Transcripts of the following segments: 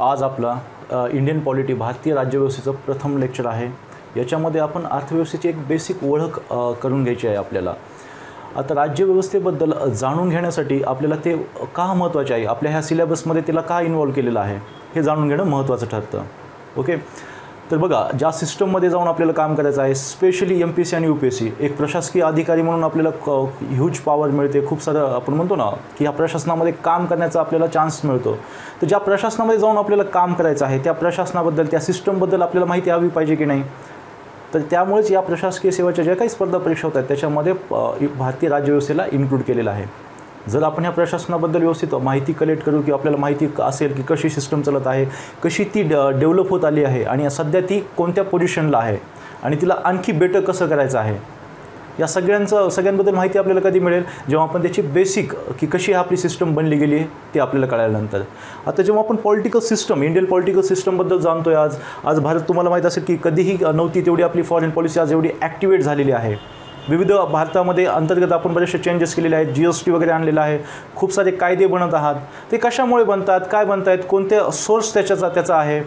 आज आपला Indian polity भारतीय राज्यव्यवस्थेचं प्रथम लेक्चर आहे। याच्यामध्ये आपण अर्थव्यवस्थेची एक बेसिक ओळख करून घ्यायची आहे आपल्याला। आता राज्यव्यवस्थेबद्दल जाणून घेण्यासाठी आपल्याला ते का महत्त्वाचे आहे, आपल्या ह्या सिलेबसमध्ये त्याला का इन्व्हॉल्व केलेलं आहे हे जाणून घेणं महत्त्वाचं ठरतं। ओके, तर बघा, ज्या सिस्टममध्ये जाऊन आपल्याला काम करायचं आहे, स्पेशली MPSC आणि UPSC, एक प्रशासकीय अधिकारी म्हणून आपल्याला ह्यूज पॉवर मिळते। खूप सारं आपण म्हणतो ना की या प्रशासनामध्ये काम करण्याचा आपल्याला चान्स मिळतो। तर ज्या प्रशासनामध्ये जाऊन आपल्याला काम करायचं आहे त्या प्रशासनाबद्दल, त्या सिस्टमबद्दल आपल्याला माहिती हवी पाहिजे की नाही। तर त्यामुळेच या प्रशासकीय सेवेच्या ज्या काही स्पर्धा परीक्षा होतात त्याच्यामध्ये भारतीय राज्यव्यवस्थेला इन्क्लूड केलेलं आहे। जर आपण ह्या प्रशासनाबद्दल व्यवस्थित माहिती कलेक्ट करू की आपल्याला माहिती असेल की कशी सिस्टम चालत आहे, कशी ती डेव्हलप होत आली आहे आणि सध्या ती कोणत्या पोझिशनला आहे आणि तिला आणखी बेटर कसं करायचं आहे, या सगळ्यांबद्दल माहिती आपल्याला कधी मिळेल, जेव्हा आपण त्याची बेसिक की कशी आपली सिस्टम बनली गेली आहे ते आपल्याला कळल्यानंतर। आता जेव्हा आपण पॉलिटिकल सिस्टम, इंडियन पॉलिटिकल सिस्टमबद्दल जाणतोय, आज भारत तुम्हाला माहीत असेल की कधीही नव्हती तेवढी आपली फॉरेन पॉलिसी आज एवढी ॲक्टिवेट झालेली आहे। विविध भारतामध्ये अंतर्गत आपण बरेचसे चेंजेस केलेले आहेत, GST वगैरे आणलेला आहे, खूप सारे कायदे बनत आहात। ते कशामुळे बनतात, काय बनतायत, कोणते सोर्स त्याचा आहे,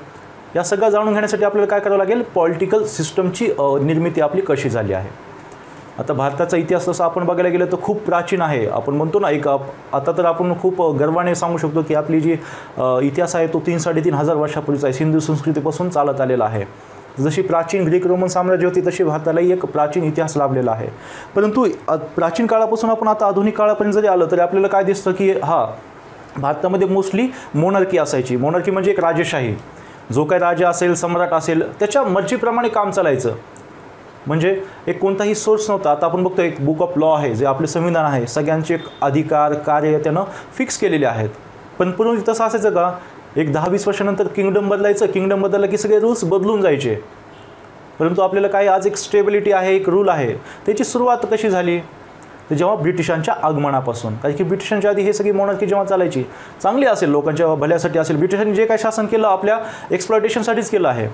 या सगळं जाणून घेण्यासाठी आपल्याला काय करावं लागेल, पॉलिटिकल सिस्टमची निर्मिती आपली कशी झाली आहे। आता भारताचा इतिहास तसा आपण बघायला गेलं तर खूप प्राचीन आहे। आपण म्हणतो ना आता तर आपण खूप गर्वाने सांगू शकतो की आपली जी इतिहास आहे तो 3-3.5 वर्षापूर्वीचा आहे, सिंधू संस्कृतीपासून चालत आलेला आहे। जशी प्राचीन ग्रीक रोमन साम्राज्य होती तशी भारतालाही एक प्राचीन इतिहास लाभलेला आहे। परंतु प्राचीन काळापासून आपण आता आधुनिक काळापर्यंत जरी आलं तरी आपल्याला काय दिसतं की भारतामध्ये मोस्टली मोनार्की असायची। मोनार्की म्हणजे एक राजेशाही, जो काही राजा असेल, सम्राट असेल, त्याच्या मर्जीप्रमाणे काम चालायचं, म्हणजे एक कोणताही सोर्स नव्हता। आता आपण बघतो एक बुक ऑफ लॉ आहे, जे आपले संविधान आहे, सगळ्यांचे अधिकार कार्य त्यानं फिक्स केलेले आहेत। पण पूर्वी तसं असायचं का, एक 10-20 वर्षानंतर किंगडम बदलायचं, किंगडम बदललं की सगळे रूल्स बदलून जायचे। परंतु आपल्याला काय आज एक स्टेबिलिटी आहे, एक रूल आहे। त्याची सुरुवात कशी झाली, तर जेव्हा ब्रिटिशांच्या आगमनापासून, कारण की ब्रिटिशांच्या आधी हे सगळी मोनार्की जेव्हा चालायची, चांगली असेल, लोकांच्या भल्यासाठी असेल, ब्रिटिशांनी जे काही शासन केलं आपल्या एक्सप्लॉयटेशनसाठीच केलं आहे,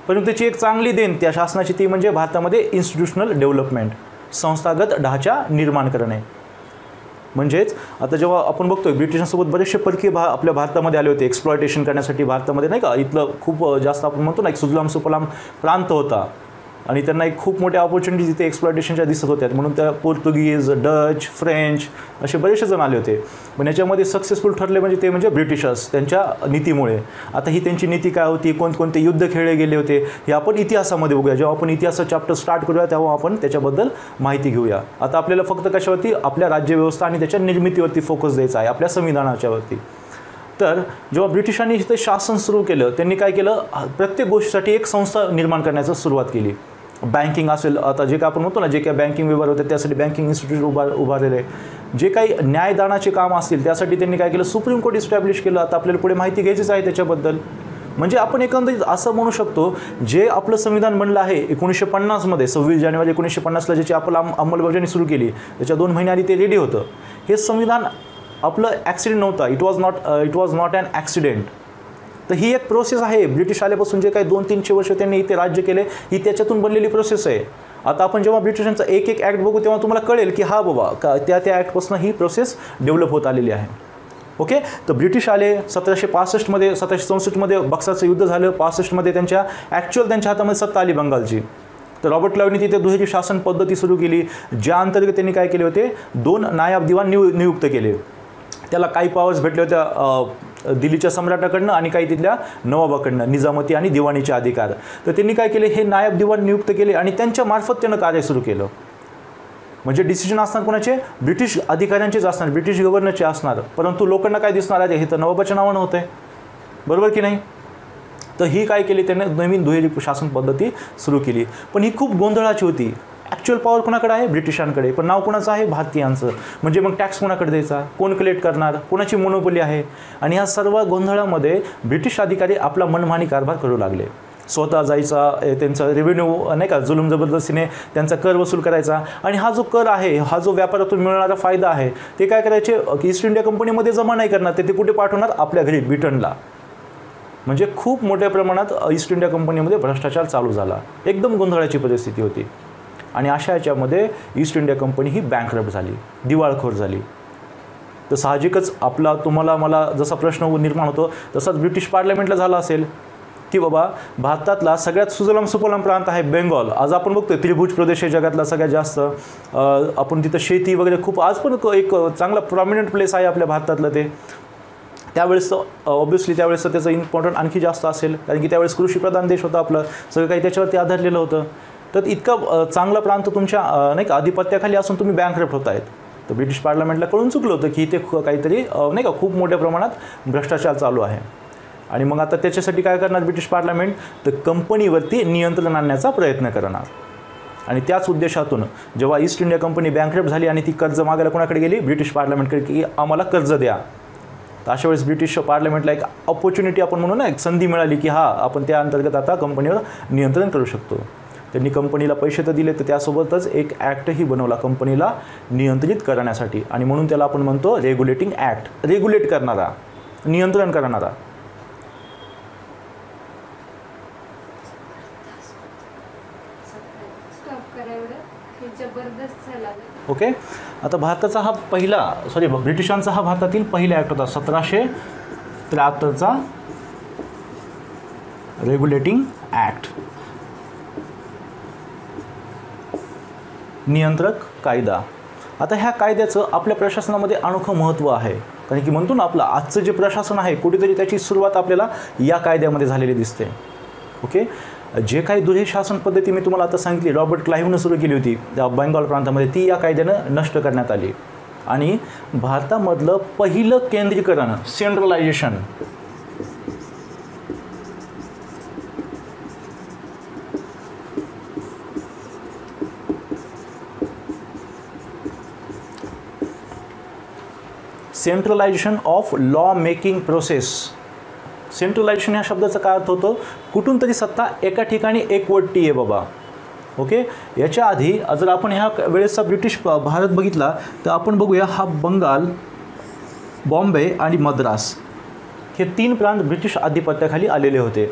परंतु त्याची एक चांगली देण त्या शासनाची ती म्हणजे भारतामध्ये इन्स्टिट्यूशनल डेव्हलपमेंट, संस्थागत ढाचा निर्माण करणे। म्हणजेच आता जेव्हा आपण बघतोय ब्रिटिशांसोबत बरेचसे परकीय आपल्या भारतामध्ये आले होते एक्सप्लॉयटेशन करण्यासाठी भारतामध्ये, नाही का, इथलं खूप जास्त आपण म्हणतो ना एक सुजलाम सुफलाम प्रांत होता आणि त्यांना एक खूप मोठ्या ऑपॉर्च्युनिटीज इथे एक्सप्लॉयटेशनच्या दिसत होत्या, म्हणून त्या पोर्तुगीज, डच, फ्रेंच असे बरेचसे जण आले होते। पण याच्यामध्ये सक्सेसफुल ठरले म्हणजे ब्रिटिशर्स, त्यांच्या नीतीमुळे। आता ही त्यांची नीती काय होती, कोणकोणते युद्ध खेळले गेले होते हे आपण इतिहासामध्ये बघूया। जेव्हा आपण इतिहासाचा चॅप्टर स्टार्ट करूया तेव्हा आपण त्याच्याबद्दल माहिती घेऊया। आता आपल्याला फक्त कशावरती, आपल्या राज्यव्यवस्था आणि त्याच्या निर्मितीवरती फोकस द्यायचा आहे, आपल्या संविधानाच्यावरती। तर जेव्हा ब्रिटिशांनी इथे शासन सुरू केलं, त्यांनी काय केलं, प्रत्येक गोष्टीसाठी एक संस्था निर्माण करण्याची सुरुवात केली। बँकिंग असेल, आता जे काय आपण म्हणतो ना, जे काही बँकिंग व्यवहार होते त्यासाठी बँकिंग इन्स्टिट्यूट उभारलेले, जे काही न्यायदानाचे काम असतील त्यासाठी त्यांनी काय केलं, सुप्रीम कोर्ट इस्टॅब्लिश केलं। आता आपल्याला पुढे माहिती घ्यायचीच आहे त्याच्याबद्दल। म्हणजे आपण एकंदरीत असं म्हणू शकतो, जे आपलं संविधान बनलं आहे 1950 मध्ये, 26 जानेवारी 1950ला ज्याची आपण अंमलबजावणी सुरू केली, त्याच्या 2 महिने आधी ते रेडी होतं। हे संविधान आपलं ॲक्सिडेंट नव्हता, it was not an accident. तर ही एक प्रोसेस आहे। ब्रिटिश आल्यापासून जे काही 200-300 वर्ष त्यांनी इथे राज्य केले, ही त्याच्यातून बनलेली प्रोसेस आहे। आता आपण जेव्हा ब्रिटिशांचा एक ॲक्ट बघू तेव्हा तुम्हाला कळेल की बाबा त्या ॲक्टपासून ही प्रोसेस डेव्हलप होत आलेली आहे। ओके, तर ब्रिटिश आले 1765 मध्ये, 1764 मध्ये बक्सरचं युद्ध झालं, 65 मध्ये त्यांच्या हातामध्ये सत्ता आली बंगालची। तर रॉबर्ट क्लाइव्हनी तिथे दुहेरी शासन पद्धती सुरू केली, ज्या अंतर्गत त्यांनी काय केले होते, 2 नायब दिवाण नियुक्त केले। त्याला काही पॉवर्स भेटले होत्या दिल्लीच्या सम्राटाकडनं आणि काही तिथल्या नवाबाकडनं, निजामती आणि दिवाणीचे अधिकार। तर त्यांनी काय केले, हे नायब दिवाण नियुक्त केले आणि त्यांच्या मार्फत त्यानं कार्य सुरू केलं। म्हणजे डिसिजन असणार कोणाचे, ब्रिटिश अधिकाऱ्यांचेच असणार, ब्रिटिश गव्हर्नरचे असणार, परंतु लोकांना काय दिसणार आहे, हे तर नवाबाच्या नावानं होतं आहे, बरोबर की नाही। तर ही काय केली, त्याने नवीन दुहेरी शासन पद्धती सुरू केली। पण ही खूप गोंधळाची होती। ॲक्च्युअल पॉवर कोणाकडे आहे, ब्रिटिशांकडे, पण नाव कोणाचं आहे, भारतीयांचं। म्हणजे मग टॅक्स कोणाकडे द्यायचा, कोण कलेक्ट करणार, कोणाची मोनोपोली आहे। आणि ह्या सर्व गोंधळामध्ये ब्रिटिश अधिकारी आपला मनमानी कारभार करू लागले। स्वतः जायचा, त्यांचा रेव्हेन्यू नाही का, जुलूम जबरदस्तीने त्यांचा कर वसूल करायचा। आणि हा जो कर आहे, हा जो व्यापारातून मिळणारा फायदा आहे, ते काय करायचे, ईस्ट इंडिया कंपनीमध्ये जमा नाही करणार, ते कुठे पाठवणार, आपल्या घरी ब्रिटनला। म्हणजे खूप मोठ्या प्रमाणात ईस्ट इंडिया कंपनीमध्ये भ्रष्टाचार चालू झाला, एकदम गोंधळाची परिस्थिती होती। आणि अशा याच्यामध्ये ईस्ट इंडिया कंपनी ही बँकरप्ट झाली, दिवाळखोर झाली। तर साहजिकच आपला तुम्हाला मला जसा प्रश्न निर्माण होतो तसाच ब्रिटिश पार्लमेंटला झाला असेल की बाबा भारतातला सगळ्यात सुजलाम सुफलाम प्रांत आहे बेंगॉल. आज आपण बघतोय त्रिभुज प्रदेश हे जगातला सगळ्यात जास्त, आपण तिथं शेती वगैरे खूप आज पण एक चांगला प्रॉमिनंट प्लेस आहे आपल्या भारतातलं ते. त्यावेळेस ऑब्व्हियसली त्यावेळेस त्याचं इम्पॉर्टंट आणखी जास्त असेल, कारण की त्यावेळेस कृषीप्रधान देश होता आपलं, सगळं काही त्याच्यावरती आधारलेलं होतं. तर इतका चांगला प्रांत तुमच्या नाही का आधिपत्याखाली असून तुम्ही बँकरप्ट होत आहेत. तर ब्रिटिश पार्लमेंटला कळून चुकलं होतं की इथे काहीतरी नाही का खूप मोठ्या प्रमाणात भ्रष्टाचार चालू आहे. आणि मग आता त्याच्यासाठी काय करणार ब्रिटिश पार्लमेंट, तर कंपनीवरती नियंत्रण आणण्याचा प्रयत्न करणार. आणि त्याच उद्देशातून जेव्हा ईस्ट इंडिया कंपनी बँकरप्ट झाली आणि ती कर्ज मागायला कोणाकडे गेली, ब्रिटिश पार्लमेंटकडे, की आम्हाला कर्ज द्या. तर अशा वेळेस ब्रिटिश पार्लमेंटला एक ऑपॉर्च्युनिटी आपण म्हणू ना, एक संधी मिळाली की आपण त्या अंतर्गत आता कंपनीवर नियंत्रण करू शकतो. त्यांनी कंपनीला पैसे तर दिले, तर त्यासोबतच एक ॲक्टही बनवला कंपनीला नियंत्रित करण्यासाठी. आणि म्हणून त्याला आपण म्हणतो रेग्युलेटिंग ॲक्ट, रेग्युलेट करणारा, नियंत्रण करणारा. ओके. आता भारताचा हा ब्रिटिशांचा हा भारतातील पहिला ॲक्ट होता 1773चा रेग्युलेटिंग ॲक्ट, नियंत्रक कायदा. आता ह्या कायद्याचं आपल्या प्रशासनामध्ये अनोखं महत्त्व आहे, कारण की म्हणतो ना आपलं आजचं जे प्रशासन आहे कुठेतरी त्याची सुरुवात आपल्याला या कायद्यामध्ये झालेली दिसते. ओके. जे काही दुहेरी शासन पद्धती मी तुम्हाला आता सांगितली, रॉबर्ट क्लाइव्हनं सुरू केली होती बेंगॉल प्रांतामध्ये, ती या कायद्यानं नष्ट करण्यात आली. आणि भारतामधलं पहिलं केंद्रीकरण, सेंट्रलायझेशन, सेंट्रलायझेशन ऑफ लॉ मेकिंग प्रोसेस. सेंट्रलायझेशन ह्या शब्दाचा काय अर्थ होतो, कुठून तरी सत्ता एका ठिकाणी एकवटती आहे बाबा. ओके. याच्या आधी जर आपण ह्या वेळेसचा ब्रिटिश भारत बघितला तर आपण बघूया, हा बंगाल, बॉम्बे आणि मद्रास हे 3 प्रांत ब्रिटिश आधिपत्याखाली आलेले होते.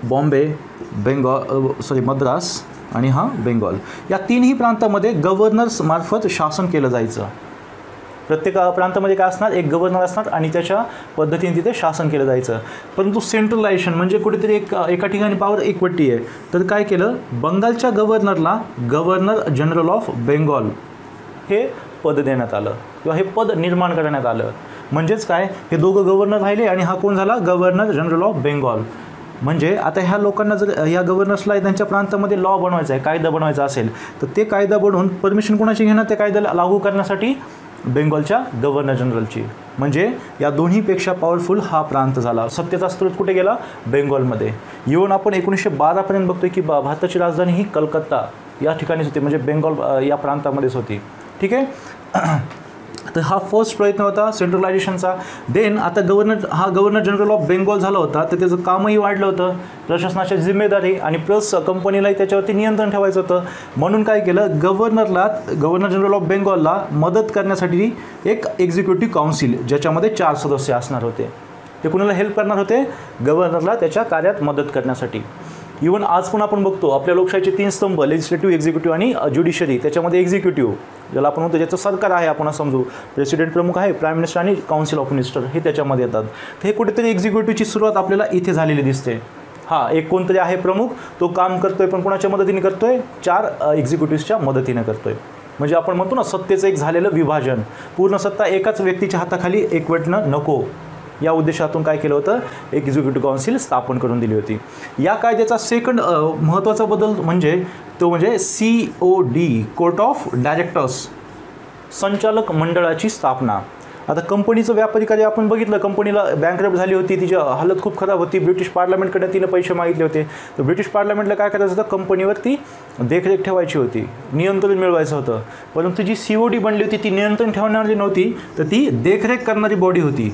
बॉम्बे, मद्रास आणि बेंगॉल, या 3ही प्रांतामध्ये गव्हर्नर्स मार्फत शासन केलं जायचं. प्रत्येक प्रांतामध्ये काय असणार, एक गव्हर्नर असणार आणि त्याच्या पद्धतीने तिथे शासन केलं जायचं. परंतु सेंट्रलायझेशन म्हणजे कुठेतरी एका ठिकाणी पावर एकवटती आहे. तर काय केलं, बंगालच्या गव्हर्नरला गव्हर्नर जनरल ऑफ बेंगॉल हे पद देण्यात आलं, किंवा हे पद निर्माण करण्यात आलं. म्हणजेच काय, हे दोघं गव्हर्नर राहिले आणि हा कोण झाला, गव्हर्नर जनरल ऑफ बेंगॉल. म्हणजे आता ह्या लोकांना जर ह्या गव्हर्नर्सला त्यांच्या प्रांतामध्ये लॉ बनवायचा आहे, कायदा बनवायचा असेल, तर ते कायदा बनवून परमिशन कोणाची घेणार त्या कायद्याला लागू करण्यासाठी, बेंगॉलच्या गव्हर्नर जनरलची. म्हणजे या दोन्हीपेक्षा पॉवरफुल हा प्रांत झाला. सत्तेचा स्रोत कुठे गेला, बेंगॉलमध्ये. येऊन आपण 1912पर्यंत बघतोय की भारताची राजधानी ही कलकत्ता या ठिकाणीच होती, म्हणजे बेंगॉल या प्रांतामध्येच होती. ठीक आहे. तर हा फर्स्ट प्रयत्न होता सेंट्रलायझेशनचा. देन आता गव्हर्नर जनरल ऑफ बेंगॉल झाला होता, तर त्याचं कामही वाढलं होतं, प्रशासनाची जिम्मेदारी, आणि प्लस कंपनीलाही त्याच्यावरती नियंत्रण ठेवायचं होतं. म्हणून काय केलं, गव्हर्नर जनरल ऑफ बेंगॉलला मदत करण्यासाठी एक एक्झिक्युटिव्ह काउन्सिल, ज्याच्यामध्ये 4 सदस्य असणार होते. ते कुणाला हेल्प करणार होते, गव्हर्नरला त्याच्या कार्यात मदत करण्यासाठी. इव्हन आज पण आपण बघतो आपल्या लोकशाहीचे 3 स्तंभ, लेजिस्लेटिव्ह, एक्झिक्युटिव्ह आणि ज्युडिशरी. त्याच्यामध्ये एक्झिक्युटिव्ह ज्याला आपण म्हणतो, ज्याचं सरकार आहे आपण समजू, प्रेसिडेंट प्रमुख आहे, प्राईम मिनिस्टर आणि काउन्सिल ऑफ मिनिस्टर हे त्याच्यामध्ये येतात. तर हे कुठेतरी एक्झिक्युटिव्हची सुरुवात आपल्याला इथे झालेली दिसते. एक कोणतरी आहे प्रमुख, तो काम करतोय, पण कोणाच्या मदतीने करतोय, 4 एक्झिक्युटिव्हच्या मदतीने करतोय. म्हणजे आपण म्हणतो ना सत्तेचं एक झालेलं विभाजन, पूर्ण सत्ता एकाच व्यक्तीच्या हाताखाली एकवटणं नको, या उद्देशातून काय केलं होतं, एक एक्झिक्युटिव्ह काउन्सिल स्थापन करून दिली होती. या कायद्याचा सेकंड महत्त्वाचा बदल म्हणजे COD, कोर्ट ऑफ डायरेक्टर्स, संचालक मंडळाची स्थापना. आता कंपनीचं व्यापारी कार्य आपण बघितलं, कंपनीला बँकरप्ट झाली होती, तिची हालत खूप खराब होती, ब्रिटिश पार्लमेंटकडे तिने पैसे मागितले होते. तर ब्रिटिश पार्लमेंटला काय करायचं होतं, कंपनीवरती देखरेख ठेवायची होती, नियंत्रण मिळवायचं होतं. परंतु जी COD बनली होती ती नियंत्रण ठेवणारी नव्हती, तर ती देखरेख करणारी बॉडी होती.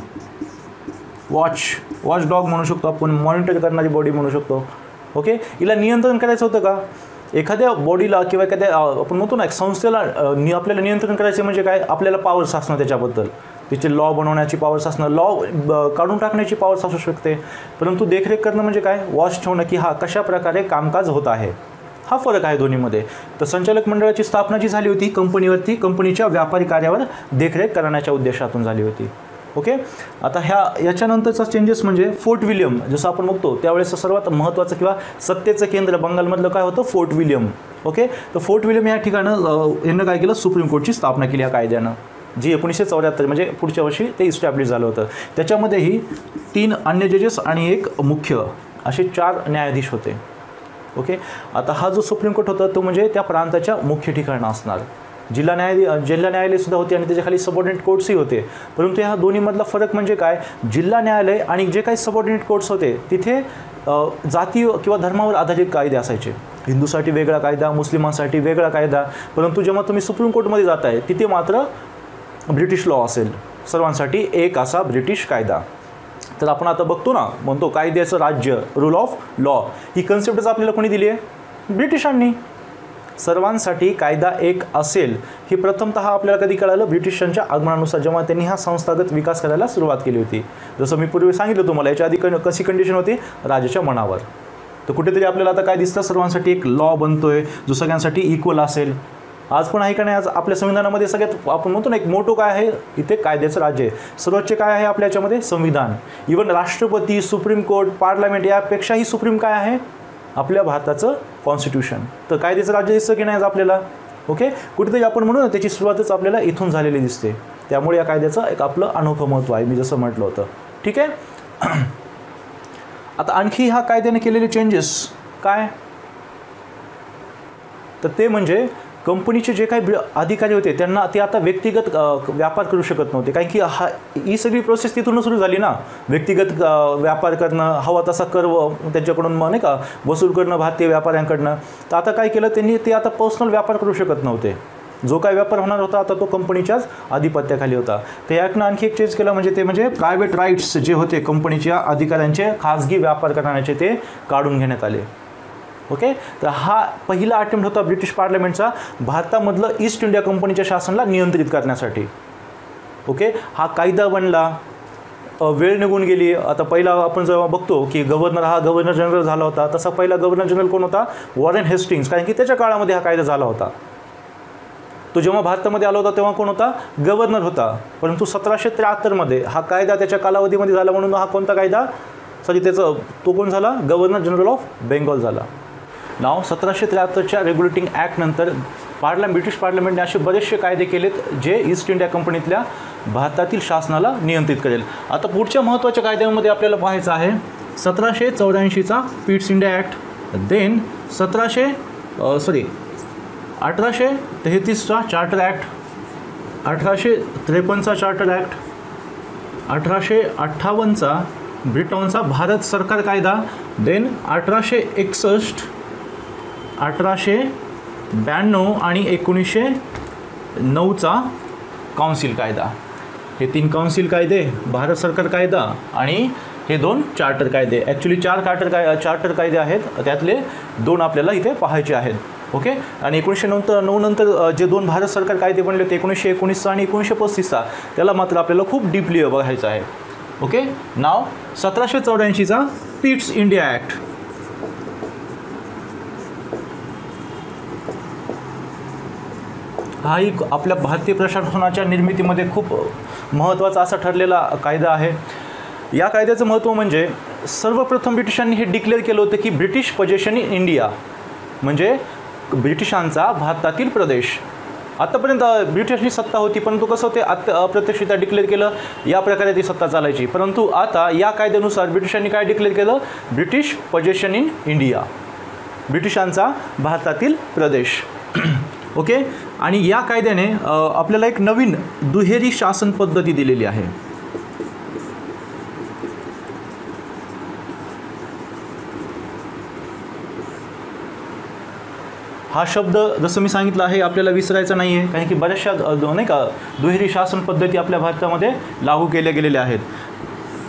वॉच डॉग म्हणू शकतो आपण, मॉनिटर करणारी बॉडी म्हणू शकतो. ओके. हिला नियंत्रण करायचं होतं का, एखाद्या बॉडीला किंवा एखाद्या आपण म्हणतो ना एक संस्थेला आपल्याला नियंत्रण करायचे म्हणजे काय, आपल्याला पॉवर्स असणं त्याच्याबद्दल, तिचे लॉ बनवण्याची पॉवर्स असणं, लॉ काढून टाकण्याची पॉवर्स असू शकते. परंतु देखरेख करणं म्हणजे काय, वॉच ठेवणं की कशा प्रकारे कामकाज होत आहे. हा फरक आहे दोन्हीमध्ये. तर संचालक मंडळाची स्थापना जी झाली होती कंपनीवरती, कंपनीच्या व्यापारी कार्यावर देखरेख करण्याच्या उद्देशातून झाली होती. ओके. आता याच्यानंतरचा चेंजेस म्हणजे फोर्ट विल्यम, जसं आपण बघतो त्यावेळेस सर्वात महत्त्वाचं किंवा सत्तेचं केंद्र बंगालमधलं काय होतं, फोर्ट विल्यम. ओके. तर फोर्ट विल्यम या ठिकाणं यांनी काय केलं, सुप्रीम कोर्टची स्थापना केली या कायद्यानं, जी 1974 म्हणजे पुढच्या वर्षी ते इस्टॅब्लिश झालं होतं. त्याच्यामध्येही 3 अन्य जजेस आणि 1 मुख्य असे 4 न्यायाधीश होते. ओके. आता हा जो सुप्रीम कोर्ट होता तो म्हणजे त्या प्रांताच्या मुख्य ठिकाणं असणार. जिल्हा न्यायालयसुद्धा होते आणि त्याच्याखाली सबऑर्डिनेट कोर्ट्सही होते. परंतु ह्या दोन्हीमधला फरक म्हणजे काय, जिल्हा न्यायालय आणि जे काही सबऑर्डिनेट कोर्ट्स होते तिथे जाती किंवा धर्मावर आधारित कायदे असायचे. हिंदूसाठी वेगळा कायदा, मुस्लिमांसाठी वेगळा कायदा. परंतु जेव्हा तुम्ही सुप्रीम कोर्टमध्ये जाताय तिथे मात्र ब्रिटिश लॉ असेल, सर्वांसाठी एक असा ब्रिटिश कायदा. तर आपण आता बघतो ना, म्हणतो कायद्याचं राज्य, रूल ऑफ लॉ, ही कन्सेप्टच आपल्याला कोणी दिली आहे, ब्रिटिशांनी. सर्वांसाठी कायदा एक असेल हे प्रथमतः आपल्याला कधी कळालं, ब्रिटिशांच्या आगमनानुसार, जेव्हा त्यांनी हा संस्थागत विकास करायला सुरुवात केली होती. जसं मी पूर्वी सांगितलं तुम्हाला, याच्या आधी कशी कंडिशन होती, राजाच्या मनावर. तर कुठेतरी आपल्याला आता काय दिसतं, सर्वांसाठी एक लॉ बनतोय जो सगळ्यांसाठी इक्वल असेल. आज पण आहे का नाही, आज आपल्या संविधानामध्ये सगळ्यात आपण म्हणतो ना एक मोठो काय आहे, इथे कायद्याचं राज्य आहे. सर्वोच्च काय आहे आपल्या याच्यामध्ये, संविधान. इव्हन राष्ट्रपती, सुप्रीम कोर्ट, पार्लमेंट यापेक्षाही सुप्रीम काय आहे, आपल्या भारताचं कॉन्स्टिट्यूशन. तर कायद्याचं राज्य दिसतं की नाही आज आपल्याला. ओके. कुठेतरी आपण म्हणू ना त्याची सुरुवातच आपल्याला इथून झालेली दिसते. त्यामुळे या कायद्याचं एक आपलं अनोखं महत्त्व आहे, मी जसं म्हटलं होतं. ठीक आहे. आता आणखी ह्या कायद्याने केलेले चेंजेस काय, तर ते म्हणजे कंपनीचे जे काही अधिकारी होते त्यांना ते आता व्यक्तिगत व्यापार करू शकत नव्हते. कारण की ही सगळी प्रोसेस तिथून सुरू झाली ना, व्यक्तिगत व्यापार करणं, हवा तसा कर त्यांच्याकडून नाही का वसूल करणं भारतीय व्यापाऱ्यांकडनं. तर आता काय केलं त्यांनी, ते आता पर्सनल व्यापार करू शकत नव्हते. जो काय व्यापार होणार होता आता तो कंपनीच्याच आधिपत्याखाली होता. तर यातनं आणखी एक चेंज केलं, म्हणजे ते म्हणजे प्रायव्हेट राईट्स जे होते कंपनीच्या अधिकाऱ्यांचे खाजगी व्यापार करण्याचे ते काढून घेण्यात आले. ओके. तर हा पहिला अटेम्प्ट होता ब्रिटिश पार्लमेंटचा भारतामधलं ईस्ट इंडिया कंपनीच्या शासनाला नियंत्रित करण्यासाठी. ओके. हा कायदा बनला, वेळ निघून गेली. आता पहिला आपण जेव्हा बघतो की गव्हर्नर जनरल झाला होता, तसा पहिला गव्हर्नर जनरल कोण होता, वॉरेन हेस्टिंग्स. कारण की त्याच्या काळामध्ये हा कायदा झाला होता. तो जेव्हा भारतामध्ये आला होता तेव्हा कोण होता, गव्हर्नर होता. परंतु 1773 हा कायदा त्याच्या कालावधीमध्ये झाला, म्हणून हा कोणता कायदा, तो कोण झाला, गव्हर्नर जनरल ऑफ बेंगॉल झाला. नाव 1773च्या रेग्युलेटिंग ॲक्ट नंतर ब्रिटिश पार्लमेंटने असे बरेचसे कायदे केलेत जे ईस्ट इंडिया कंपनीतल्या भारतातील शासनाला नियंत्रित करेल. आता पुढच्या महत्त्वाच्या कायद्यांमध्ये आपल्याला पाहायचं आहे 1784चा पीट्स इंडिया ॲक्ट, देन 1833चा चार्टर ॲक्ट, 1853चा चार्टर ॲक्ट, 1858चा ब्रिटनचा भारत सरकार कायदा, देन 1861, 1892 आणि 1909चा काउन्सिल कायदा. हे 3 काउन्सिल कायदे, भारत सरकार कायदा आणि हे 2 चार्टर कायदे. ॲक्च्युली 4 चार्टर कायदे आहेत, त्यातले 2 आपल्याला इथे पाहायचे आहेत. ओके. आणि 1909 नंतर जे 2 भारत सरकार कायदे बनले होते 1919चा आणि 1935चा, त्याला मात्र आपल्याला खूप डीपली बघायचं आहे. ओके. नाव 1784चा पीट्स इंडिया ॲक्ट. हा एक आपल्या भारतीय प्रशासनाच्या निर्मितीमध्ये खूप महत्त्वाचा असा ठरलेला कायदा आहे. या कायद्याचं महत्त्व म्हणजे सर्वप्रथम ब्रिटिशांनी हे डिक्लेअर केलं होतं की ब्रिटिश पोजेशन इन इंडिया, म्हणजे ब्रिटिशांचा भारतातील प्रदेश. आत्तापर्यंत ब्रिटिशची सत्ता होती, परंतु कसं ते अप्रत्यक्षरित्या डिक्लेअर केलं, या प्रकारे ती सत्ता चालायची. परंतु आता या कायद्यानुसार ब्रिटिशांनी काय डिक्लेअर केलं, ब्रिटिश पोजेशन इन इंडिया, ब्रिटिशांचा भारतातील प्रदेश. ओके. आणि या कायद्याने आपल्याला एक नवीन दुहेरी शासन पद्धती दिलेली आहे. हा शब्द जसं मी सांगितलं आहे आपल्याला विसरायचा नाही आहे, कारण की बऱ्याचशा नाही का दुहेरी शासन पद्धती आपल्या भारतामध्ये लागू केल्या गेलेल्या आहेत.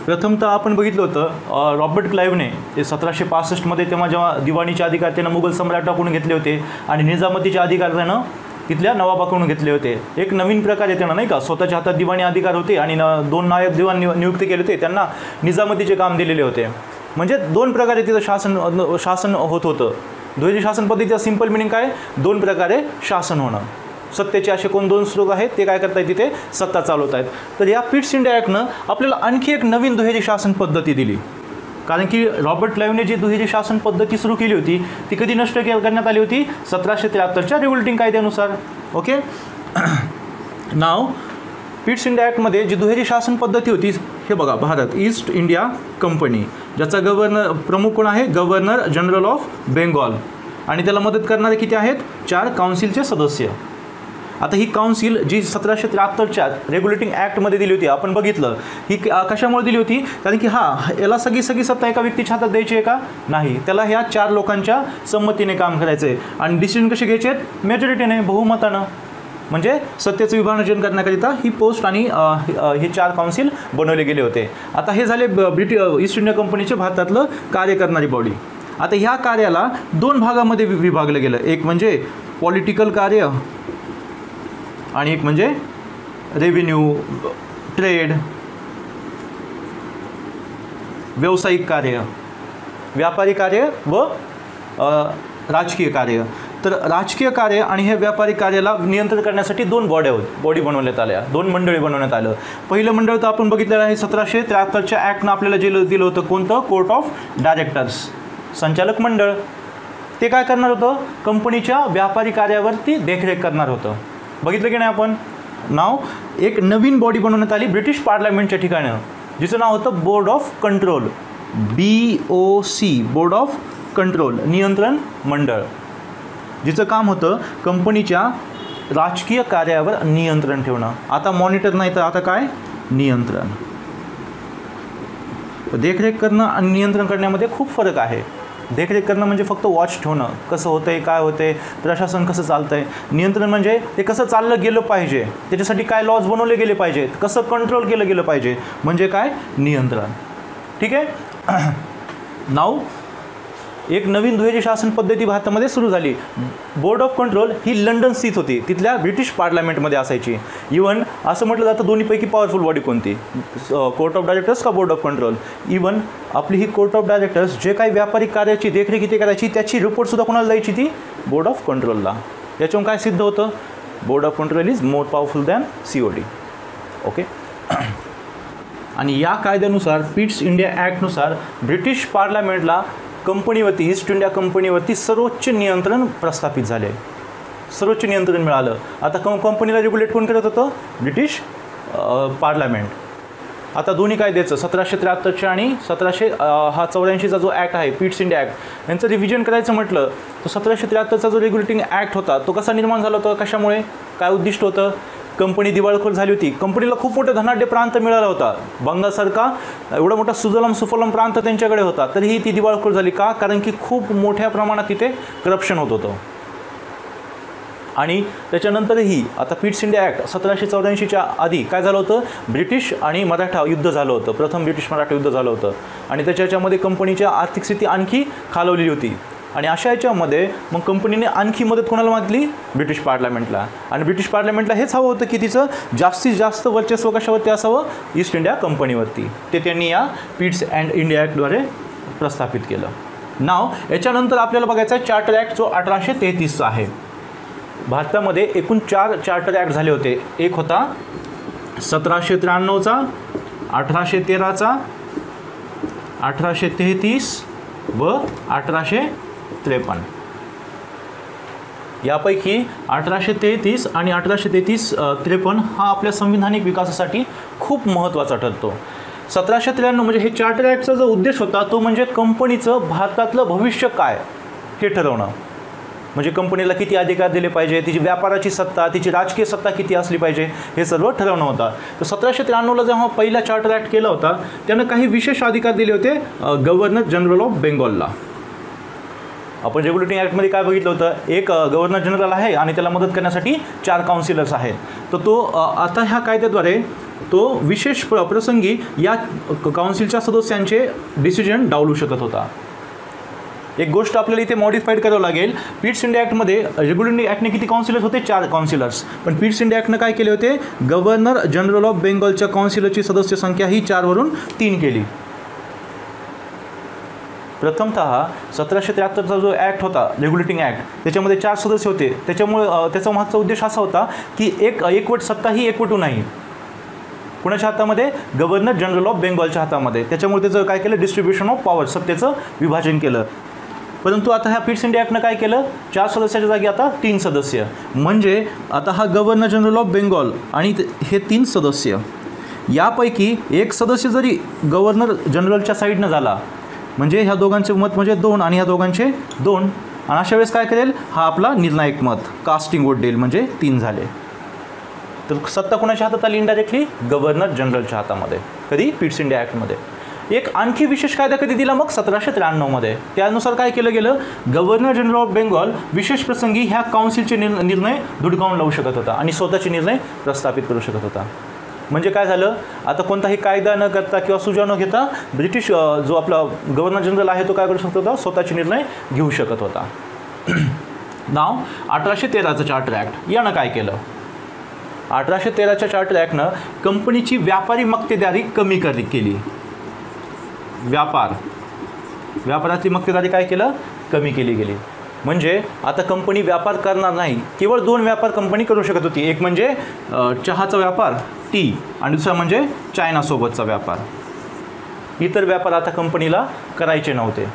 प्रथमतः आपण बघितलं होतं रॉबर्ट क्लाइव्हने ते 1765 तेव्हा जेव्हा दिवाणीचे अधिकार त्यानं मुघल सम्राटाकडून घेतले होते आणि निजामतीचे अधिकार त्यानं तिथल्या नवाबाकडून घेतले होते. एक नवीन प्रकारे त्यानं नाही का स्वतःच्या हातात दिवाणी अधिकार होते आणि 2 नायब दिवाण नियुक्त केले होते, त्यांना निजामतीचे काम दिलेले होते. म्हणजे 2 प्रकारे तिथं शासन होत होतं. दुहेरी शासन पद्धतीचा सिंपल मिनिंग काय, दोन प्रकारे शासन होणं. सत्तेचे असे कोण दोन स्रोत आहेत, ते काय करतायत तिथे सत्ता चालवत आहेत. तर या पिट्स इंडिया ॲक्टनं आपल्याला आणखी एक नवीन दुहेरी शासन पद्धती दिली. कारण की रॉबर्ट क्लाइव्हने जी दुहेरी शासन पद्धती सुरू केली होती ती कधी नष्ट करण्यात आली होती, 1773च्या रेग्युलेटिंग कायद्यानुसार. ओके. नाव पिट्स इंडिया ॲक्टमध्ये जी दुहेरी शासन पद्धती होती, हे बघा, भारत ईस्ट इंडिया कंपनी, ज्याचा गव्हर्नर प्रमुख कोण आहे, गव्हर्नर जनरल ऑफ बेंगॉल, आणि त्याला मदत करणारे किती आहेत, 4 काउन्सिलचे सदस्य. आता ही काउन्सिल जी 1773च्या रेग्युलेटिंग ॲक्टमध्ये दिली होती, आपण बघितलं ही कशामुळे दिली होती, कारण की याला सगळी सत्ता एका व्यक्तीच्या हातात द्यायची आहे का, नाही, त्याला ह्या 4 लोकांच्या संमतीने काम करायचं आहे. आणि डिसिजन कसे घ्यायचे आहेत, मेजॉरिटीने, बहुमतानं. म्हणजे सत्तेचं विभाजन करण्याकरिता ही पोस्ट आणि हे 4 काउन्सिल बनवले गेले होते. आता हे झाले ईस्ट इंडिया कंपनीचे भारतातलं कार्य करणारी बॉडी. आता ह्या कार्याला 2 भागामध्ये विभागलं गेलं, एक म्हणजे पॉलिटिकल कार्य आणि एक म्हणजे रेव्हेन्यू, ट्रेड, व्यावसायिक कार्य, व्यापारी कार्य व राजकीय कार्य. तर राजकीय कार्य आणि हे व्यापारी कार्याला नियंत्रण करण्यासाठी 2 बॉडी बनवण्यात आल्या, 2 मंडळी बनवण्यात आलं. पहिलं मंडळ तर आपण बघितलेलं आहे 1773च्या ॲक्टनं आपल्याला दिलं होतं, कोणतं, कोर्ट ऑफ डायरेक्टर्स, संचालक मंडळ. ते काय करणार होतं, कंपनीच्या व्यापारी कार्यावरती देखरेख करणार होतं. बघितलं की नाही आपण. नाव एक नवीन बॉडी बनवण्यात आली ब्रिटिश पार्लमेंटच्या ठिकाणी, जिचं नाव होतं board of control, BOC, board of control, नियंत्रण मंडळ, जिचं काम होतं कंपनीच्या राजकीय कार्यावर नियंत्रण ठेवणं. आता मॉनिटर नाही तर आता काय, नियंत्रण. देखरेख करणं आणि नियंत्रण करण्यामध्ये खूप फरक आहे. देखरेख करणं म्हणजे फक्त वॉच ठेवणं, कसं होतंय, काय होतंय, प्रशासन कसं चालतंय. नियंत्रण म्हणजे ते कसं चाललं गेलं पाहिजे, त्याच्यासाठी काय लॉज बनवले गेले पाहिजेत, कसं कंट्रोल केलं गेलं पाहिजे, म्हणजे काय, नियंत्रण. ठीक आहे. नाव एक नवीन दुहेरी शासन पद्धती भारतामध्ये सुरू झाली. Board of control he London स्थित होती, तिथल्या ब्रिटिश पार्लमेंटमध्ये असायची. इवन असं म्हटलं जातं दोन्हीपैकी पॉवरफुल बॉडी कोणती, कोर्ट ऑफ डायरेक्टर्स का बोर्ड ऑफ कंट्रोल. इवन आपली ही कोर्ट ऑफ डायरेक्टर्स जे काही व्यापारी कार्याची देखरेख इथे करायची, त्याची रिपोर्टसुद्धा कोणाला द्यायची, ती बोर्ड ऑफ कंट्रोलला. याच्यावरून काय सिद्ध होतं, board of control is more powerful than COD. Okay. आणि या कायद्यानुसार, पिट्स इंडिया ॲक्टनुसार ब्रिटिश पार्लमेंटला कंपनीवरती, ईस्ट इंडिया कंपनीवरती सर्वोच्च नियंत्रण प्रस्थापित झाले, सर्वोच्च नियंत्रण मिळालं. आता कंपनीला रेग्युलेट कोण करत होतं, ब्रिटिश पार्लमेंट. आता दोन्ही कायद्याचं 1773च्या आणि 1784चा जो ॲक्ट आहे, पिट्स इंडिया ॲक्ट, यांचं रिव्हिजन करायचं म्हटलं तर 1773चा जो रेग्युलेटिंग ॲक्ट होता तो कसा निर्माण झाला होता, कशामुळे, काय उद्दिष्ट होतं, कंपनी दिवाळखोर झाली होती, कंपनीला खूप मोठा धनाढ्य प्रांत मिळाला होता, बंगालसारखा एवढा मोठा सुजलाम सुफलाम प्रांत त्यांच्याकडे होता, तरीही ती दिवाळखोर झाली का, कारण की खूप मोठ्या प्रमाणात तिथे करप्शन होत होतं. आणि त्याच्यानंतरही आता पिट्स इंडिया ॲक्ट 1784च्या आधी काय झालं होतं, ब्रिटिश आणि मराठा युद्ध झालं होतं, प्रथम ब्रिटिश मराठा युद्ध झालं होतं, आणि त्याच्यामध्ये कंपनीच्या आर्थिक स्थिती आणखी खालवलेली होती. आणि अशा याच्यामध्ये मग कंपनीने आणखी मदत कोणाला मागितली, ब्रिटिश पार्लमेंटला. आणि ब्रिटिश पार्लमेंटला हेच हवं होतं की तिचं जास्तीत जास्त वर्चस्व कशावरती असावं, ईस्ट इंडिया कंपनीवरती. ते त्यांनी या पिट्स अँड इंडिया ॲक्टद्वारे प्रस्थापित केलं. नाव याच्यानंतर आपल्याला बघायचा आहे चार्टर ॲक्ट, जो 1833चा आहे. भारतामध्ये एकूण 4 चार्टर ॲक्ट झाले होते. एक होता 1793चा, 1813चा, 1833 व 1853. यापैकी 1833 आणि 1833-53 हा आपल्या संविधानिक विकासासाठी खूप महत्त्वाचा ठरतो. 1793 म्हणजे हे चार्टर ॲक्टचा जो उद्देश होता तो म्हणजे कंपनीचं भारतातलं भविष्य काय हे ठरवणं. म्हणजे कंपनीला किती अधिकार दिले पाहिजे, तिची व्यापाराची सत्ता, तिची राजकीय सत्ता किती असली पाहिजे, हे सर्व ठरवणं होतं. तर 1793ला जेव्हा पहिला चार्टर ॲक्ट केला होता त्यानं काही विशेष अधिकार दिले होते गव्हर्नर जनरल ऑफ बेंगॉलला. आपण रेग्युलेटिंग ॲक्टमध्ये काय बघितलं होतं, एक गव्हर्नर जनरल आहे आणि त्याला मदत करण्यासाठी 4 काउन्सिलर्स आहेत. तर तो आता ह्या कायद्याद्वारे तो विशेष प्रसंगी या काउन्सिलच्या सदस्यांचे डिसिजन डावलू शकत होता. एक गोष्ट आपल्याला इथे मॉडिफाईड करावं लागेल. पिट्स इंडिया ॲक्टमध्ये रेग्युलेटिंग ॲक्टने किती काउन्सिलर्स होते, 4 काउन्सिलर्स. पण पिट्स इंडिया ॲक्टनं काय केले होते, गव्हर्नर जनरल ऑफ बेंगॉलच्या काउन्सिलरची सदस्य संख्या ही 4 वरून 3 केली. प्रथमतः 1773चा जो ॲक्ट होता, रेग्युलेटिंग ॲक्ट, त्याच्यामध्ये 4 सदस्य होते. त्याच्यामुळे त्याचा मागचा उद्देश असा होता की एकवट सत्ता ही एकवटू नाही. कुणाच्या हातामध्ये? गव्हर्नर जनरल ऑफ बेंगॉलच्या हातामध्ये. त्याच्यामुळे त्याचं काय केलं? डिस्ट्रीब्युशन ऑफ पॉवर, सत्तेचं विभाजन केलं. परंतु आता ह्या पिट्स इंडिया ॲक्टनं काय केलं? 4 सदस्याच्या जागी आता 3 सदस्य. म्हणजे आता हा गव्हर्नर जनरल ऑफ बेंगॉल आणि हे 3 सदस्य, यापैकी एक सदस्य जरी गव्हर्नर जनरलच्या साईडनं झाला, म्हणजे ह्या दोघांचे मत म्हणजे 2 आणि ह्या दोघांचे 2, आणि अशा वेळेस काय करेल? हा आपला निर्णायक मत, कास्टिंग वोट देईल, म्हणजे 3 झाले. तर सत्ता कोणाच्या हातात आली? इनडायरेक्टली गव्हर्नर जनरलच्या हातामध्ये. कधी? पिट्स इंडिया ॲक्टमध्ये. एक आणखी विशेष कायदा कधी दिला मग? 1793मध्ये. त्यानुसार काय केलं गेलं? गव्हर्नर जनरल ऑफ बेंगॉल विशेष प्रसंगी ह्या काउन्सिलचे निर्णय धुडकावून लावू शकत होता आणि स्वतःचे निर्णय प्रस्थापित करू शकत होता. म्हणजे काय झालं? आता कोणताही कायदा न करता किंवा सुझाव न घेता ब्रिटिश जो आपला गव्हर्नर जनरल आहे तो काय करू शकत होता? स्वतःचे निर्णय घेऊ शकत होता. नाव 1813चा चार्टर ॲक्ट. यानं काय केलं? 1813च्या चार्टर ॲक्टनं कंपनीची व्यापारी मक्तेदारी कमी केली. व्यापाराची मक्तेदारी काय केलं? कमी केली गेली. म्हणजे आता कंपनी व्यापार करणार नाही. केवळ 2 व्यापार कंपनी करू शकत होती. एक म्हणजे चहाचा व्यापार, टी, आणि दुसरा म्हणजे चायनासोबतचा व्यापार. इतर व्यापार आता कंपनीला करायचे नव्हते.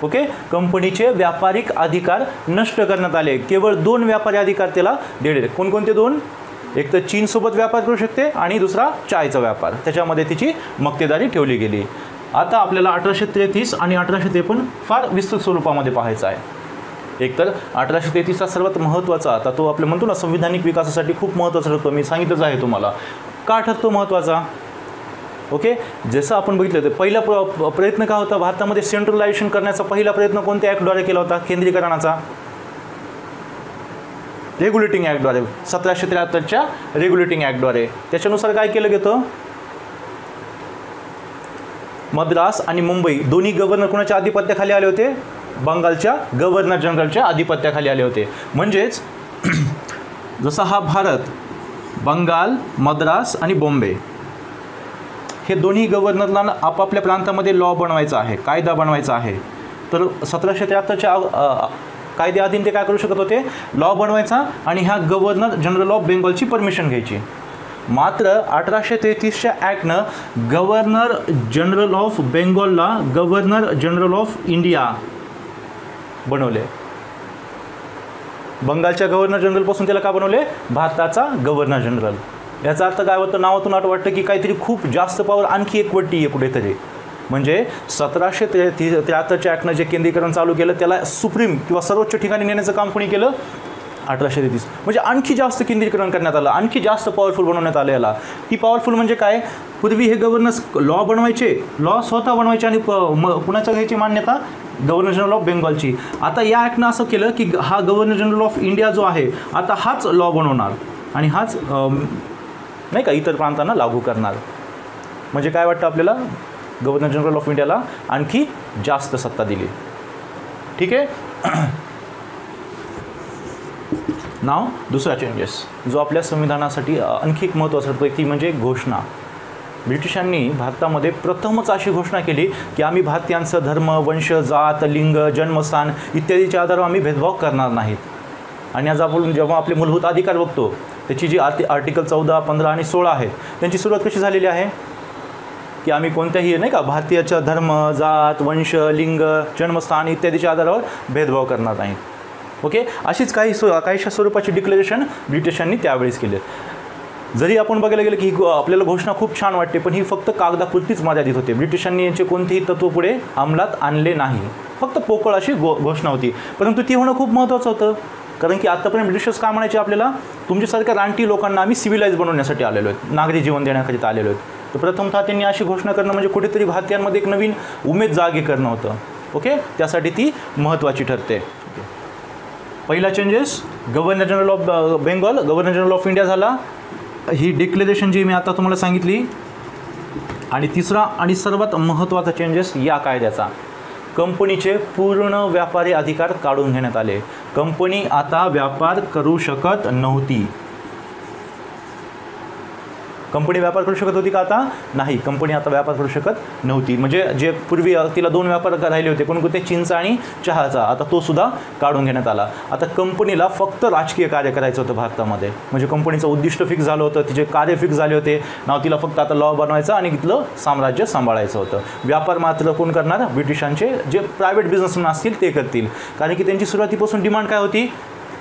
ओके, कंपनीचे व्यापारिक अधिकार नष्ट करण्यात आले. केवळ 2 व्यापारी अधिकार त्याला दिले. कोणकोणते 2? एक तर चीनसोबत व्यापार करू शकते आणि दुसरा चायचा व्यापार. त्याच्यामध्ये तिची मक्तेदारी ठेवली गेली. आता आपल्याला 1833 आणि 1853 फार विस्तृत स्वरूपामध्ये पाहायचं आहे. एकतर 1833चा सर्वात महत्त्वाचा, आता तो आपल्या म्हणतो ना संविधानिक विकासासाठी खूप महत्त्वाचा ठरतो. मी सांगितलंच आहे तुम्हाला का ठरतो महत्त्वाचा. ओके, जसं आपण बघितलं तर पहिला प्रयत्न काय होता भारतामध्ये सेंट्रलायझेशन करण्याचा? पहिला प्रयत्न कोणत्या ॲक्टद्वारे केला होता? केंद्रीकरणाचा. रेग्युलेटिंग ॲक्टद्वारे, 1773च्या रेग्युलेटिंग ॲक्टद्वारे. त्याच्यानुसार काय केलं गेलं? मद्रास आणि मुंबई दोन्ही गव्हर्नर कोणाच्या आधिपत्याखाली आले होते? बंगालच्या गव्हर्नर जनरलच्या आधिपत्याखाली आले होते. म्हणजेच जसा हा भारत, बंगाल, मद्रास आणि बॉम्बे हे दोन्ही गव्हर्नरला आपापल्या प्रांतामध्ये लॉ बनवायचा आहे, कायदा बनवायचा आहे. तर 1773च्या कायद्याअधीन ते काय करू शकत होते? लॉ बनवायचा आणि ह्या गव्हर्नर जनरल ऑफ बेंगॉलची परमिशन घ्यायची. मात्र 1833च्या ॲक्टनं गव्हर्नर जनरल ऑफ बेंगॉलला गव्हर्नर जनरल ऑफ इंडिया बनवले. बंगालच्या गव्हर्नर जनरलपासून त्याला का बनवले? भारताचा गव्हर्नर जनरल. याचा अर्थ काय होतं? नावातून वाटतं की काहीतरी खूप जास्त पॉवर आणखी एकवटती आहे कुठेतरी. म्हणजे 1773च्या ॲक्टनं जे केंद्रीकरण चालू केलं त्याला सुप्रीम किंवा सर्वोच्च ठिकाणी नेण्याचं काम कोणी केलं? 1833. म्हणजे आणखी जास्त केंद्रीकरण करण्यात आलं, आणखी जास्त पॉवरफुल बनवण्यात आलं याला. ती पॉवरफुल म्हणजे काय? पूर्वी हे गव्हर्नर्स लॉ बनवायचे, लॉ स्वतः बनवायचे आणि कुणाचं घ्यायची मान्यता? गव्हर्नर जनरल ऑफ बेंगॉलची. आता या ॲक्टनं असं केलं की हा गव्हर्नर जनरल ऑफ इंडिया जो आहे आता हाच लॉ बनवणार आणि हाच नाही का इतर प्रांतांना लागू करणार. म्हणजे काय वाटतं आपल्याला? गव्हर्नर जनरल ऑफ इंडियाला आणखी जास्त सत्ता दिली. ठीक आहे. नाव दुसरा चेंजेस जो आपल्या संविधानासाठी आणखी एक महत्त्वाचा ठरतो ती म्हणजे घोषणा. ब्रिटिशांनी भारतामध्ये प्रथमच अशी घोषणा केली की आम्ही भारतीयांचं धर्म, वंश, जात, लिंग, जन्मस्थान इत्यादीच्या आधारावर आम्ही भेदभाव करणार नाहीत. आणि आज आपण जेव्हा आपले मूलभूत अधिकार बघतो त्याची जी आर्टिकल 14, 15 आणि 16 आहेत त्यांची सुरुवात कशी झालेली आहे की आम्ही कोणत्याही नाही का भारतीयाच्या धर्म, जात, वंश, लिंग, जन्मस्थान इत्यादीच्या आधारावर भेदभाव करणार नाहीत. ओके, अशीच काहीशा स्वरूपाची डिक्लेरेशन ब्रिटिशांनी त्यावेळेस केले. जरी आपण बघायला गेलं की आपल्याला घोषणा खूप छान वाटते पण ही फक्त कागदापुरतीच मर्यादित होते. ब्रिटिशांनी यांचे कोणतेही तत्त्व पुढे अंमलात आणले नाही. फक्त पोकळ अशी घोषणा होती. परंतु ती होणं खूप महत्त्वाचं होतं. कारण की आतापर्यंत ब्रिटिशर्स काय म्हणायचे आपल्याला? तुमच्यासारख्या रानटी लोकांना आम्ही सिव्हिलाइज बनवण्यासाठी आलेलो आहेत, नागरी जीवन देण्याकरिता आलेलो आहेत. तर प्रथमतः त्यांनी अशी घोषणा करणं म्हणजे कुठेतरी भारतीयांमध्ये एक नवीन उमेद जागे करणं होतं. ओके, त्यासाठी ती महत्त्वाची ठरते. पहिला changes governor general of Bengal, governor general of India झाला. ही डिक्लेरेशन जी मी आता तुम्हाला सांगितली. आणि तिसरा आणि सर्वात महत्त्वाचा चेंजेस या कायद्याचा, कंपनीचे पूर्ण व्यापारी अधिकार काढून घेण्यात आले. कंपनी आता व्यापार करू शकत नव्हती. कंपनी व्यापार करू शकत होती का आता? नाही, कंपनी आता व्यापार करू शकत नव्हती. म्हणजे जे पूर्वी तिला 2 व्यापार राहिले होते, कोणकोणते? चिंच आणि चहाचा, आता तो सुद्धा काढून घेण्यात आला. आता कंपनीला फक्त राजकीय कार्य करायचं होतं भारतामध्ये. म्हणजे कंपनीचं उद्दिष्ट फिक्स झालं होतं, तिचे कार्य फिक्स झाले होते. नाव तिला फक्त आता लॉ बनवायचं आणि तिथलं साम्राज्य सांभाळायचं होतं. व्यापार मात्र कोण करणार? ब्रिटिशांचे जे प्रायव्हेट बिझनेसमॅन असतील ते करतील. कारण की त्यांची सुरुवातीपासून डिमांड काय होती?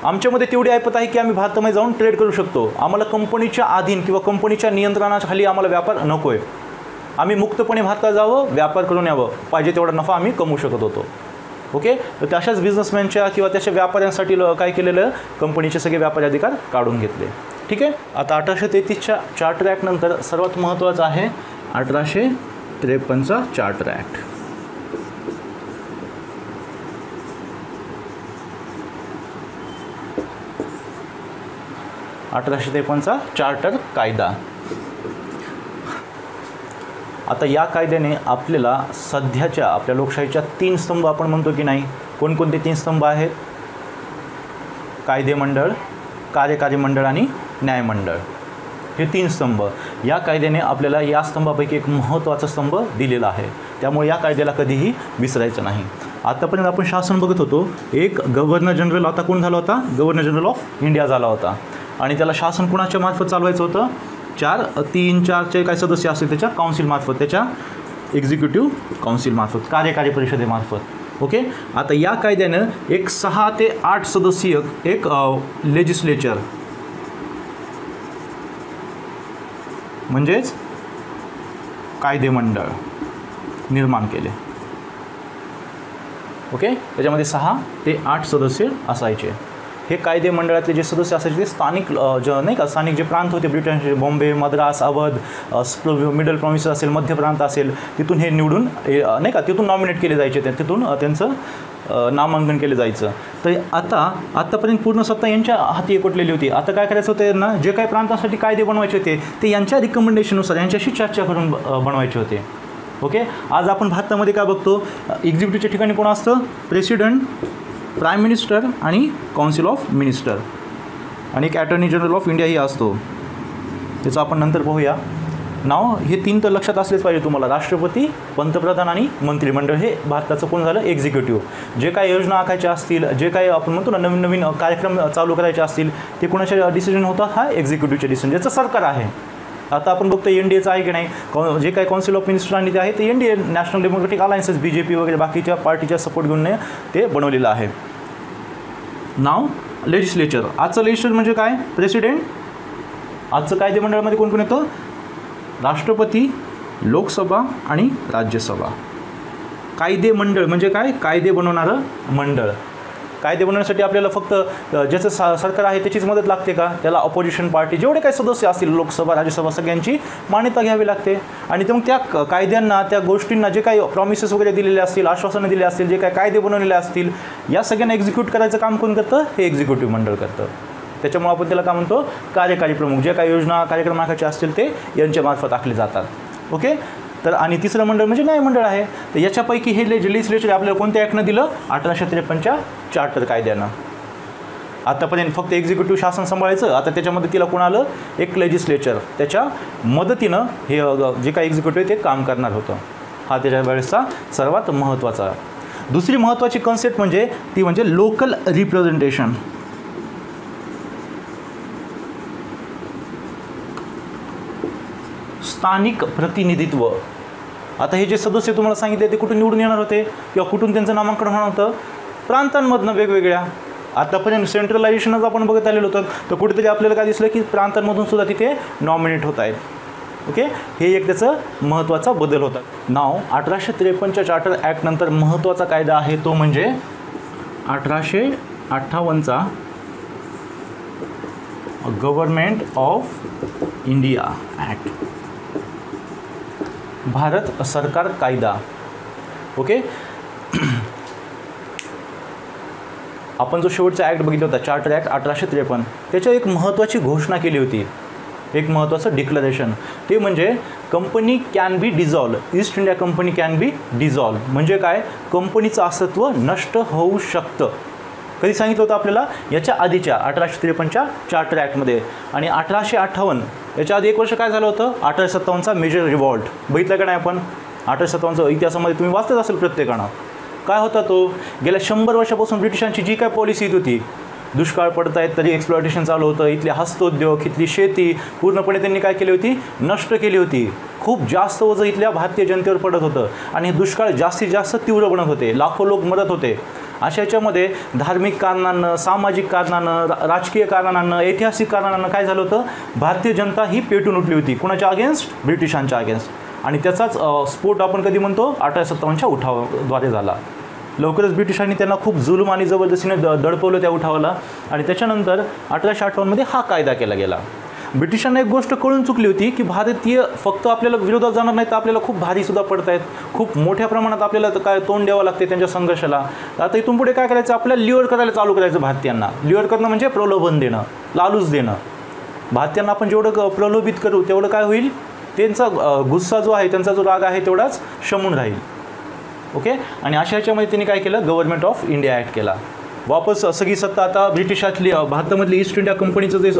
आमच्यामध्ये तेवढी ऐपत आहे की आम्ही भारतामध्ये जाऊन ट्रेड करू शकतो. आम्हाला कंपनीच्या अधीन किंवा कंपनीच्या नियंत्रणाखाली आम्हाला व्यापार नको आहे. आम्ही मुक्तपणे भारतात जावं, व्यापार करून यावं, पाहिजे तेवढा नफा आम्ही कमवू शकत होतो. ओके, तर तशाच बिझनेसमॅनच्या किंवा त्याच्या व्यापाऱ्यांसाठी काय केलेलं? कंपनीचे सगळे व्यापारी अधिकार काढून घेतले. ठीक आहे. आता 1833च्या चार्टर ॲक्टनंतर सर्वात महत्त्वाचं आहे 1853चा चार्टर ॲक्ट. 1853चा चार्टर कायदा. आता या कायद्याने आपल्याला सध्याच्या आपल्या लोकशाहीच्या 3 स्तंभ आपण म्हणतो की नाही? कोणकोणते 3 स्तंभ आहेत? कायदेमंडळ, कार्यकारी मंडळ आणि न्यायमंडळ, हे 3 स्तंभ. या कायद्याने आपल्याला या स्तंभापैकी एक महत्त्वाचा स्तंभ दिलेला आहे. त्यामुळे या कायद्याला कधीही विसरायचं नाही. आतापर्यंत आपण शासन बघत होतो. एक गव्हर्नर जनरल, आता कोण झाला होता? गव्हर्नर जनरल ऑफ इंडिया झाला होता. आणि त्याला शासन कुणाच्या मार्फत चालवायचं होतं? 3-4चे काय सदस्य असतील त्याच्या काउन्सिलमार्फत, त्याच्या एक्झिक्युटिव्ह काउन्सिलमार्फत, कार्यकारी परिषदेमार्फत. ओके. आता या कायद्यानं एक 6 ते 8 सदस्यीय एक लेजिस्लेचर म्हणजेच कायदेमंडळ निर्माण केले. ओके. त्याच्यामध्ये 6 ते 8 सदस्य असायचे. हे कायदेमंडळातले जे सदस्य असायचे ते स्थानिक नाही का, स्थानिक जे प्रांत होते ब्रिटनचे, बॉम्बे, मद्रास, अवध, मिडल प्रॉव्हिन्स असेल, मध्य प्रांत असेल, तिथून हे निवडून नाही का, तिथून नॉमिनेट केले जायचे, तिथून त्यांचं नामांकन केलं जायचं. तर आतापर्यंत पूर्ण सत्ता यांच्या हाती एकवटलेली होती. आता काय करायचं होतं यांना? जे काही प्रांतासाठी कायदे बनवायचे होते ते यांच्या रिकमेंडेशननुसार यांच्याशी चर्चा करून बनवायचे होते. ओके. आज आपण भारतामध्ये काय बघतो? एक्झिक्युटिव्हच्या ठिकाणी कोण असतं? प्रेसिडेंट, प्राईम मिनिस्टर आणि काउन्सिल ऑफ मिनिस्टर, आणि एक अटॉर्नी जनरल ऑफ इंडियाही असतो. त्याचं आपण नंतर पाहूया. नाव हे 3 तर लक्षात असलेच पाहिजे तुम्हाला. राष्ट्रपती, पंतप्रधान आणि मंत्रिमंडळ हे भारताचं कोण झालं? एक्झिक्युटिव्ह. जे काही योजना आखायच्या असतील, जे काही आपण म्हणतो ना नवीन नवीन कार्यक्रम चालू करायचे असतील, ते कोणाच्या डिसिजन होतात? हा एक्झिक्युटिव्हचे डिसिजन, ज्याचं सरकार आहे. आता आपण बघतो NDAचं आहे की नाही? जे काही काउन्सिल ऑफ मिनिस्टर आणि ते आहे ते NDA, national democratic alliances, BJP वगैरे बाकीच्या पार्टीच्या सपोर्ट घेऊन ते बनवलेलं आहे. नाव लेजिस्लेचर. आजचं लेजिस्लेचर म्हणजे काय? प्रेसिडेंट. आजचं कायदेमंडळामध्ये कोण कोण येतं? राष्ट्रपती, लोकसभा आणि राज्यसभा. कायदेमंडळ म्हणजे काय? कायदे बनवणारं मंडळ. कायदे बनवण्यासाठी आपल्याला फक्त ज्याचं सरकार आहे त्याचीच मदत लागते का? त्याला ऑपोजिशन पार्टी जेवढे काही सदस्य असतील, लोकसभा, राज्यसभा, सगळ्यांची मान्यता घ्यावी लागते. आणि मग त्या कायद्यांना, त्या गोष्टींना जे काही प्रॉमिसेस वगैरे दिलेले असतील, आश्वासनं दिले असतील, जे काही कायदे बनवलेले असतील, या सगळ्यांना एक्झिक्यूट करायचं काम कोण करतं? हे एक्झिक्युटिव्ह मंडळ करतं. त्याच्यामुळे आपण त्याला काय म्हणतो? कार्यकारी प्रमुख. जे काही योजना, कार्यक्रम आखायचे असतील ते यांच्यामार्फत आखले जातात. ओके. तर आणि तिसरं मंडळ म्हणजे न्यायमंडळ आहे. तर याच्यापैकी हे लेजिस्लेचर आपल्याला कोणत्या ॲक्टनं दिलं? 1853च्या चार्टर कायद्यानं. आतापर्यंत फक्त एक्झिक्युटिव्ह शासन सांभाळायचं. आता त्याच्यामध्ये तिला कोण आलं? एक लेजिस्लेचर. त्याच्या मदतीनं हे जे काही एक्झिक्युटिव्ह ते काम करणार होतं. हा त्याच्या वेळेसचा सर्वात महत्त्वाचा. दुसरी महत्त्वाची कन्सेप्ट म्हणजे ती म्हणजे लोकल रिप्रेझेंटेशन. स्थानिक प्रतिनिधित्व. आता हे जे सदस्य तुम्हाला सांगितले ते कुठून निवडून येणार होते किंवा कुठून त्यांचं नामांकन होणार होतं? प्रांतांमधनं वेगवेगळ्या. आतापर्यंत सेंट्रलायझेशनच आपण बघत आलेलो होतं. तर कुठेतरी आपल्याला काय दिसलं की प्रांतांमधून सुद्धा तिथे नॉमिनेट होत आहेत. ओके. हे एक त्याचं महत्त्वाचा बदल होता. नाव 1853च्या चार्टर ॲक्टनंतर महत्त्वाचा कायदा आहे तो म्हणजे 1858चा गव्हर्नमेंट ऑफ इंडिया ॲक्ट, भारत सरकार कायदा. ओके. आपण जो शेवटचा ॲक्ट बघितला होता चार्टर ॲक्ट 1853, त्याच्या एक महत्त्वाची घोषणा केली होती, एक महत्त्वाचं डिक्लरेशन. ते म्हणजे company can be dissolve. East India company can be dissolve म्हणजे काय? कंपनीचं अस्तित्व नष्ट होऊ शकतं. कधी सांगितलं होतं आपल्याला? याच्या आधीच्या 1853च्या चार्टर ॲक्टमध्ये. आणि 1858 याच्या आधी 1 वर्ष काय झालं होतं, 1857चा मेजर रिव्हॉल्ट. बघितलं का नाही आपण, 1857चा इतिहासामध्ये तुम्ही वाचतच असेल प्रत्येकानं. काय होता तो, गेल्या 100 वर्षापासून ब्रिटिशांची जी काय पॉलिसी येत होती, दुष्काळ पडत आहेत तरी एक्सप्लॉयटेशन चालू होतं, इथले हस्तोद्योग, इथली शेती पूर्णपणे त्यांनी काय केली होती, नष्ट केली होती. खूप जास्त ओझं इथल्या भारतीय जनतेवर पडत होतं आणि दुष्काळ जास्तीत जास्त तीव्र बनत होते, लाखो लोक मरत होते. अशा याच्यामध्ये धार्मिक कारणांनं, सामाजिक कारणानं, राजकीय कारणांनं, ऐतिहासिक कारणांनं काय झालं होतं, भारतीय जनता ही पेटून उठली होती. कुणाच्या अगेन्स्ट, ब्रिटिशांच्या अगेन्स्ट. आणि त्याचाच स्फोट आपण कधी म्हणतो, 1857च्या उठावाद्वारे झाला. लवकरच ब्रिटिशांनी त्यांना खूप जुलूम आणि जबरदस्तीने दडपवलं त्या उठावाला. आणि त्याच्यानंतर 1858मध्ये हा कायदा केला गेला. ब्रिटिशांना एक गोष्ट कळून चुकली होती की भारतीय फक्त आपल्याला विरोधात जाणार नाही तर आपल्याला खूप भारीसुद्धा पडत आहेत, खूप मोठ्या प्रमाणात आपल्याला काय तोंड द्यावं लागते त्यांच्या संघर्षाला. आता इथून पुढे काय करायचं, आपल्याला लिव्हर करायला चालू करायचं भारतीयांना. लिव्हर करणं म्हणजे प्रलोभन देणं, लालूच देणं. भारतीयांना आपण जेवढं प्रलोभित करू तेवढं काय होईल, त्यांचा गुस्सा जो आहे, त्यांचा जो राग आहे तेवढाच शमून राहील. ओके. आणि अशा ह्याच्यामध्ये त्यांनी काय केलं, गव्हर्नमेंट ऑफ इंडिया ॲक्ट केला. वापस सगळी सत्ता आता ब्रिटिशातली, भारतामधली ईस्ट इंडिया कंपनीचं जे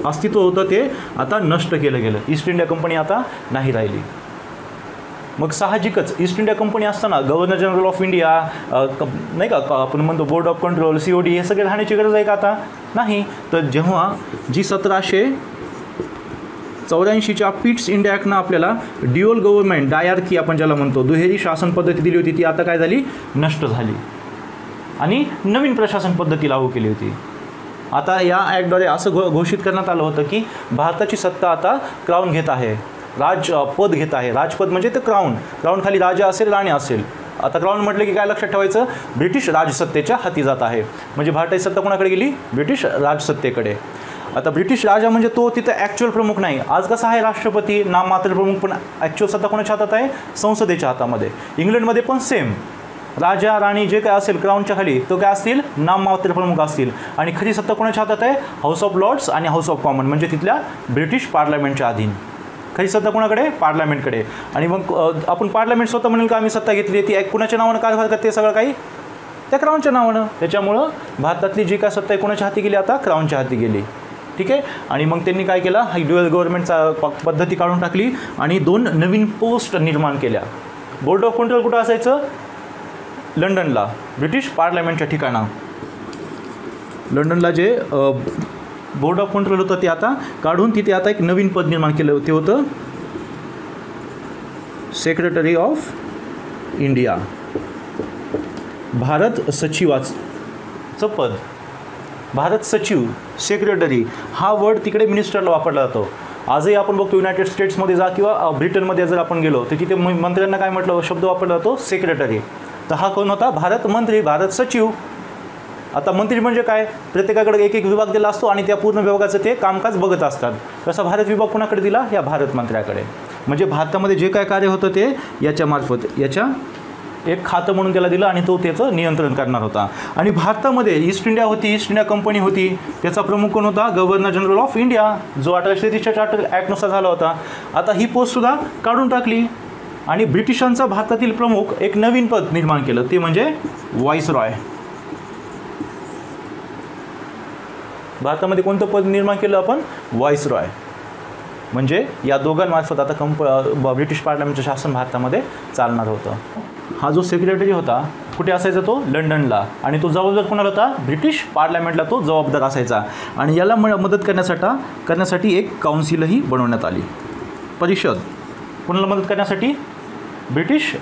अस्तित्व होतं ते आता नष्ट केलं गेलं. ईस्ट इंडिया कंपनी आता नाही राहिली. मग साहजिकच ईस्ट इंडिया कंपनी असताना गव्हर्नर जनरल ऑफ इंडिया नाही का, आपण म्हणतो बोर्ड ऑफ कंट्रोल, COD, हे सगळे राहण्याची गरज आहे का आता, नाही. तर जेव्हा जी 1784च्या पिट्स इंडिया ॲक्टनं आपल्याला ड्युअल गव्हर्नमेंट, डायआर्की आपण ज्याला म्हणतो, दुहेरी शासन पद्धती दिली होती, ती आता काय झाली, नष्ट झाली. आणि नवीन प्रशासन पद्धती लागू केली होती. आता या ॲक्टद्वारे असं घोषित करण्यात आलं होतं की भारताची सत्ता आता क्राऊन घेत आहे, राजपद घेत आहे. राजपद म्हणजे ते क्राऊन खाली राजा असेल, राणी असेल. आता क्राऊन म्हटलं की काय लक्षात ठेवायचं, ब्रिटिश राजसत्तेच्या हाती जात आहे. म्हणजे भारताची सत्ता कोणाकडे गेली, ब्रिटिश राजसत्तेकडे. आता ब्रिटिश राजा म्हणजे तो तिथं ॲक्च्युअल प्रमुख नाही. आज कसं आहे, राष्ट्रपती नाममात्र प्रमुख, पण ॲक्च्युअल सत्ता कोणाच्या हातात आहे, संसदेच्या हातामध्ये. इंग्लंडमध्ये पण सेम, राजा राणी जे काय असेल क्राऊनच्या खाली तो काय असतील, नाममात्र प्रमुख असतील. आणि खरी सत्ता कोणाच्या हातात आहे, हाऊस ऑफ लॉर्ड्स आणि हाऊस ऑफ कॉमन, म्हणजे तिथल्या ब्रिटिश पार्लमेंटच्या अधीन. खरी सत्ता कोणाकडे, पार्लमेंटकडे. आणि मग आपण पार्लमेंट स्वतः म्हणेल का आम्ही सत्ता घेतली, ती कुणाच्या नावानं कारभार करते, सगळं काही त्या क्राऊनच्या नावानं. त्याच्यामुळं भारतातली जी काय सत्ता आहे कोणाच्या हाती गेली, आता क्राऊनच्या हाती गेली. ठीक आहे. आणि मग त्यांनी काय केलं, ही ड्युअल गव्हर्नमेंटचा पद्धती काढून टाकली आणि 2 नवीन पोस्ट निर्माण केल्या. बोर्ड ऑफ कंट्रोल कुठं असायचं, लंडनला, ब्रिटिश पार्लमेंटच्या ठिकाणा. लंडनला जे बोर्ड ऑफ कंट्रोल होतं ते आता काढून तिथे आता एक नवीन पद निर्माण केलं. ते होतं सेक्रेटरी ऑफ इंडिया, भारत सचिवाचं पद. भारत सचिव, सेक्रेटरी हा वर्ड तिकडे मिनिस्टरला वापरला जातो. आजही आपण बघतो युनायटेड स्टेट्समध्ये जा किंवा ब्रिटनमध्ये जर आपण गेलो तर तिथे मंत्र्यांना काय म्हटलं, शब्द वापरला जातो सेक्रेटरी. तर हा कोण होता, भारत मंत्री, भारत सचिव. आता मंत्री म्हणजे काय, प्रत्येकाकडे एक विभाग दिला असतो आणि त्या पूर्ण विभागाचं ते कामकाज बघत असतात. तसा भारत विभाग कोणाकडे दिला, या भारत मंत्र्याकडे. म्हणजे भारतामध्ये जे काय कार्य होतं ते याच्यामार्फत, याच्या एक खातं म्हणून त्याला दिलं आणि तो त्याचं नियंत्रण करणार होता. आणि भारतामध्ये ईस्ट इंडिया होती, ईस्ट इंडिया कंपनी होती. त्याचा प्रमुख कोण होता, गव्हर्नर जनरल ऑफ इंडिया, जो 1833च्या चार्टर ॲक्टनुसार झाला होता. आता ही पोस्टसुद्धा काढून टाकली आणि ब्रिटिशांचा भारतातील प्रमुख एक नवीन पद निर्माण केलं, ते म्हणजे व्हाईसरॉय. भारतामध्ये कोणतं पद निर्माण केलं आपण, व्हाईसरॉय. म्हणजे या दोघांमार्फत आता ब्रिटिश पार्लमेंटचं शासन भारतामध्ये चालणार होतं. हा जो सेक्रेटरी होता कुठे असायचा, तो लंडनला. आणि तो जबाबदार कोणाला होता, ब्रिटिश पार्लमेंटला तो जबाबदार असायचा. आणि याला मदत करण्यासाठी एक काउन्सिलही बनवण्यात आली, परिषद. कोणाला मदत करण्यासाठी, ब्रिटिश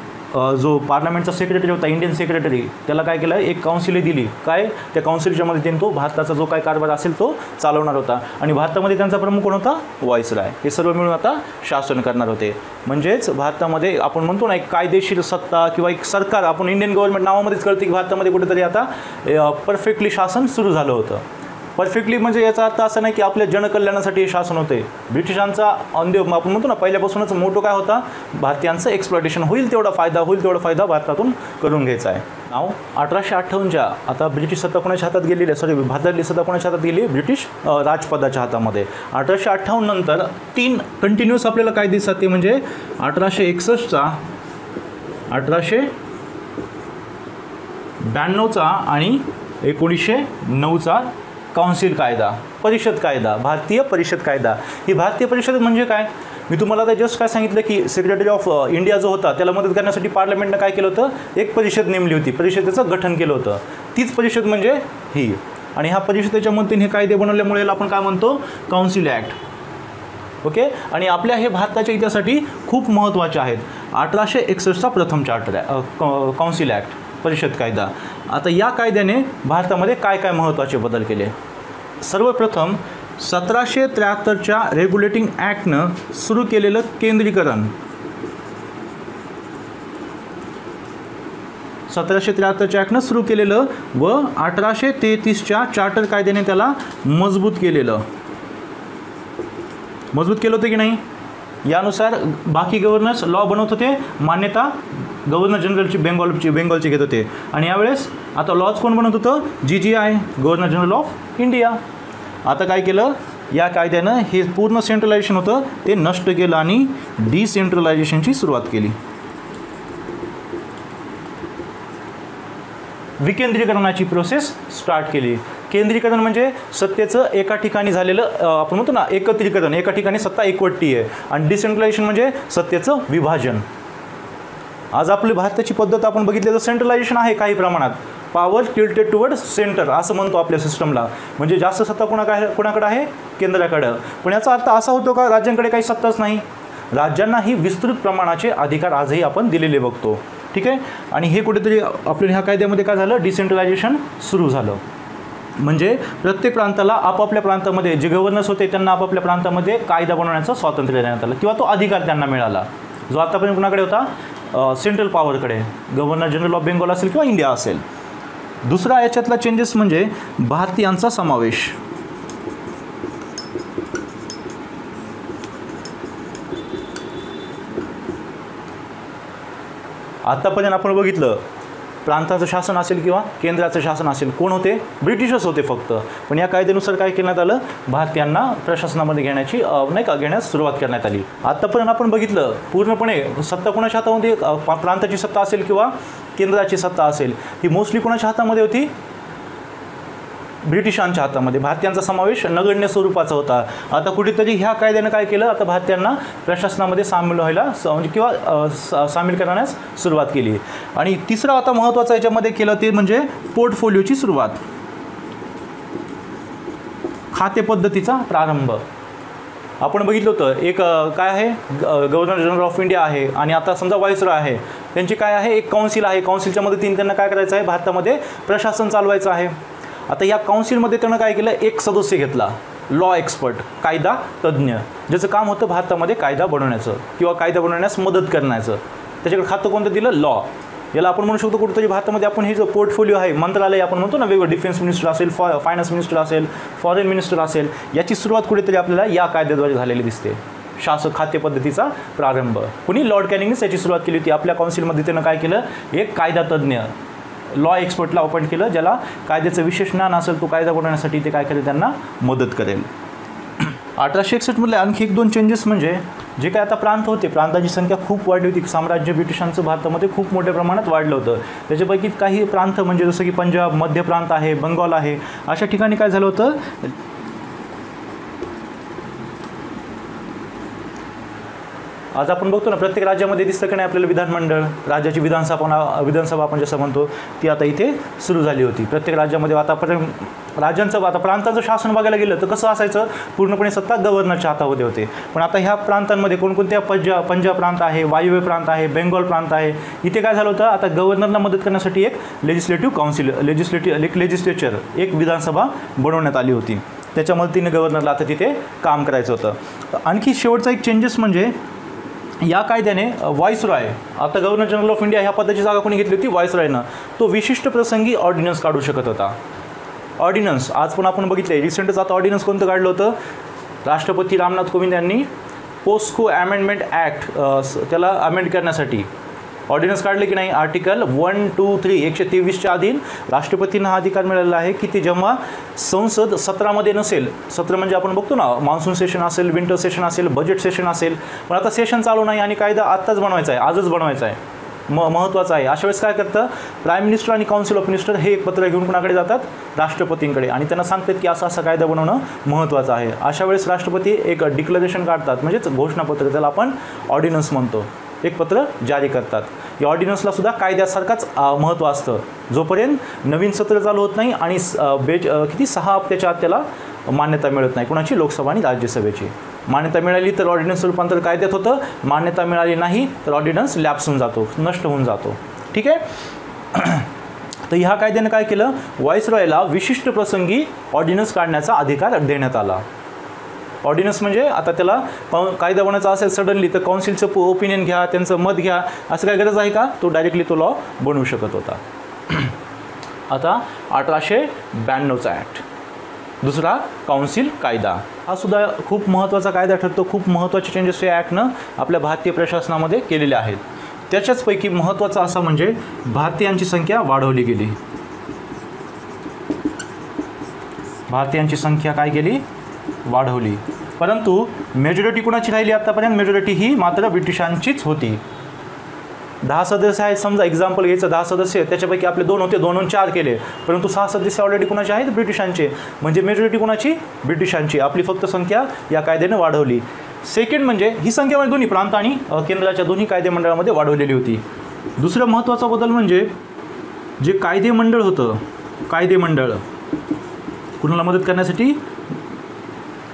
जो पार्लमेंटचा सेक्रेटरी होता, इंडियन सेक्रेटरी, त्याला काय केलं, एक काउन्सिलही दिली. काय, त्या काउन्सिलच्या मदतीने तो भारताचा जो काय कारभार असेल तो चालवणार होता. आणि भारतामध्ये त्यांचा प्रमुख कोण होता, व्हाईसरॉय. हे सर्व मिळून आता शासन करणार होते. म्हणजेच भारतामध्ये आपण म्हणतो ना एक कायदेशीर सत्ता किंवा एक सरकार, आपण इंडियन गव्हर्नमेंट नावामध्येच कळते की भारतामध्ये कुठेतरी आता परफेक्टली शासन सुरू झालं होतं. परफेक्टली म्हणजे याचा अर्थ असा नाही की आपल्या जनकल्याणासाठी हे शासन होते. ब्रिटिशांचा आपण म्हणतो ना पहिल्यापासूनच मोठो काय होता, भारतीयांचं एक्सप्लॉयटेशन होईल तेवढा फायदा भारतातून करून घ्यायचा आहे. नाव 1858च्या आता ब्रिटिश सत्ता कोणाच्या हातात गेलेली आहे, भारतातली सत्ता कोणाच्या हातात गेली, ब्रिटिश राजपदाच्या हातामध्ये. 1858 नंतर 3 कंटिन्युअस आपल्याला काय दिसतात, ते म्हणजे 1861चा, 1892चा आणि 1909चा काउन्सिल कायदा, परिषद कायदा, भारतीय परिषद कायदा. ही भारतीय परिषद म्हणजे काय, मी तुम्हाला आता जस्ट काय सांगितलं की सेक्रेटरी ऑफ इंडिया जो होता त्याला मदत करण्यासाठी पार्लमेंटनं काय केलं होतं, एक परिषद नेमली होती, परिषदेचं गठन केलं होतं. तीच परिषद म्हणजे ही. आणि ह्या परिषदेच्या मदतीने हे कायदे बनवल्यामुळे आपण काय म्हणतो, काउन्सिल ॲक्ट. ओके. आणि आपल्या हे भारताच्या इतिहासासाठी खूप महत्त्वाचे आहेत. 1861चा प्रथम चार्टर आहे, काउन्सिल ॲक्ट, परिषद कायदा. आता या कायद्याने भारतामध्ये काय काय महत्त्वाचे बदल केले. सर्वप्रथम 1773च्या रेग्युलेटिंग ॲक्टनं सुरू केलेलं केंद्रीकरण, 1773च्या ॲक्टनं सुरू केलेलं व 1833च्या चार्टर कायद्याने त्याला मजबूत केलेलं. मजबूत केलं होतं की नाही. यानुसार बाकी गव्हर्नर्स लॉ बनवत होते, मान्यता गव्हर्नर जनरलची बेंगॉलची घेत होते. आणि यावेळेस आता लॉज कोण बनवत होतं, GGI, governor general of India. आता काय केलं, या कायद्यानं हे पूर्ण सेंट्रलायझेशन होतं ते नष्ट केलं आणि डिसेंट्रलायझेशनची सुरुवात केली. विकेंद्रीकरणाची प्रोसेस स्टार्ट केली. केंद्रीकरण म्हणजे सत्तेचं एका ठिकाणी झालेलं, आपण म्हणतो ना एकत्रीकरण, एका ठिकाणी सत्ता एकवटती आहे. आणि डिसेंट्रलायझेशन म्हणजे सत्तेचं विभाजन. आज आपली भारताची पद्धत आपण बघितली तर सेंट्रलायझेशन आहे काही प्रमाणात, पॉवर टिल्टेड टुवर्ड सेंटर असं म्हणतो आपल्या सिस्टमला. म्हणजे जास्त सत्ता कोणाकडे आहे, केंद्राकडं. पण याचा अर्थ असा होतो का राज्यांकडे काही सत्ताच नाही. राज्यांनाही विस्तृत प्रमाणाचे अधिकार आजही आपण दिलेले बघतो. ठीक आहे. आणि हे कुठेतरी आपल्या ह्या कायद्यामध्ये काय झालं, डिसेंट्रलायझेशन सुरू झालं. म्हणजे प्रत्येक प्रांताला आपापल्या प्रांतामध्ये जे गव्हर्नर्स होते त्यांना आपापल्या प्रांतामध्ये कायदा बनवण्याचं स्वातंत्र्य देण्यात आलं किंवा तो अधिकार त्यांना मिळाला, जो आतापर्यंत कुणाकडे होता, सेंट्रल पॉवरकडे, गव्हर्नर जनरल ऑफ बेंगॉल असेल किंवा इंडिया असेल. दुसरा याच्यातला चेंजेस म्हणजे भारतीयांचा समावेश. आतापर्यंत आपण बघितलं प्रांताचं शासन असेल किंवा केंद्राचं शासन असेल, कोण होते, ब्रिटिशच होते फक्त. पण या कायद्यानुसार काय करण्यात आलं, भारतीयांना प्रशासनामध्ये घेण्यास सुरुवात करण्यात आली. आतापर्यंत आपण बघितलं पूर्णपणे सत्ता कोणाच्या हातामध्ये, प्रांताची सत्ता असेल किंवा केंद्राची सत्ता असेल, ही मोस्टली कोणाच्या हातामध्ये होती, ब्रिटिशांच्या हातामध्ये. भारतीयांचा समावेश नगण्य स्वरूपाचा होता. आता कुठेतरी ह्या कायद्यानं काय केलं, आता भारतीयांना प्रशासनामध्ये सामील व्हायला म्हणजे किंवा सामील करण्यास सुरुवात केली. आणि तिसरा आता महत्त्वाचा याच्यामध्ये केलं ते म्हणजे पोर्टफोलिओची सुरुवात, खाते पद्धतीचा प्रारंभ. आपण बघितलं होतं एक काय आहे, गव्हर्नर जनरल ऑफ इंडिया आहे आणि आता समजा व्हाईसरॉय आहे, त्यांची काय आहे, एक काउन्सिल आहे. काउन्सिलच्या मदतीने त्यांना काय करायचं आहे, भारतामध्ये प्रशासन चालवायचं आहे. आता या काउन्सिलमध्ये त्यानं काय केलं, एक सदस्य घेतला, लॉ एक्सपर्ट, कायदा तज्ज्ञ, ज्याचं काम होतं भारतामध्ये कायदा बनवण्याचं किंवा कायदा बनवण्यास मदत करण्याचं. त्याच्याकडे खातं कोणतं दिलं, लॉ. याला आपण म्हणू शकतो कुठेतरी भारतामध्ये आपण हे जो पोर्टफोलिओ आहे, मंत्रालय आपण म्हणतो ना, वेगळं डिफेन्स मिनिस्टर असेल, फायनान्स मिनिस्टर असेल, फॉरेन मिनिस्टर असेल, याची सुरुवात कुठेतरी आपल्याला या कायद्याद्वारे झालेली दिसते. खाते पद्धतीचा प्रारंभ कुणी, लॉर्ड कॅनिंगनेच याची सुरुवात केली होती. आपल्या काउन्सिलमध्ये त्यानं काय केलं, एक कायदा तज्ज्ञ लॉ एक्सपर्टला अपॉइंट केलं, ज्याला कायद्याचं विशेष ज्ञान असेल, तो कायदा बनवण्यासाठी ते काय करेल, त्यांना मदत करेल. 1861 आणखी एक दोन चेंजेस म्हणजे जे काय आता प्रांत होते, प्रांताची संख्या खूप वाढली होती. साम्राज्य ब्रिटिशांचं भारतामध्ये खूप मोठ्या प्रमाणात वाढलं होतं. त्याच्यापैकी काही प्रांत म्हणजे जसं की पंजाब, मध्य प्रांत आहे, बंगाल आहे, अशा ठिकाणी काय झालं होतं, आज आपण बघतो ना प्रत्येक राज्यामध्ये दिसतं की नाही आपल्याला विधानमंडळ, राज्याची विधानसभा आपण जसं म्हणतो ती आता इथे सुरू झाली होती. प्रत्येक राज्यामध्ये आतापर्यंत राज्यांचं, आता प्रांताचं शासन बघायला गेलं तर कसं असायचं, पूर्णपणे सत्ता गव्हर्नरच्या हातामध्ये होते. पण आता ह्या प्रांतांमध्ये कोणकोणत्या, पंजाब प्रांत आहे, वायव्य प्रांत आहे, बेंगॉल प्रांत आहे, इथे काय झालं होतं, आता गव्हर्नरला मदत करण्यासाठी एक लेजिस्लेचर, एक विधानसभा बनवण्यात आली होती. त्याच्या मदतीने गव्हर्नरला आता तिथे काम करायचं होतं. आणखी शेवटचा एक चेंजेस म्हणजे या कायद्याने व्हाईसरॉय, आता गव्हर्नर जनरल ऑफ इंडिया ह्या पदाची जागा कोणी घेतली होती, व्हाईसरॉयनं. तो विशिष्ट प्रसंगी ऑर्डिनन्स काढू शकत होता. ऑर्डिनन्स आज पण आपण बघितलं आहे, रिसेंटच आता ऑर्डिनन्स कोणतं काढलं होतं, राष्ट्रपती रामनाथ कोविंद यांनी पोस्को अमेंडमेंट ॲक्ट, त्याला अमेंड करण्यासाठी ऑर्डिनन्स काढले की नाही. आर्टिकल 1, 2, 3 123च्या अधीन राष्ट्रपतींना हा अधिकार मिळालेला आहे की ते जेव्हा संसद सत्रामध्ये नसेल, सत्र म्हणजे आपण बघतो ना मान्सून सेशन असेल, विंटर सेशन असेल, बजेट सेशन असेल, पण आता सेशन चालू नाही आणि कायदा आत्ताच बनवायचा आहे, आजच बनवायचा आहे, महत्त्वाचं आहे. अशा वेळेस काय करतं, प्राईम मिनिस्टर आणि काउन्सिल ऑफ मिनिस्टर हे एक पत्र घेऊन कोणाकडे जातात, राष्ट्रपतींकडे, आणि त्यांना सांगतात की असा असा कायदा बनवणं महत्त्वाचं आहे. अशा वेळेस राष्ट्रपती एक डिक्लरेशन काढतात, म्हणजेच घोषणापत्र, त्याला आपण ऑर्डिनन्स म्हणतो, एक पत्र जारी करतात. या ऑर्डिनन्सला सुद्धा कायद्यासारखाच महत्त्व असतं. जोपर्यंत नवीन सत्र चालू होत नाही आणि 6 हप्त्याच्या आत त्याला मान्यता मिळत नाही, कुणाची, लोकसभा आणि राज्यसभेची. मान्यता मिळाली तर ऑर्डिनन्स रूपांतर कायद्यात होतं, मान्यता मिळाली नाही तर ऑर्डिनन्स लॅप्स होऊन जातो, नष्ट होऊन जातो. ठीक आहे. तर ह्या कायद्यानं काय केलं, व्हाईसरॉयला विशिष्ट प्रसंगी ऑर्डिनन्स काढण्याचा अधिकार देण्यात आला. ऑर्डिनन्स म्हणजे आता त्याला कायदा बनायचा असेल सडनली तर काउन्सिलचं ओपिनियन घ्या, त्यांचं मत घ्या, असं काय गरज आहे का, तो डायरेक्टली तो लॉ बनवू शकत होता. आता 1892चा ॲक्ट, दुसरा काउन्सिल कायदा, हा सुद्धा खूप महत्त्वाचा कायदा ठरतो. खूप महत्त्वाचे चेंजेस या ॲक्टनं आपल्या भारतीय प्रशासनामध्ये केलेले आहेत. त्याच्याचपैकी महत्त्वाचा असा म्हणजे भारतीयांची संख्या वाढवली गेली. भारतीयांची संख्या काय केली, वाढवली. परंतु मेजॉरिटी कुणाची राहिली आतापर्यंत, मेजॉरिटी ही मात्र ब्रिटिशांचीच होती. 10 सदस्य आहेत समजा, एक्झाम्पल घ्यायचं, 10 सदस्य, त्याच्यापैकी आपले 2 होते, 2 4 केले, परंतु 6 सदस्य ऑलरेडी कुणाचे आहेत, ब्रिटिशांचे, म्हणजे मेजॉरिटी कुणाची, ब्रिटिशांची. आपली फक्त संख्या या कायद्याने वाढवली. सेकंड म्हणजे ही संख्या म्हणजे दोन्ही प्रांत आणि केंद्राच्या दोन्ही कायदेमंडळामध्ये वाढवलेली होती. दुसरा महत्त्वाचा बदल म्हणजे जे कायदेमंडळ होतं, कायदेमंडळ कुणाला मदत करण्यासाठी,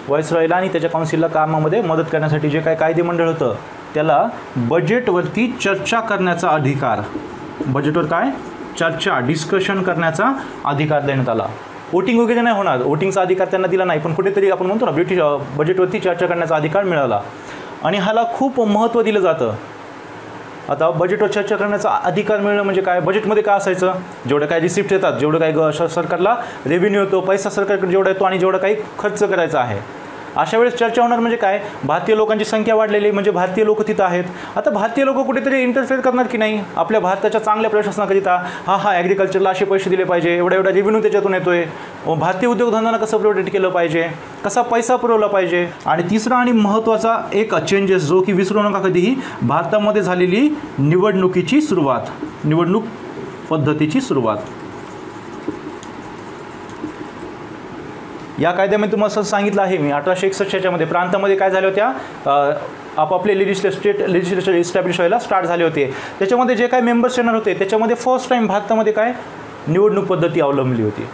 व्हाईसरॉयला आणि त्याच्या काउन्सिलला कामामध्ये मदत करण्यासाठी जे काय कायदेमंडळ होतं त्याला बजेटवरती चर्चा करण्याचा अधिकार, बजेटवर काय चर्चा, डिस्कशन करण्याचा अधिकार देण्यात आला. वोटिंग वगैरे नाही होणार, वोटिंगचा अधिकार त्यांना दिला नाही, पण कुठेतरी आपण म्हणतो ना बजेटवरती चर्चा करण्याचा अधिकार मिळाला. आणि ह्याला खूप महत्त्व दिलं जातं. आता बजेटवर चर्चा करण्याचा अधिकार मिळणं म्हणजे काय, बजेटमध्ये काय असायचं, जेवढं काय रिसिप्ट येतात, जेवढं काय सरकारला रेव्हेन्यू येतो, पैसा सरकारकडे जेवढा येतो आणि जेवढा काही खर्च करायचा आहे, अशा वेळेस चर्चा होणार. म्हणजे काय, भारतीय लोकांची संख्या वाढलेली म्हणजे भारतीय लोक तिथं आहेत. आता भारतीय लोक कुठेतरी इंटरफेअर करणार की नाही आपल्या भारताच्या चांगल्या प्रशासनाकरिता, हा ॲग्रिकल्चरला असे पैसे दिले पाहिजे, एवढा रेव्हेन्यू त्याच्यातून येतोय, भारतीय उद्योगधंद्यांना कसं प्रोटेक्ट केलं पाहिजे, कसा पैसा पुरवला पाहिजे. आणि तिसरा आणि महत्त्वाचा एक चेंजेस जो की विसरू नका कधीही, भारतामध्ये झालेली निवडणुकीची सुरुवात, निवडणूक पद्धतीची सुरुवात. या कायद्यामध्ये तुम्हाला असं सांगितलं आहे मी, 1861 मध्ये प्रांतामध्ये काय झाल्या होत्या, आपापले स्टेट लेजिस्लेचर इस्टॅब्लिश व्हायला स्टार्ट झाले होते. त्याच्यामध्ये जे काही मेंबर्स येणार होते त्याच्यामध्ये फर्स्ट टाईम भारतामध्ये काय निवडणूक पद्धती अवलंबली होती.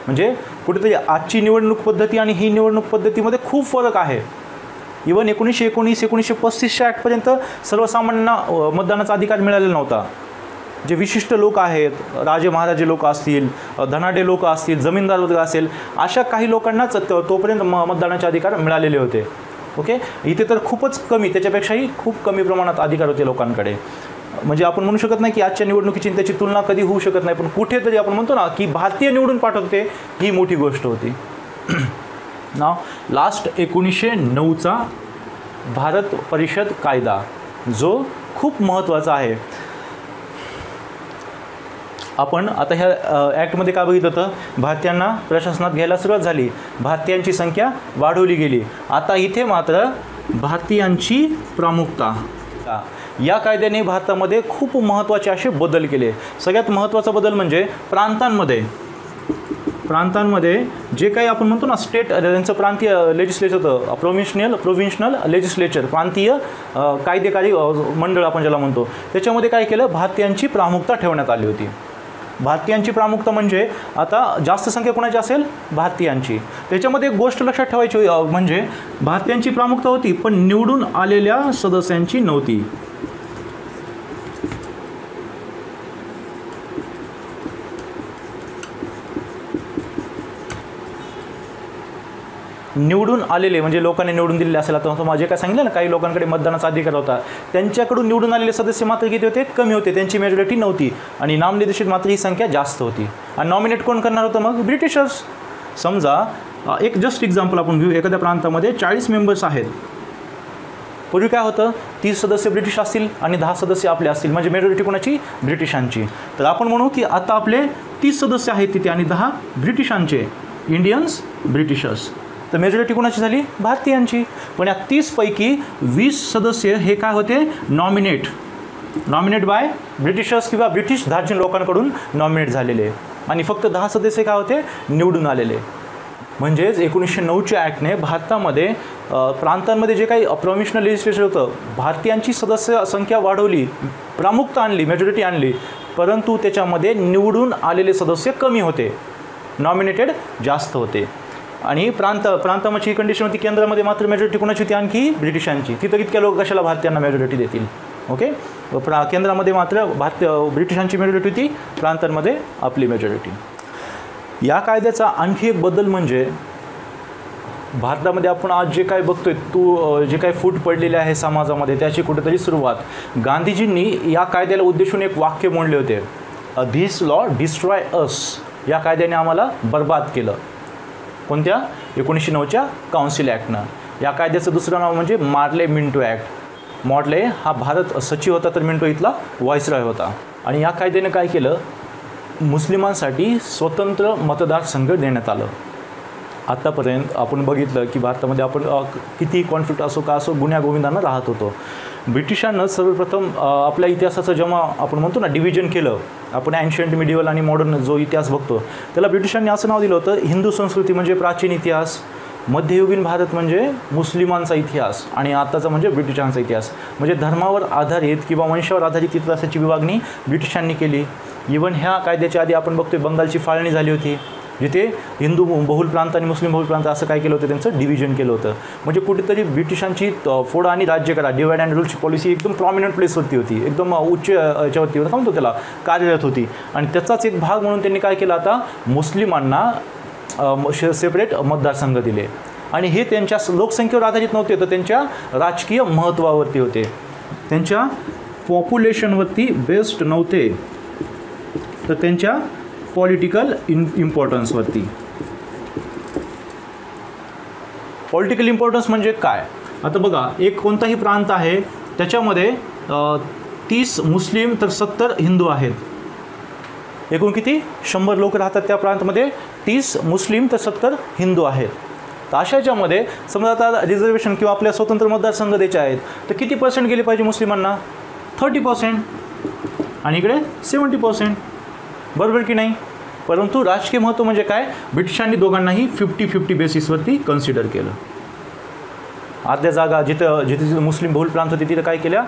म्हणजे कुठेतरी आजची निवडणूक पद्धती आणि ही निवडणूक पद्धतीमध्ये खूप फरक आहे. इव्हन 1919 1935 ॲक्टपर्यंत सर्वसामान्यांना मतदानाचा अधिकार मिळालेला नव्हता. जे विशिष्ट लोक आहेत, राजे महाराजे लोक असतील, धनाढ्य लोक असतील, जमीनदार वर्ग असेल, अशा काही लोकांनाच तोपर्यंत मतदानाचे अधिकार मिळालेले होते. ओके, इथे तर खूपच कमी, त्याच्यापेक्षाही खूप कमी प्रमाणात अधिकार होते लोकांकडे. म्हणजे आपण म्हणू शकत नाही की आजच्या निवडणुकीची त्याची तुलना कधी होऊ शकत नाही, पण कुठेतरी आपण म्हणतो ना की भारतीय निवडून पाठवते, ही मोठी गोष्ट होती. ना लास्ट 1909चा भारत परिषद कायदा जो खूप महत्त्वाचा आहे. आपण आता ह्या ॲक्टमध्ये काय बघितलं होतं, भारतीयांना प्रशासनात घ्यायला सुरुवात झाली, भारतीयांची संख्या वाढवली गेली. आता इथे मात्र भारतीयांची प्रामुख्यता, या कायद्याने भारतामध्ये खूप महत्त्वाचे असे बदल केले. सगळ्यात महत्त्वाचा बदल म्हणजे प्रांतांमध्ये जे काही आपण म्हणतो ना स्टेट, त्यांचं प्रांतीय लेजिस्लेचर होतं, प्रोव्हिन्शनल लेजिस्लेचर, प्रांतीय कायदेकारी मंडळ आपण ज्याला म्हणतो, त्याच्यामध्ये काय केलं, भारतीयांची प्रामुख्यता ठेवण्यात आली होती. भारतीयांची प्रामुख्यता म्हणजे आता जास्त संख्या कोणाची असेल, भारतीयांची. त्याच्यामध्ये एक गोष्ट लक्षात ठेवायची म्हणजे भारतीयांची प्रामुख्यता होती पण निवडून आलेल्या सदस्यांची नव्हती. निवडून आलेले म्हणजे लोकांनी निवडून दिलेले असेल. आता माझे काय सांगितलं ना, काही लोकांकडे मतदानाचा अधिकार होता, त्यांच्याकडून निवडून आलेले सदस्य मात्र किती होते, कमी होते, त्यांची मेजॉरिटी नव्हती. आणि नामनिर्देशित मात्र ही संख्या जास्त होती. आणि नॉमिनेट कोण करणार होतं मग, ब्रिटिशर्स. समजा एक जस्ट एक्झाम्पल आपण घेऊ, एखाद्या प्रांतामध्ये 40 मेंबर्स आहेत. पूर्वी काय होतं, 30 सदस्य ब्रिटिश असतील आणि 10 सदस्य आपले असतील, म्हणजे मेजॉरिटी कोणाची, ब्रिटिशांची. तर आपण म्हणू की आता आपले 30 सदस्य आहेत तिथे आणि 10 ब्रिटिशांचे, इंडियन्स, ब्रिटिशर्स. तर मेजॉरिटी कोणाची झाली, भारतीयांची. पण या 30 पैकी 20 सदस्य हे काय होते, नॉमिनेट. नॉमिनेट बाय ब्रिटिशर्स किंवा ब्रिटिश धार्जिन लोकांकडून नॉमिनेट झालेले आणि फक्त 10 सदस्य काय होते निवडून आलेले. म्हणजेच 1909च्या ॲक्टने भारतामध्ये प्रांतांमध्ये जे काही प्रोव्हिन्शनल लेजिस्लेचर होतं भारतीयांची सदस्य संख्या वाढवली, प्रामुख्याने आणली, मेजॉरिटी आणली, परंतु त्याच्यामध्ये निवडून आलेले सदस्य कमी होते, नॉमिनेटेड जास्त होते. आणि प्रांताची कंडिशन होती केंद्रामध्ये मात्र मेजॉरिटी कोणाची होती आणखी ब्रिटिशांची. तिथं इतक्या लोक कशाला भारतीयांना मेजॉरिटी देतील. ओके, केंद्रामध्ये मात्र ब्रिटिशांची मेजॉरिटी होती, प्रांतांमध्ये आपली मेजॉरिटी. या कायद्याचा आणखी एक बदल म्हणजे भारतामध्ये आपण आज जे काय बघतोय जे काही फूट पडलेले आहे समाजामध्ये त्याची कुठेतरी सुरुवात गांधीजींनी या कायद्याला उद्देशून एक वाक्य म्हणले होते, धिस लॉ डिस्ट्रॉय अस. या कायद्याने आम्हाला बर्बाद केलं. कोणत्या? 1909च्या काउन्सिल ॲक्टनं. या कायद्याचं दुसरं नाव म्हणजे मार्ले मिंटो ॲक्ट. मॉर्ले हा भारत सचिव होता तर मिंटो इथला व्हाईसरॉय होता. आणि या कायद्याने काय केलं, मुस्लिमांसाठी स्वतंत्र मतदारसंघ देण्यात आलं. आत्तापर्यंत आपण बघितलं की भारतामध्ये आपण किती कॉन्फ्लिक्ट असो का असो गुण्यागोविंदानं राहत होतो. ब्रिटिशांनं सर्वप्रथम आपल्या इतिहासाचं जेव्हा आपण म्हणतो ना डिव्हिजन केलं, आपण ॲन्शियंट, मिडिवल आणि मॉडर्न जो इतिहास बघतो त्याला ब्रिटिशांनी असं नाव दिलं होतं, हिंदू संस्कृती म्हणजे प्राचीन इतिहास, मध्ययुगीन भारत म्हणजे मुस्लिमांचा इतिहास आणि आत्ताचा म्हणजे ब्रिटिशांचा इतिहास. म्हणजे धर्मावर आधारित किंवा वंशावर आधारित इतिहासाची विभागणी ब्रिटिशांनी केली. इव्हन ह्या कायद्याच्या आधी आपण बघतोय बंगालची फाळणी झाली होती, जिथे हिंदू बहुल प्रांत आणि मुस्लिम बहुल प्रांत असं काय केलं होतं, त्यांचं डिव्हिजन केलं होतं. म्हणजे कुठेतरी ब्रिटिशांची फोडा आणि राज्य करा, डिवाइड अँड रूलची पॉलिसी एकदम प्रॉमिनंट प्लेसवरती होती, एकदम उच्च याच्यावरती होतं, म्हणतो त्याला कार्यरत होती. आणि त्याचाच एक भाग म्हणून त्यांनी काय केलं, आता मुस्लिमांना सेपरेट मतदारसंघ दिले. आणि हे त्यांच्या लोकसंख्येवर आधारित नव्हते तर त्यांच्या राजकीय महत्त्वावरती होते, त्यांच्या पॉप्युलेशनवरती बेस्ड नव्हते तर त्यांच्या पॉलिटिकल इम्पॉर्टन्सवरती. पॉलिटिकल इम्पॉर्टन्स म्हणजे काय? आता बघा, एक कोणताही प्रांत आहे त्याच्यामध्ये 30 मुस्लिम तर 70 हिंदू आहेत. एकूण किती? 100 लोक राहतात त्या प्रांतामध्ये, 30 मुस्लिम तर 70 हिंदू आहेत. तर अशाच्यामध्ये समजा आता रिझर्वेशन किंवा आपल्या स्वतंत्र मतदारसंघ द्यायचे आहेत तर किती % गेले पाहिजे मुस्लिमांना? 30% आणि इकडे 70%. बरोबर की नाही? परंतु राजकीय महत्त्व म्हणजे काय, ब्रिटिशांनी दोघांनाही 50-50 बेसिसवरती कन्सिडर केलं. अर्ध्या जागा जिथे मुस्लिम बहुल प्रांत होते तिथे काय केल्या,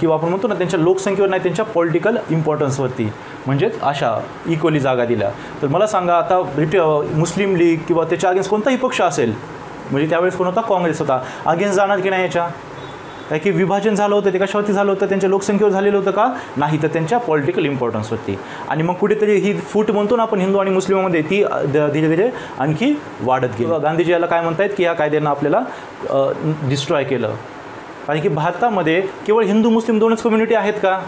किंवा आपण म्हणतो ना त्यांच्या लोकसंख्येवर नाही त्यांच्या पॉलिटिकल इम्पॉर्टन्सवरती, म्हणजेच अशा इक्वली जागा दिल्या. तर मला सांगा, आता मुस्लिम लीग किंवा त्याच्या अगेन्स्ट कोणताही पक्ष असेल, म्हणजे त्यावेळेस कोण होता, काँग्रेस होता, अगेन्स्ट जाणार की नाही याच्या? काय की विभाजन झालं होतं ते कशावरती झालं होतं, त्यांच्या लोकसंख्येवर झालेलं होतं का? नाही, तर त्यांच्या पॉलिटिकल इम्पॉर्टन्सवरती. आणि मग कुठेतरी ही फूट म्हणतो ना आपण हिंदू आणि मुस्लिमांमध्ये, ती धीरे धीरे आणखी वाढत गेली. गांधीजी याला काय म्हणतायत की या कायद्यानं आपल्याला डिस्ट्रॉय केलं. कारण की भारतामध्ये केवळ हिंदू मुस्लिम दोनच कम्युनिटी आहेत का?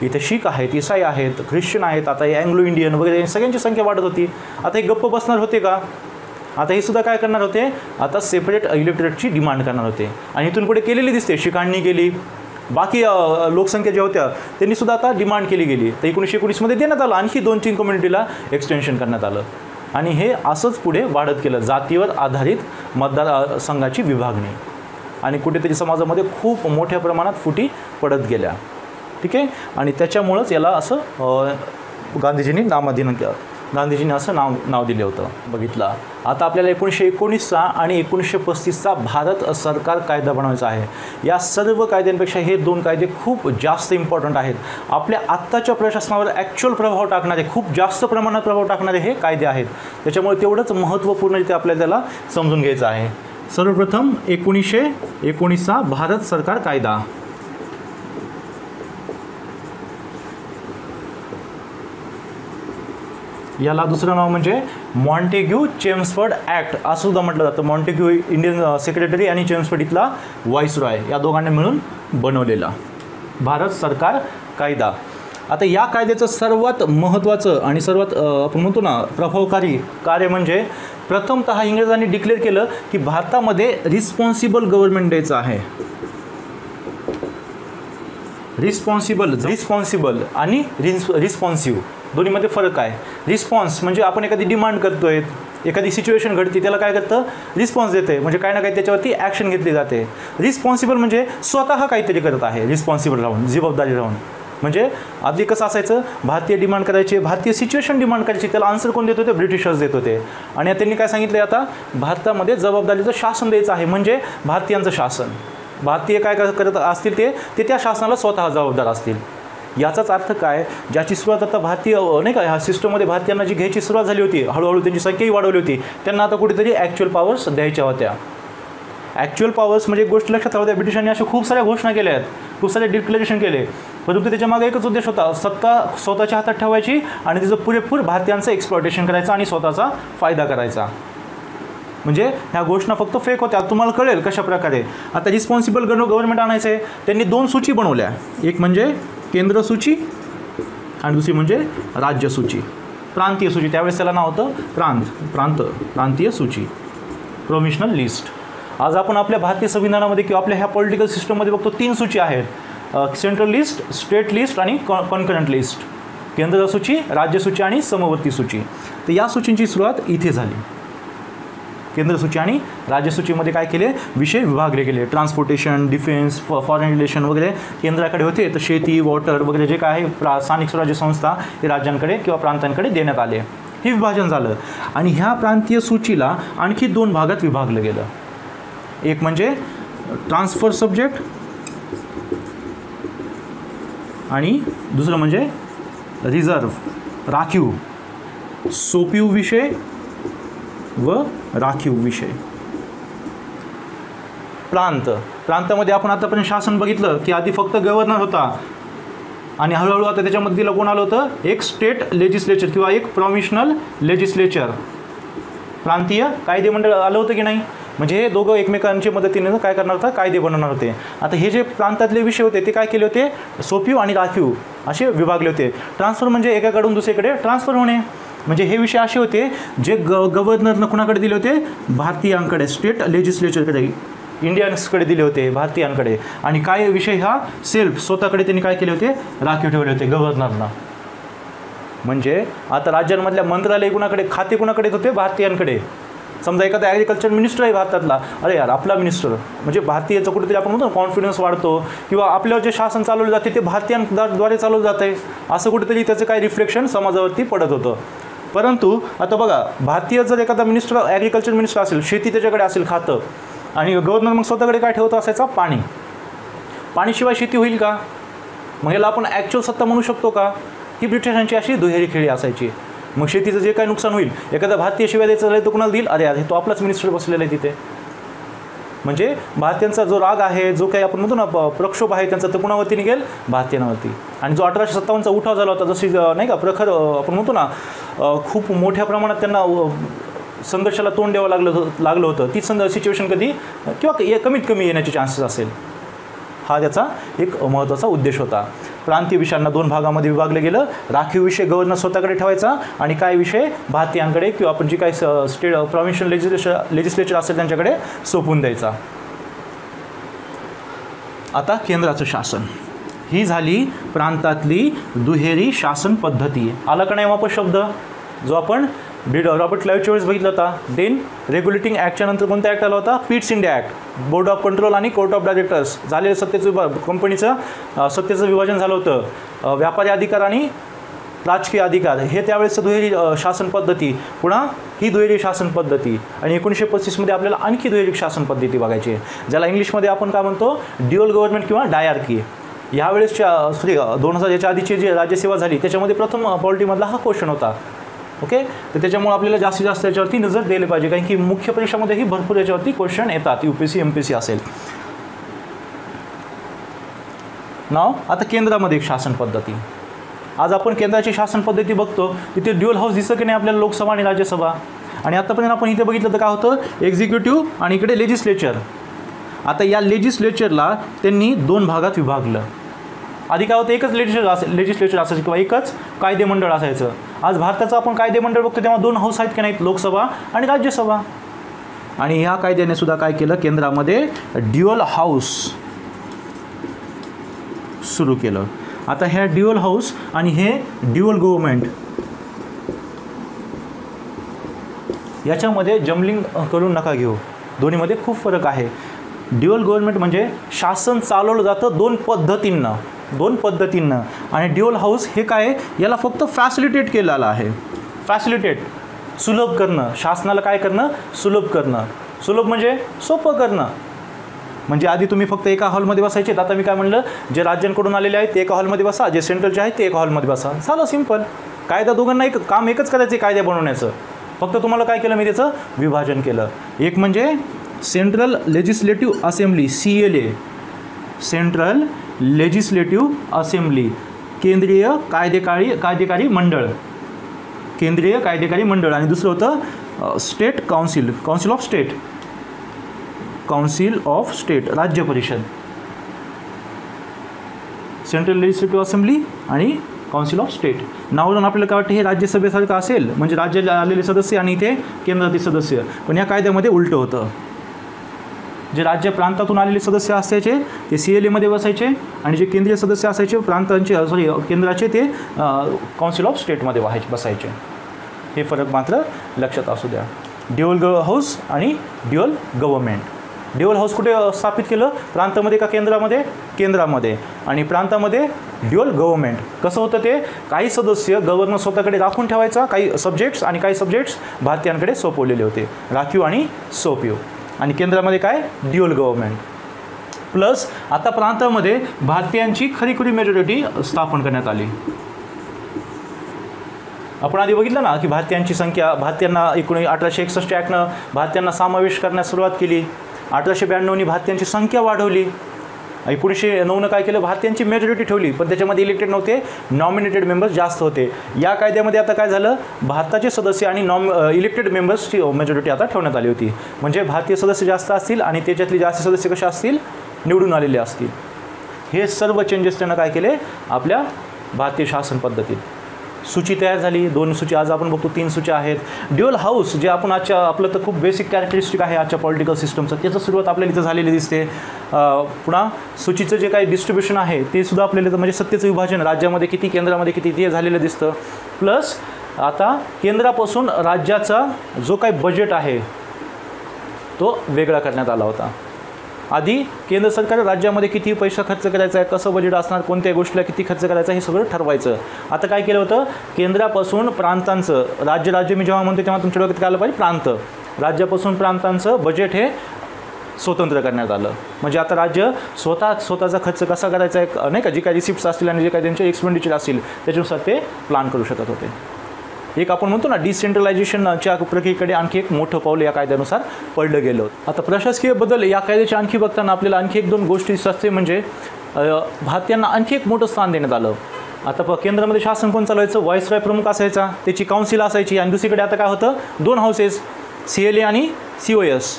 इथे शीख आहेत, ईसाई आहेत, ख्रिश्चन आहेत, आता हे अँग्लो इंडियन वगैरे सगळ्यांची संख्या वाढत होती. आता हे गप्प बसणार होते का? आता हे सुद्धा काय करणार होते, आता सेपरेट इलेक्टोरेटची डिमांड करणार होते. आणि इथून पुढे केलेली दिसते, शिखांनी केली, बाकी लोकसंख्या ज्या होत्या त्यांनी सुद्धा आता डिमांड केली गेली. तर 1919मध्ये देण्यात आलं, आणखी 2-3 कम्युनिटीला एक्सटेन्शन करण्यात आलं. आणि हे असंच पुढे वाढत गेलं, जातीवर आधारित मतदारसंघाची विभागणी. आणि कुठेतरी समाजामध्ये खूप मोठ्या प्रमाणात फुटी पडत गेल्या. ठीक आहे. आणि त्याच्यामुळंच याला असं गांधीजींनी असं नाव दिलं होतं. बघितलं. आता आपल्याला 1919चा आणि 1935चा भारत सरकार कायदा बनवायचा आहे. या सर्व कायद्यांपेक्षा हे 2 कायदे खूप जास्त इम्पॉर्टंट आहेत. आपल्या आत्ताच्या प्रशासनावर ॲक्च्युअल प्रभाव टाकणारे, खूप जास्त प्रमाणात प्रभाव टाकणारे हे कायदे आहेत. त्याच्यामुळे तेवढंच महत्त्वपूर्ण इथे आपल्याला त्याला समजून घ्यायचं आहे. सर्वप्रथम 1919चा भारत सरकार कायदा. याला दुसरं नाव म्हणजे मॉन्टेग्यू चेम्सफर्ड ॲक्ट असं सुद्धा म्हटलं जातं. मॉन्टेग्यू इंडियन सेक्रेटरी आणि चेम्सफर्ड इथला व्हाईसरॉय या दोघांनी मिळून बनवलेला भारत सरकार कायदा. आता या कायद्याचं सर्वात महत्त्वाचं आणि सर्वात आपण म्हणतो ना प्रभावकारी कार्य म्हणजे प्रथमतः इंग्रजांनी डिक्लेअर केलं की भारतामध्ये रिस्पॉन्सिबल गव्हर्नमेंट द्यायचं आहे. रिस्पॉन्सिबल आणि रिस्पॉन्सिव्ह दोन्हीमध्ये फरक आहे. रिस्पॉन्स म्हणजे आपण एखादी डिमांड करतोय, एखादी सिच्युएशन घडते त्याला काय करतं, रिस्पॉन्स देते, म्हणजे काही ना काही त्याच्यावरती ॲक्शन घेतली जाते. रिस्पॉन्सिबल म्हणजे स्वतः काहीतरी करत आहे, रिस्पॉन्सिबल राहून, जबाबदारी राहून. म्हणजे आधी कसं असायचं, भारतीय डिमांड करायचे, भारतीय सिच्युएशन डिमांड करायची, त्याला आन्सर कोण देत होते, ब्रिटिशर्स देत होते. आणि त्यांनी काय सांगितलं, आता भारतामध्ये जबाबदारीचं शासन द्यायचं आहे, म्हणजे भारतीयांचं शासन. भारतीय काय करत असतील ते त्या शासनाला स्वतः जबाबदार असतील. याचाच अर्थ काय, ज्याची सुरुवात आता भारतीय नाही का ह्या सिस्टममध्ये भारतीयांना जी घ्यायची सुरुवात झाली होती, हळूहळू त्यांची संख्याही वाढवली होती, त्यांना आता कुठेतरी ॲक्च्युअल पॉवर्स द्यायच्या होत्या. ॲक्च्युअल पॉवर्स म्हणजे एक गोष्ट लक्षात राहू द्या, ब्रिटिशांनी अशा खूप साऱ्या घोषणा केल्या आहेत, खूप सारे डिक्लेरेशन केले, परंतु त्याच्यामागे एकच उद्देश होता, सत्ता स्वतःच्या हातात ठेवायची आणि तिचं पुरेपूर भारतीयांचं एक्सप्लॉयटेशन करायचं आणि स्वतःचा फायदा करायचा. म्हणजे ह्या घोषणा फक्त फेक होत्या. तुम्हाला कळेल कशा प्रकारे. आता रिस्पॉन्सिबल गव्हर्नमेंट आणायचं आहे, त्यांनी 2 सूची बनवल्या, एक म्हणजे केंद्र सूची आणि दुसरी म्हणजे राज्य सूची, प्रांतीय सूची. त्यावेळेस त्याला नाव होतं प्रांतीय सूची, प्रोव्हिन्शनल लिस्ट. आज आपण आपल्या भारतीय संविधानामध्ये किंवा आपल्या ह्या पॉलिटिकल सिस्टममध्ये बघतो 3 सूची आहेत, सेंट्रल लिस्ट, स्टेट लिस्ट आणि कॉन्करंट लिस्ट. केंद्र सूची, राज्य सूची आणि समवर्ती सूची. तर या सूचींची सुरुवात इथे झाली. केंद्र सूची आणि राज्य सूचीमध्ये काय केले, विषय विभागले गेले. ट्रान्सपोर्टेशन, डिफेन्स, फॉरेन रिलेशन वगैरे केंद्राकडे होते, तर शेती, वॉटर वगैरे जे काय आहे स्थानिक स्वराज्य संस्था हे राज्यांकडे किंवा प्रांतांकडे देण्यात आले. हे विभाजन झालं आणि ह्या प्रांतीय सूचीला आणखी 2 भागात विभागलं गेलं. एक म्हणजे ट्रान्सफर सब्जेक्ट आणि दुसरं म्हणजे रिझर्व, राखीव, सोपीव विषय व राखीव विषय. प्रांतामध्ये आपण आतापर्यंत शासन बघितलं की आधी फक्त गव्हर्नर होता आणि हळूहळू आता त्याच्यामध्ये तिला कोण आलं होतं, एक स्टेट लेजिस्लेचर किंवा एक प्रोव्हिन्शनल लेजिस्लेचर, प्रांतीय कायदेमंडळ आलं होतं की नाही. म्हणजे हे दोघं एकमेकांच्या मदतीने काय करणार होतं, कायदे बनवणार होते. आता हे जे प्रांतातले विषय होते ते काय केले होते, सोपीव आणि राखीव असे विभागले होते. ट्रान्सफर म्हणजे एकाकडून दुसरीकडे ट्रान्सफर होणे. म्हणजे हे विषय असे होते जे गव्हर्नरनं कुणाकडे दिले होते, भारतीयांकडे, स्टेट लेजिस्लेचरकडे, इंडियन्सकडे दिले होते, भारतीयांकडे. आणि काय विषय हा सेल्फ स्वतःकडे त्यांनी काय केले होते, राखीव ठेवले होते गव्हर्नरना. म्हणजे आता राज्यांमधल्या मंत्रालय कुणाकडे, खाते कुणाकडे होते, भारतीयांकडे. समजा एखादा ॲग्रिकल्चर मिनिस्टर आहे भारतातला, अरे यार आपला मिनिस्टर, म्हणजे भारतीयाचं कुठेतरी आपण म्हणतो कॉन्फिडन्स वाढतो, किंवा आपल्यावर जे शासन चालवलं जाते ते भारतीयांद्वारे चालवलं जात आहे, असं कुठेतरी त्याचं काय रिफ्लेक्शन समाजावरती पडत होतं. परंतु आता बघा, भारतीय जर एखादा मिनिस्टर, ॲग्रिकल्चर मिनिस्टर असेल, शेती त्याच्याकडे असेल खातं, आणि गव्हर्नर मग स्वतःकडे काय ठेवत असायचा, पाणीशिवाय शेती होईल का, मग याला आपण ॲक्च्युअल सत्ता म्हणू शकतो का. ही ब्रिटिशांची अशी दुहेरी खेळी असायची. मग शेतीचं जे काही नुकसान होईल, एखादा भारतीय शिवाय द्यायचं झालं तर कुणाला देईल, अरे अरे तो आपलाच मिनिस्टर बसलेला आहे तिथे. म्हणजे भारतीयांचा जो राग आहे, जो काही आपण म्हणतो ना प्रक्षोभ आहे त्यांचा, तर कुणावरती निघेल, भारतीयांवरती. आणि जो 1857चा उठाव झाला होता, जशी नाही का प्रखर आपण म्हणतो ना खूप मोठ्या प्रमाणात त्यांना संघर्षाला तोंड द्यावं लागलं होतं, ती सिच्युएशन कधी किंवा कमीत कमी येण्याचे चान्सेस असेल, हा त्याचा एक महत्त्वाचा उद्देश होता. प्रांतीय विषयांना 2 भागामध्ये विभागलं गेलं. राखीव विषय गव्हर्नर स्वतःकडे ठेवायचा आणि काय विषय भारतीयांकडे किंवा आपण जी काही स्टेट प्रोव्हिन्शियल लेजिस्लेचर असेल त्यांच्याकडे सोपवून द्यायचा. आता केंद्राचं शासन, ही झाली प्रांतातली दुहेरी शासन पद्धती. आला का नाही वापस शब्द जो आपण रॉबर्ट क्लाईव्हच्या वेळेस बघितला होता. देन रेग्युलेटिंग ॲक्टच्या नंतर कोणता ॲक्ट आला होता, Pitt's India act. Board of control आणि कोर्ट ऑफ डायरेक्टर्स झालेलं सत्तेचं कंपनीचं सत्तेचं विभाजन झालं होतं. व्यापारी अधिकार आणि राजकीय अधिकार हे त्यावेळेस दुहेरी शासन पद्धती. पुन्हा ही दुहेरी शासन पद्धती. आणि 1935मध्ये आपल्याला आणखी दुहेरी शासन पद्धती बघायची आहे, ज्याला इंग्लिशमध्ये आपण काय म्हणतो, ड्युअल गव्हर्नमेंट किंवा डायआर्की. यावेळेसच्या 2000 याच्या आधीची जी राज्यसेवा झाली त्याच्यामध्ये प्रथम पॉलिटीमधला हा क्वेश्चन होता. ओके, तर त्याच्यामुळे आपल्याला जास्तीत जास्त याच्यावरती नजर द्यायला पाहिजे, कारण की मुख्य परीक्षामध्येही भरपूर याच्यावरती क्वेश्चन येतात, UPSC MPSC असेल. नाव आता केंद्रामध्ये एक शासन पद्धती. आज आपण केंद्राची शासन पद्धती बघतो, तिथे ड्युअल हाऊस दिसतं की नाही आपल्याला, लोकसभा आणि राज्यसभा. आणि आतापर्यंत आपण इथे बघितलं तर काय होतं, एक्झिक्युटिव्ह आणि इकडे लेजिस्लेचर. आता या लेजिस्लेचरला त्यांनी 2 भागात विभागलं. आधी काय होतं, एकच लेजिस्लेचर असायचं किंवा एकच कायदेमंडळ असायचं. आज भारताचं आपण कायदेमंडळ बघतो तेव्हा 2 हाऊस आहेत की नाहीत, लोकसभा आणि राज्यसभा. आणि ह्या कायद्याने सुद्धा काय केलं, केंद्रामध्ये ड्युअल हाऊस सुरू केलं. आता ह्या ड्युअल हाऊस आणि हे ड्युअल गव्हर्नमेंट याच्यामध्ये जमलिंग करून नका घेऊ, दोन्हीमध्ये खूप फरक आहे. ड्युअल गव्हर्नमेंट म्हणजे शासन चालवलं जातं दोन पद्धतींनं आणि ड्युअल हाऊस हे काय याला फक्त फॅसिलिटेट केलेलं आहे. फॅसिलिटेट सुलभ करणं, शासनाला काय करणं, सुलभ करणं. सुलभ म्हणजे सोपं करणं. म्हणजे आधी तुम्ही फक्त एका हॉलमध्ये बसायचे, आता मी काय म्हणलं, जे राज्यांकडून आलेले आहेत ते एका हॉलमध्ये बसा, जे सेंट्रलचे आहेत ते एका हॉलमध्ये बसा. झालं, सिंपल. कायदा दोघांना एक काम एकच करायचं, कायदे बनवण्याचं. फक्त तुम्हाला काय केलं मी त्याचं विभाजन केलं. एक म्हणजे central legislative assembly CLA, central legislative assembly, केंद्रीय कायदेकारी मंडळ, केंद्रीय कायदेकारी मंडळ. आणि दुसरं होतं state council, council of state, राज्य परिषद. सेंट्रल लेजिस्लेटिव्ह असेंब्ली आणि काउन्सिल ऑफ स्टेट. नावावरून आपल्याला काय वाटतं हे राज्यसभेसारखं असेल, म्हणजे राज्याला आलेले सदस्य आणि इथे केंद्रातील सदस्य. पण या कायद्यामध्ये उलटं होतं. जे राज्य प्रांतातून आलेले सदस्य असायचे ते CLA मध्ये बसायचे आणि जे केंद्रीय सदस्य असायचे केंद्राचे ते काउन्सिल ऑफ स्टेटमध्ये बसायचे. हे फरक मात्र लक्षात असू द्या. ड्युअल हाऊस आणि ड्युअल गव्हर्नमेंट. ड्युअल हाऊस कुठे स्थापित केलं, प्रांतामध्ये का केंद्रामध्ये, केंद्रामध्ये. आणि प्रांतामध्ये ड्युअल गव्हर्नमेंट. कसं होतं ते, काही सदस्य गव्हर्नर स्वतःकडे राखून ठेवायचा, काही सब्जेक्ट्स, आणि काही सब्जेक्ट्स भारतीयांकडे सोपवलेले होते, राखीव आणि सोपीव. आणि केंद्रामध्ये काय, ड्युअल गव्हर्नमेंट. प्लस आता प्रांतामध्ये भारतीयांची खरीखुरी मेजॉरिटी स्थापन करण्यात आली. आपण आधी बघितलं ना की भारतीयांची संख्या, भारतीयांना 1861 ॲक्टनं भारतीयांना समावेश करण्यास सुरुवात केली. 1892नी भारतीयांची संख्या वाढवली. 1909नं काय केलं, भारतीयांची मेजॉरिटी ठेवली, पण त्याच्यामध्ये इलेक्टेड नव्हते, नॉमिनेटेड मेंबर्स जास्त होते. या कायद्यामध्ये आता काय झालं, भारताचे सदस्य आणि इलेक्टेड मेंबर्सची मेजॉरिटी आता ठेवण्यात आली होती. म्हणजे भारतीय सदस्य जास्त असतील आणि त्याच्यातले जास्त सदस्य कसे असतील, निवडून आलेले असतील. हे सर्व चेंजेस त्यानं काय केले आपल्या भारतीय शासन पद्धतीत. सूची तयार झाली, 2 सूची, आज आपण बघतो 3 सूच्या आहेत. ड्युअल हाऊस जे आपण आपलं तर खूप बेसिक कॅरेक्टरिस्टिक आहे आजच्या पॉलिटिकल सिस्टमचं, त्याचं सुरुवात आपल्याला इथं झालेली दिसते. पुन्हा सूचीचं जे काही डिस्ट्रीब्युशन आहे ते सुद्धा आपल्याला, म्हणजे सत्तेचं विभाजन, राज्यामध्ये किती केंद्रामध्ये किती, ते झालेलं दिसतं. प्लस आता केंद्रापासून राज्याचा जो काही बजेट आहे तो वेगळा करण्यात आला होता. आधी केंद्र सरकार राज्यामध्ये किती पैसा खर्च करायचा आहे, कसं बजेट असणार, कोणत्या गोष्टीला किती खर्च करायचा हे सगळं ठरवायचं. आता काय केलं होतं, केंद्रापासून प्रांतांचं, राज्य मी जेव्हा म्हणतो तेव्हा तुमच्या डोक्यात काय आलं पाहिजे, प्रांत. राज्यापासून प्रांतांचं बजेट हे स्वतंत्र करण्यात आलं. म्हणजे आता राज्य स्वतःचा खर्च कसा करायचा आहे नाही का, जे काही रिसिप्ट्स असतील आणि जे काही त्यांचे एक्सपेंडिचर असतील त्याच्यानुसार ते प्लॅन करू शकत होते. एक आपण म्हणतो ना डिसेंट्रलायझेशनच्या प्रक्रियेकडे आणखी एक मोठं पाऊल या कायद्यानुसार पडलं गेलं. आता प्रशासकीय बदल या कायद्याची आणखी बघताना आपल्याला आणखी 1-2 गोष्टी असते. म्हणजे भारतीयांना आणखी एक मोठं स्थान देण्यात आलं. आता केंद्रामध्ये शासन कोण चालवायचं, व्हाईसरॉय प्रमुख असायचा, त्याची काउन्सिल असायची. आणि दुसरीकडे आता काय होतं, 2 हाऊसेस, CLA आणि COS,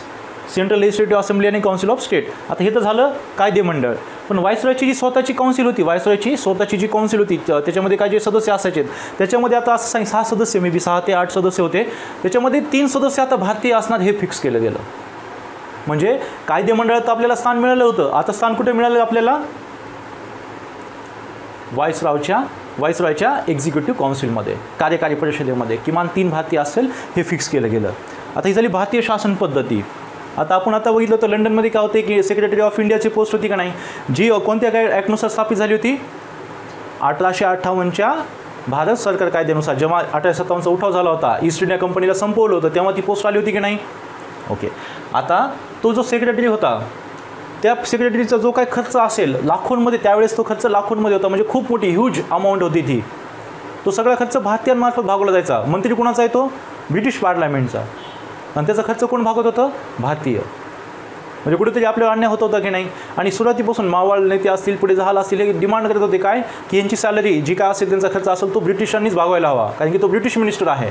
सेंट्रल लेजिस्लेटिव्ह असेंब्ली आणि काउन्सिल ऑफ स्टेट. आता हे तर झालं कायदेमंडळ. पण व्हाईसरॉयची जी स्वतःची काउन्सिल होती, व्हाईसरॉयची स्वतःची जी काउन्सिल होती त्याच्यामध्ये काय जे सदस्य असायचे, त्याच्यामध्ये आता असं 6 सदस्य, मे बी 6 ते 8 सदस्य होते. त्याच्यामध्ये 3 सदस्य आता भारतीय असणार हे फिक्स केलं गेलं. म्हणजे कायदेमंडळात आपल्याला स्थान मिळालं होतं, आता स्थान कुठे मिळालं आपल्याला, व्हाईसरॉयच्या एक्झिक्युटिव्ह काउन्सिलमध्ये, कार्यकारी परिषदेमध्ये किमान 3 भारतीय असेल हे फिक्स केलं गेलं. आता ही झाली भारतीय शासन पद्धती. आता आपण बघितलं तर लंडनमध्ये काय होते की सेक्रेटरी ऑफ इंडियाची पोस्ट होती का नाही, जी कोणत्या काय ॲक्टनुसार स्थापित झाली होती, 1858च्या भारत सरकार कायद्यानुसार. जेव्हा 1857चा उठाव झाला होता, ईस्ट इंडिया कंपनीला संपवलं होतं, तेव्हा ती पोस्ट आली होती की नाही. ओके, आता तो जो सेक्रेटरी होता त्या सेक्रेटरीचा जो काही खर्च असेल लाखोंमध्ये, त्यावेळेस तो खर्च लाखोंमध्ये होता, म्हणजे खूप मोठी ह्यूज अमाऊंट होती ती. तो सगळा खर्च भारतीयांमार्फत भागवला जायचा. मंत्री कोणाचा आहे तो, ब्रिटिश पार्लमेंटचा. आणि त्याचा खर्च कोण भागवत होतं, भारतीय. म्हणजे कुठेतरी आपल्याला अन्याय होत होता की नाही. आणि सुरुवातीपासून मावळ नेते असतील, पुढे जहाल असतील, हे डिमांड करत होते काय, की यांची सॅलरी जी काय असेल, त्यांचा खर्च असेल तो ब्रिटिशांनीच भागवायला हवा, कारण की तो ब्रिटिश मिनिस्टर आहे.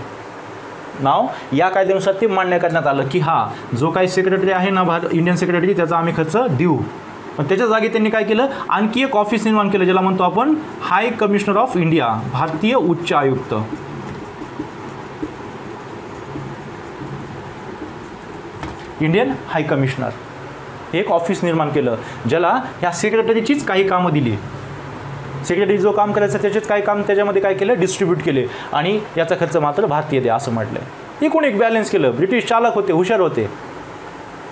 नाव या कायद्यानुसार ते मान्य करण्यात आलं की हा जो काही सेक्रेटरी आहे ना इंडियन सेक्रेटरी, त्याचा आम्ही खर्च देऊ. पण त्याच्या जागी त्यांनी काय केलं, आणखी एक ऑफिस निर्माण केलं, ज्याला म्हणतो आपण हाय कमिशनर ऑफ इंडिया, भारतीय उच्च आयुक्त. इंडियन हाय कमिशनर एक ऑफिस निर्माण केलं, ज्याला ह्या सेक्रेटरीचीच काही कामं दिली. सेक्रेटरी जो काम करायचं त्याचेच काही काम त्याच्यामध्ये काय केलं, डिस्ट्रीब्यूट केले, आणि याचा खर्च मात्र भारतीय द्या असं म्हटलं. एकूण एक बॅलन्स केलं. ब्रिटिश चालक होते, हुशार होते.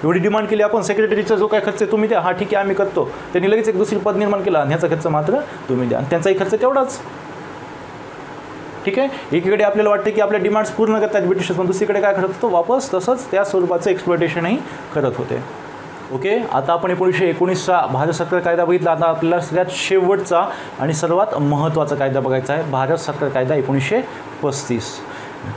एवढी डिमांड केली आपण, सेक्रेटरीचा जो काय खर्च तुम्ही द्या, हा ठीक आहे आम्ही करतो. त्यांनी लगेच एक दुसरी पद निर्माण केला आणि ह्याचा खर्च मात्र तुम्ही द्या, आणि त्यांचाही खर्च तेवढाच. ठीक आहे. एकीकडे आपल्याला वाटतं की आपल्या डिमांड्स पूर्ण करतात ब्रिटिश, पण दुसरीकडे काय करत होतं, वापस तसंच त्या स्वरूपाचं एक्सप्लॉयटेशनही करत होते. ओके. आता आपण 1919चा भारत सरकार कायदा बघितला. आता आपल्याला सगळ्यात शेवटचा आणि सर्वात महत्त्वाचा कायदा बघायचा आहे, भारत सरकार कायदा 1935.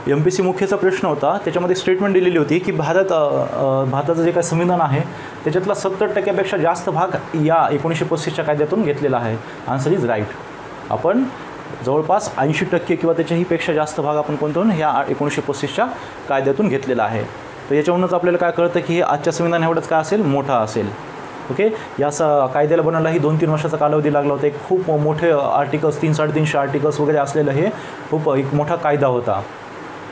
MPSC मुख्यचा प्रश्न होता, त्याच्यामध्ये स्टेटमेंट दिलेली होती की भारताचं जे काही संविधान आहे त्याच्यातला 70% जास्त भाग या 1935च्या कायद्यातून घेतलेला आहे. Answer is right. आपण जवळपास 80% किंवा त्याच्याही पेक्षा जास्त भाग आपण कोणत्यातून ह्या 1935च्या कायद्यातून घेतलेला आहे. तर याच्यावरूनच आपल्याला काय कळतं की हे आजच्या संविधान एवढंच काय असेल, मोठा असेल. ओके. या कायद्याला बनवायलाही 2-3 वर्षाचा कालावधी लागला होता. एक खूप मोठे आर्टिकल्स, 300-350 आर्टिकल्स वगैरे असलेलं हे खूप एक मोठा कायदा होता.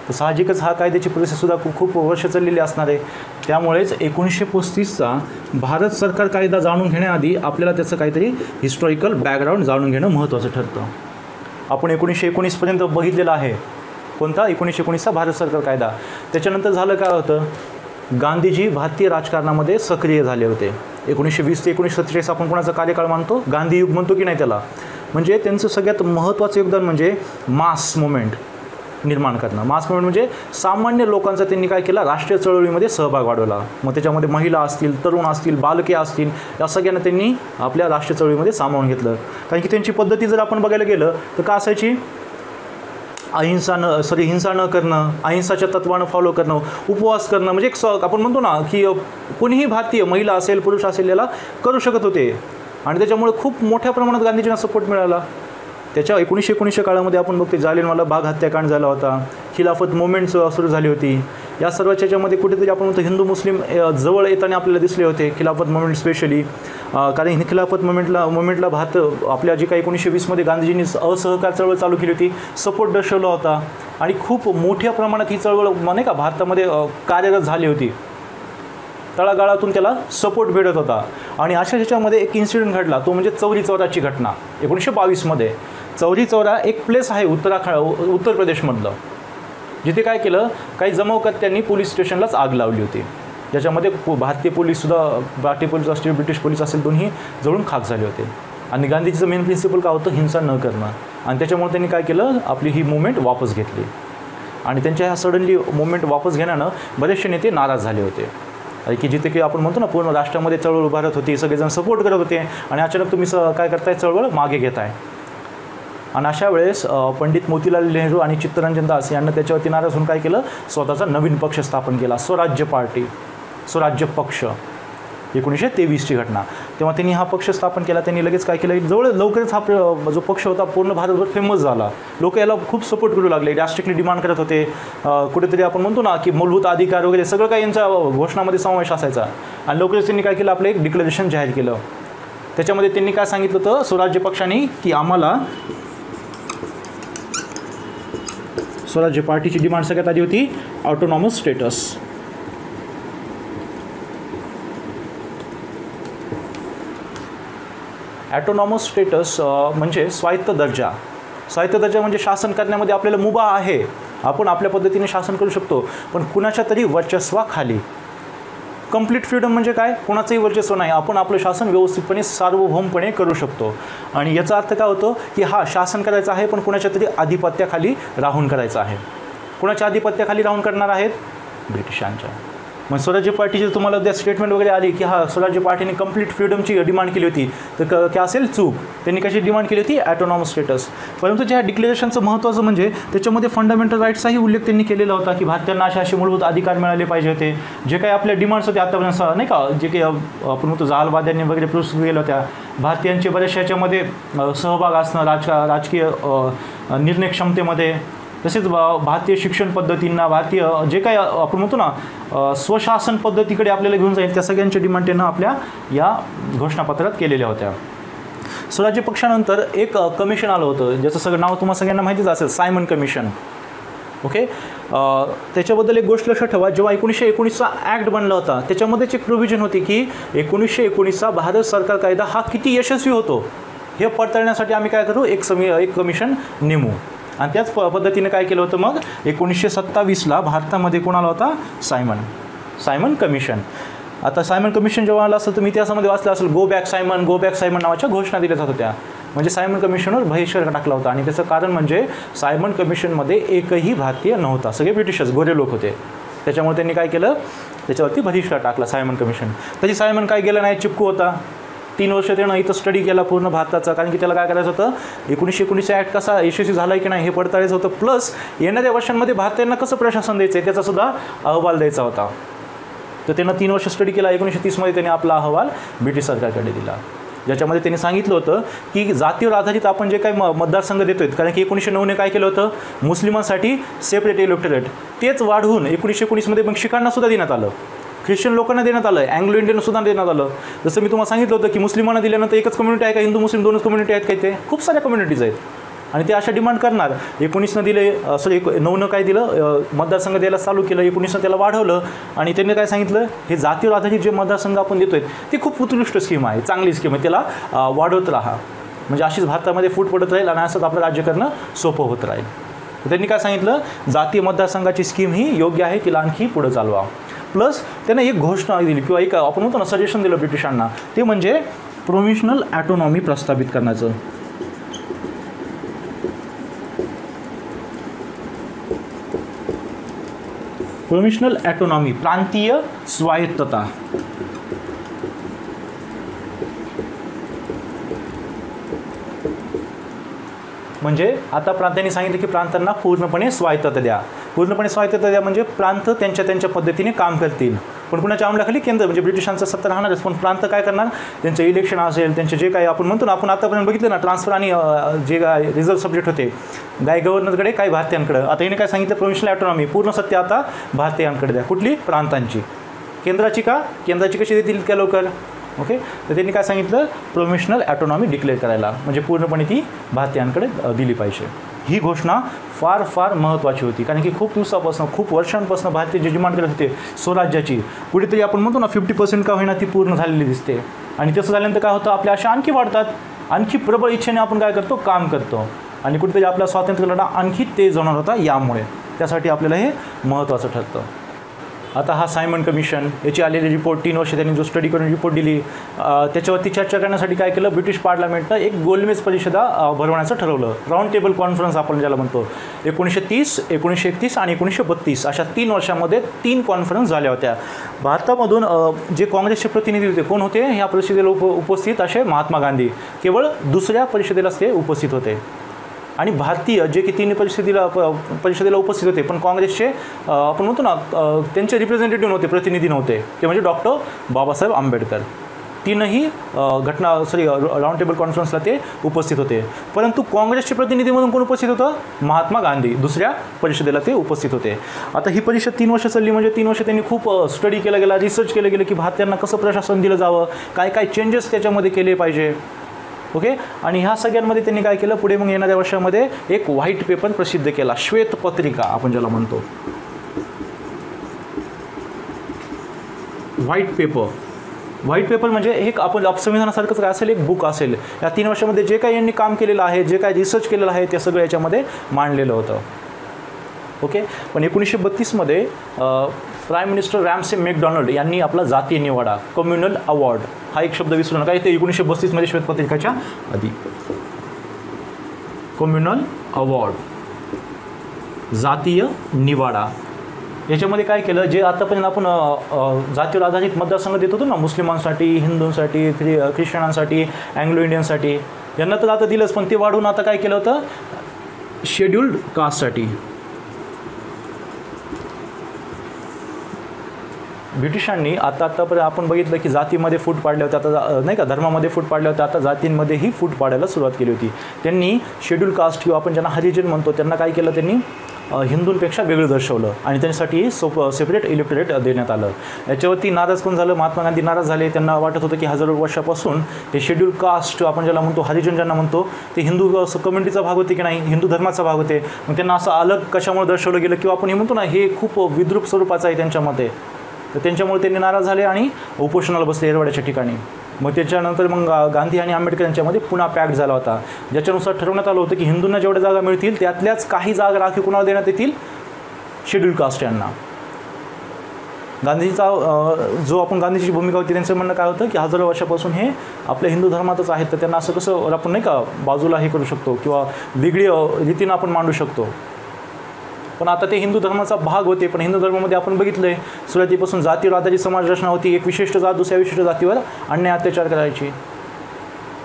तर साहजिकच हा कायद्याची प्रोसेससुद्धा खूप वर्ष चाललेली असणार आहे. त्यामुळेच 1935चा भारत सरकार कायदा जाणून घेण्याआधी आपल्याला त्याचं काहीतरी हिस्टॉरिकल बॅकग्राऊंड जाणून घेणं महत्त्वाचं ठरतं. आपण 1919पर्यंत बघितलेला आहे. कोणता? 1919चा भारत सरकार कायदा. त्याच्यानंतर झालं काय होतं, गांधीजी भारतीय राजकारणामध्ये सक्रिय झाले होते. 1920 ते 1947 आपण कोणाचा कार्यकाळ मानतो? गांधी युग म्हणतो की नाही त्याला. म्हणजे त्यांचं सगळ्यात महत्त्वाचं योगदान म्हणजे मास मुवमेंट निर्माण करणं. मास मुवमेंट म्हणजे सामान्य लोकांचा त्यांनी काय केला, राष्ट्रीय चळवळीमध्ये सहभाग वाढवला. मग त्याच्यामध्ये महिला असतील, तरुण असतील, बालके असतील, या सगळ्यांना त्यांनी आपल्या राष्ट्रीय चळवळीमध्ये सामावून घेतलं. कारण की त्यांची पद्धती जर आपण बघायला गेलं तर का असायची, हिंसा न करणं, अहिंसाच्या तत्वानं फॉलो करणं, उपवास करणं. म्हणजे एक आपण म्हणतो ना की कोणीही भारतीय महिला असेल, पुरुष असेल, याला करू शकत होते. आणि त्याच्यामुळे खूप मोठ्या प्रमाणात गांधीजींना सपोर्ट मिळाला. त्याच्या 1919च्या काळामध्ये आपण बघतो जालियनवाला बाग हत्याकांड झाला होता, खिलाफत मुवमेंट सुरू झाली होती. या सर्वाच्या याच्यामध्ये कुठेतरी आपण म्हणतो हिंदू मुस्लिम जवळ येताना आपल्याला दिसले होते, खिलाफत मुवमेंट स्पेशली. कारण खिलाफत मुवमेंटला आपल्या जे काही 1920मध्ये गांधीजींनी असहकार चळवळ चालू केली होती, सपोर्ट दर्शवला होता आणि खूप मोठ्या प्रमाणात ही चळवळ नाही का भारतामध्ये कार्यरत झाली होती. तळागाळातून त्याला सपोर्ट भेटत होता. आणि अशा ह्याच्यामध्ये एक इन्सिडेंट घडला, तो म्हणजे चौरी चौराची घटना 1922मध्ये. चौरी चौरा एक प्लेस आहे उत्तर प्रदेशमधलं, जिथे काय केलं, काही जमावकर्त्यांनी पोलीस स्टेशनलाच आग लावली होती, ज्याच्यामध्ये भारतीय पोलीस असतील, ब्रिटिश पोलीस असतील, दोन्ही जळून खाक झाले होते. आणि गांधीजीचं मेन प्रिन्सिपल काय होतं, हिंसा न करणं. आणि त्याच्यामुळे त्यांनी काय केलं, आपली ही मुवमेंट वापस घेतली. आणि त्यांच्या ह्या सडनली मुवमेंट वापस घेण्यानं बरेचसे नेते नाराज झाले होते की जिथे की आपण म्हणतो ना पूर्ण राष्ट्रामध्ये चळवळ उभारत होती, सगळेजण सपोर्ट करत होते आणि अचानक तुम्ही काय करताय, चळवळ मागे घेताय. आणि अशा वेळेस पंडित मोतीलाल नेहरू आणि चित्तरंजन दास यांना त्याच्यावरती नाराज होऊन काय केलं, स्वतःचा नवीन पक्ष स्थापन केला, स्वराज्य पक्ष. 1923ची घटना. तेव्हा त्यांनी हा पक्ष स्थापन केला. त्यांनी लगेच काय केलं, लवकरच हा जो पक्ष होता पूर्ण भारतभर फेमस झाला. लोक याला खूप सपोर्ट करू लागले, ड्रास्टिकली डिमांड करत होते. कुठेतरी आपण म्हणतो ना की मूलभूत अधिकार वगैरे सगळं काही यांच्या घोषणामध्ये समावेश असायचा. आणि लवकरच त्यांनी काय केलं, आपलं एक डिक्लेरेशन जाहीर केलं. त्याच्यामध्ये त्यांनी काय सांगितलं होतं स्वराज्य पक्षाने, की आम्हाला स्वराज्य पार्टीची डिमांड सगळ्यात आधी होती ऑटोनॉमस स्टेटस. ॲटोनॉमस स्टेटस म्हणजे स्वायत्त दर्जा. स्वायत्त दर्जा म्हणजे शासन करण्यामध्ये आपल्याला मुभा आहे, आपण आपल्या पद्धतीने शासन करू शकतो, पण कुणाच्या तरी वर्चस्वाखाली. कंप्लीट फ्रीडम म्हणजे काय, कुणाचंही वर्चस्व नाही, आपण आपलं शासन व्यवस्थितपणे सार्वभौमपणे करू शकतो. आणि याचा अर्थ काय होतो की शासन करायचं आहे, पण कुणाच्या तरी आधिपत्याखाली राहून करायचं आहे. कुणाच्या आधिपत्याखाली राहून करणार आहेत, ब्रिटिशांच्या. मग स्वराज्य पार्टीची तुम्हाला त्या स्टेटमेंट वगैरे आली की स्वराज्य पार्टीने कंप्लीट फ्रीडमची डिमांड केली होती, तर काय असेल चूक. त्यांनी कशी डिमांड केली होती, ॲटोनॉमस स्टेटस. परंतु ज्या डिक्लेरेशनचं महत्त्वाचं म्हणजे त्याच्यामध्ये फंडामेंटल राईट्सचाही उल्लेख त्यांनी केलेला होता की भारतीयांना असे मूलभूत अधिकार मिळाले पाहिजे होते. जे काही आपल्या डिमांड्स होते आतापर्यंत नाही का, जे काही आपण म्हणतो जहालवाद्यांनी वगैरे पुरस्कृत केल्या होत्या, भारतीयांचे बऱ्याचशा याच्यामध्ये सहभाग असणं, राजकीय निर्णय क्षमतेमध्ये, तसेच भारतीय शिक्षण पद्धतींना, भारतीय जे काही आपण म्हणतो ना स्वशासन पद्धतीकडे आपल्याला घेऊन जाईल, त्या सगळ्यांच्या डिमांड त्यांना आपल्या या घोषणापत्रात केलेल्या होत्या. स्वराज्य पक्षानंतर एक कमिशन आलं होतं, ज्याचं सगळं नाव तुम्हाला सगळ्यांना माहितीच असेल, सायमन कमिशन. ओके. त्याच्याबद्दल एक गोष्ट लक्षात ठेवा, जेव्हा 1919चा ॲक्ट बनला होता त्याच्यामध्येच एक प्रोव्हिजन होती की 1919चा भारत सरकार कायदा हा किती यशस्वी होतो हे पडताळण्यासाठी आम्ही काय करू, एक कमिशन नेमू. आणि त्याच पद्धतीने काय केलं होतं मग 1927ला भारतामध्ये कोण आला होता? Simon commission. आता सायमन कमिशन जेव्हा आलं असेल तर मी इतिहासामध्ये वाचलं असेल, गो बॅक सायमन नावाच्या घोषणा दिल्या जात होत्या. म्हणजे सायमन कमिशनवर बहिष्कार टाकला होता आणि त्याचं कारण म्हणजे सायमन कमिशनमध्ये एकही भारतीय नव्हता, सगळे ब्रिटिशर्स गोरे लोक होते. त्याच्यामुळे त्यांनी काय केलं, त्याच्यावरती बहिष्कार टाकला सायमन कमिशन. तरी सायमन काय गेलं नाही, चिपकू होता. 3 वर्ष त्यानं इथं स्टडी केला पूर्ण भारताचा, कारण की त्याला काय करायचं होतं, 1919 ॲक्ट कसा यशस्वी झाला आहे की नाही हे पडताळायचं होतं. प्लस येणाऱ्या वर्षांमध्ये भारतीयांना कसं प्रशासन द्यायचं आहे त्याचासुद्धा अहवाल द्यायचा होता. तर त्यानं 3 वर्ष स्टडी केला. 1930मध्ये त्याने आपला अहवाल ब्रिटिश सरकारकडे दिला, ज्याच्यामध्ये त्यांनी सांगितलं होतं की जातीवर आधारित आपण जे काही मतदारसंघ देतोय, कारण की 1909ने काय केलं होतं, मुस्लिमांसाठी सेपरेट इलेक्टोरेट, तेच वाढवून 1919मध्ये मग शिखांनासुद्धा देण्यात आलं, ख्रिश्चन लोकांना देण्यात आलं, अँग्लो इंडियनसुद्धा देण्यात आलं. जसं मी तुम्हाला सांगितलं होतं की मुस्लिमांना दिल्यानंतर एकच कम्युनिटी आहे का, हिंदू मुस्लिम 2च कम्युनिटी आहेत काय, ते खूप साऱ्या कम्युनिटीज आहेत आणि ते अशा डिमांड करणार. 19नं दिले, 9नं काय दिलं, मतदारसंघ द्यायला चालू केलं. 19नं त्याला वाढवलं आणि त्यांनी काय सांगितलं, हे जातीवर आधारित जे मतदारसंघ आपण देतोय ती खूप उत्कृष्ट स्कीम आहे, चांगली स्कीम आहे, त्याला वाढवत राहा, म्हणजे अशीच भारतामध्ये फूट पडत राहील आणि असंच आपलं राज्य करणं सोपं होत राहील. त्यांनी काय सांगितलं, जातीय मतदारसंघाची स्कीम ही योग्य आहे, तिला आणखी पुढे चालवा. प्लस त्यानं एक घोषणा दिली किंवा एक आपण म्हणतो ना सजेशन दिलं ब्रिटिशांना, ते म्हणजे प्रोव्हिन्शनल ॲटोनॉमी प्रस्थापित करण्याचं. प्रोव्हिन्शनल ॲटोनॉमी, प्रांतीय स्वायत्तता. म्हणजे आता प्रांतांनी सांगितलं की प्रांतांना पूर्णपणे स्वायत्तता द्या. पूर्णपणे स्वायत्तता द्या म्हणजे प्रांत त्यांच्या पद्धतीने काम करतील, पण कुणाच्या अंमलाखाली केंद्र म्हणजे ब्रिटिशांचं सत्ता राहणारच, पण प्रांत काय करणार, त्यांचं इलेक्शन असेल, त्यांचे जे काही आपण म्हणतो ना, आपण आतापर्यंत बघितलं ना ट्रान्सफर आणि जे काय रिझर्व्ह सब्जेक्ट होते काय गव्हर्नरकडे काय भारतीयांकडे, आता याने काय सांगितलं, प्रोव्हिन्शियल ॲटोनॉमी पूर्ण सत्ता आता भारतीयांकडे द्या. कुठली, प्रांतांची. केंद्राची का, केंद्राची कशी देतील इतक्या लवकर, ओके. तर त्यांनी काय सांगितलं, प्रोव्हिन्शनल ॲटोनॉमी डिक्लेअर करायला, म्हणजे पूर्णपणे ती भारतीयांकडे दिली पाहिजे. ही घोषणा फार फार महत्त्वाची होती, कारण की खूप दिवसापासून, खूप वर्षांपासून भारतीय जे डिमांड करत होते स्वराज्याची, कुठेतरी आपण म्हणतो ना 50% का होईना ती पूर्ण झालेली दिसते. आणि तसं झाल्यानंतर काय होतं, आपल्या आशा आणखी वाढतात, आणखी प्रबळ इच्छेने आपण काय करतो, काम करतो आणि कुठेतरी आपला स्वातंत्र्य लढा आणखी तेज होणार होता यामुळे. त्यासाठी आपल्याला हे महत्त्वाचं ठरतं. आता हा सायमन कमिशन याची आलेली रिपोर्ट 3 वर्ष त्यांनी जो स्टडी करून रिपोर्ट दिली, त्याच्यावरती चर्चा करण्यासाठी काय केलं, ब्रिटिश पार्लमेंटनं एक गोलमेज परिषदा भरवण्याचं ठरवलं. राऊंड टेबल कॉन्फरन्स आपण ज्याला म्हणतो. 1930, 1931 आणि 1932 अशा 3 वर्षामध्ये 3 कॉन्फरन्स झाल्या होत्या. भारतामधून जे काँग्रेसचे प्रतिनिधी होते कोण होते, ह्या परिषदेला उपस्थित असे महात्मा गांधी. केवळ दुसऱ्या परिषदेलाच ते उपस्थित होते. आणि भारतीय जे की 3 परिषदेला उपस्थित होते, पण काँग्रेसचे आपण म्हणतो ना त्यांचे रिप्रेझेंटेटिव्ह नव्हते, प्रतिनिधी नव्हते, ते म्हणजे डॉक्टर बाबासाहेब आंबेडकर. 3ही राऊंड टेबल कॉन्फरन्सला ते उपस्थित होते. परंतु काँग्रेसचे प्रतिनिधी म्हणून कोण उपस्थित होतं, महात्मा गांधी दुसऱ्या परिषदेला ते उपस्थित होते. आता ही परिषद 3 वर्ष चालली, म्हणजे 3 वर्ष त्यांनी खूप स्टडी केला गेला, रिसर्च केलं गेलं की भारतीयांना कसं प्रशासन दिलं जावं, काय काय चेंजेस त्याच्यामध्ये केले पाहिजे, ओके. आणि ह्या सगळ्यांमध्ये त्यांनी काय केलं, पुढे मग येणाऱ्या वर्षामध्ये एक व्हाईट पेपर प्रसिद्ध केला, श्वेतपत्रिका आपण ज्याला म्हणतो. व्हाईट पेपर म्हणजे एक आपण संविधानासारखंच काय असेल, एक बुक असेल. या 3 वर्षामध्ये जे काही यांनी काम केलेलं आहे, जे काही रिसर्च केलेलं आहे, ते सगळं याच्यामध्ये मांडलेलं होतं, ओके. पण 1932मध्ये प्राईम मिनिस्टर रॅमसे मॅकडोनाल्ड यांनी आपला जातीय निवाडा, कम्युनल अवॉर्ड, हा एक शब्द विसरू नका, इथे 1932मध्ये श्वेतपत्रिकाच्या आधी कम्युनल अवॉर्ड, जातीय निवाडा. याच्यामध्ये काय केलं, जे आतापर्यंत आपण जातीवर आधारित मतदारसंघ देत होतो ना, मुस्लिमांसाठी, हिंदूंसाठी, ख्रिश्चनांसाठी, अँग्लो इंडियनसाठी, यांना तर आता दिलंच, पण ते वाढवून आता काय केलं होतं, शेड्यूल्ड कास्टसाठी. ब्रिटिशांनी आतापर्यंत आपण बघितलं की जातीमध्ये फूट पाडल्या होत्या, आता नाही का, धर्मामध्ये फूट पाडल्या होत्या, आता जातींमध्येही फूट पाडायला सुरुवात केली होती. त्यांनी शेड्यूल कास्ट किंवा आपण ज्यांना हरिजन म्हणतो त्यांना काय केलं, त्यांनी हिंदूंपेक्षा वेगळं दर्शवलं आणि त्यांच्यासाठी सेपरेट इलेक्टोरेट देण्यात आलं. याच्यावरती नाराज कोण झालं, महात्मा गांधी नाराज झाले. त्यांना वाटत होतं की हजारो वर्षापासून हे शेड्यूल कास्ट आपण ज्याला म्हणतो, हरिजन ज्यांना म्हणतो, ते हिंदू कम्युनिटीचा भाग होते की नाही, हिंदू धर्माचा भाग होते. मग त्यांना असं अलग कशामुळे दर्शवलं गेलं किंवा आपण हे म्हणतो ना, हे खूप विद्रूप स्वरूपाचं आहे त्यांच्यामध्ये. तर त्यांच्यामुळे त्यांनी नाराज झाले आणि उपोषणाला बसले एरवाड्याच्या ठिकाणी. मग त्याच्यानंतर मग गांधी आणि आंबेडकर यांच्यामध्ये पुन्हा पॅक्ट झाला होता, ज्याच्यानुसार ठरवण्यात आलं होतं की हिंदूंना जेवढ्या जागा मिळतील त्यातल्याच काही जागा राखीव कुणाला देण्यात येतील, शेड्यूल कास्ट यांना. गांधीजीचा जो आपण गांधीजीची भूमिका होती त्यांचं म्हणणं काय होतं की हजारो वर्षापासून हे आपल्या हिंदू धर्मातच आहेत, तर त्यांना असं कसं आपण नाही का बाजूला हे करू शकतो किंवा वेगळी रीतीनं आपण मांडू शकतो. पण आता ते हिंदू धर्माचा भाग होते. पण हिंदू धर्मामध्ये आपण बघितलं आहे सुरुवातीपासून जातीवर आधारित समाज रचना होती. एक विशिष्ट जात दुसऱ्या विशिष्ट जातीवर अन्याय अत्याचार करायची.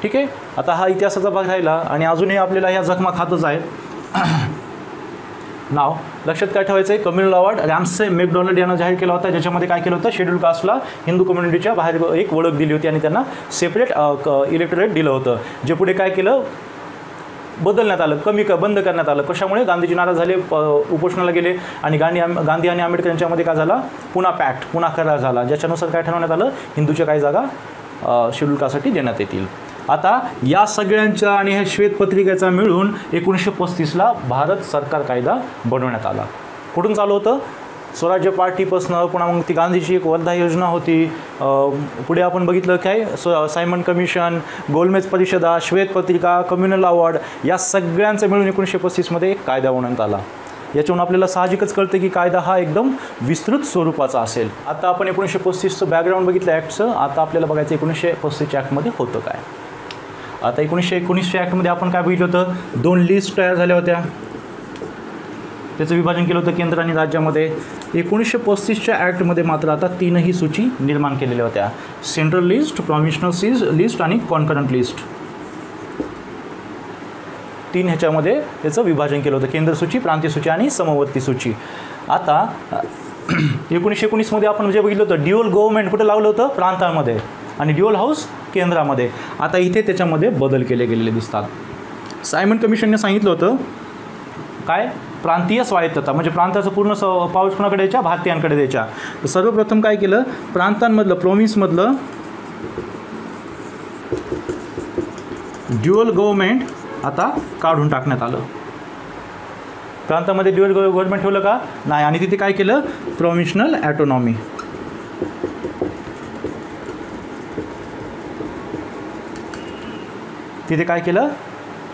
ठीक आहे, आता हा इतिहासाचा भाग राहिला आणि अजूनही आपल्याला ह्या जखमा खातच आहेत. नाव लक्षात काय ठेवायचं आहे, कम्युनल अवॉर्ड रॅम्से मॅकडोनाल्ड यानं जाहीर केला होता, ज्याच्यामध्ये काय केलं होतं, शेड्यूल कास्टला हिंदू कम्युनिटीच्या बाहेर एक ओळख दिली होती आणि त्यांना सेपरेट इलेक्टोरेट दिलं होतं, जे पुढे काय केलं, बदलण्यात आलं, बंद करण्यात आलं. कशामुळे, गांधीजी नाराज झाले, उपोषणाला गेले आणि गांधी आणि आंबेडकर यांच्यामध्ये काय झाला, पुन्हा करार झाला, ज्याच्यानुसार काय ठरवण्यात आलं, हिंदूच्या काही जागा शेड्यूल कास्टसाठी देण्यात येतील. आता या सगळ्यांच्या आणि ह्या श्वेतपत्रिकेचा मिळून 1935ला भारत सरकार कायदा बनवण्यात आला. कुठून चालू होतं, स्वराज्य पार्टीपासनं, पुन्हा मग ती गांधीची एक वर्धा योजना होती, पुढे आपण बघितलं काय सायमन कमिशन, गोलमेज परिषदा, श्वेतपत्रिका, कम्युनल अवॉर्ड, या सगळ्यांचं मिळून 1935मध्ये एक कायदा बनवण्यात आला. याच्यावरून आपल्याला साहजिकच कळतं की कायदा हा एकदम विस्तृत स्वरूपाचा असेल. आता आपण 1935चं बॅकग्राऊंड बघितलं ॲक्टचं. आता आपल्याला बघायचं 1935च्या ॲक्टमध्ये होतं काय. आता 1919च्या ॲक्टमध्ये आपण काय बघितलं होतं, 2 लिस्ट तयार झाल्या होत्या, त्याचं विभाजन केलं होतं केंद्र आणि राज्यामध्ये. 1935च्या ॲक्टमध्ये मात्र आता 3ही सूची निर्माण केलेल्या होत्या, सेंट्रल लिस्ट, प्रॉव्हिन्शनल लिस्ट आणि कॉन्करंट लिस्ट. 3 ह्याच्यामध्ये त्याचं विभाजन केलं होतं, केंद्र सूची, प्रांतीय सूची आणि समवर्ती सूची. आता 1919मध्ये आपण जे बघितलं होतं, ड्युअल गव्हर्नमेंट कुठं लावलं होतं, प्रांतांमध्ये, आणि ड्युअल हाऊस केंद्रामध्ये. आता इथे त्याच्यामध्ये बदल केले गेलेले दिसतात. सायमन कमिशनने सांगितलं होतं काय, प्रांतीय स्वायत्तता, म्हणजे प्रांताचं पूर्ण पाऊस कोणाकडे द्यायच्या, भारतीयांकडे द्यायच्या. तर सर्वप्रथम काय केलं, प्रांतांमधलं, प्रोव्हिन्समधलं ड्युअल गव्हर्नमेंट आता काढून टाकण्यात आलं. प्रांतामध्ये ड्युअल गव्हर्नमेंट ठेवलं का, नाही, आणि तिथे काय केलं, प्रोव्हिन्शनल ॲटोनॉमी. तिथे काय केलं,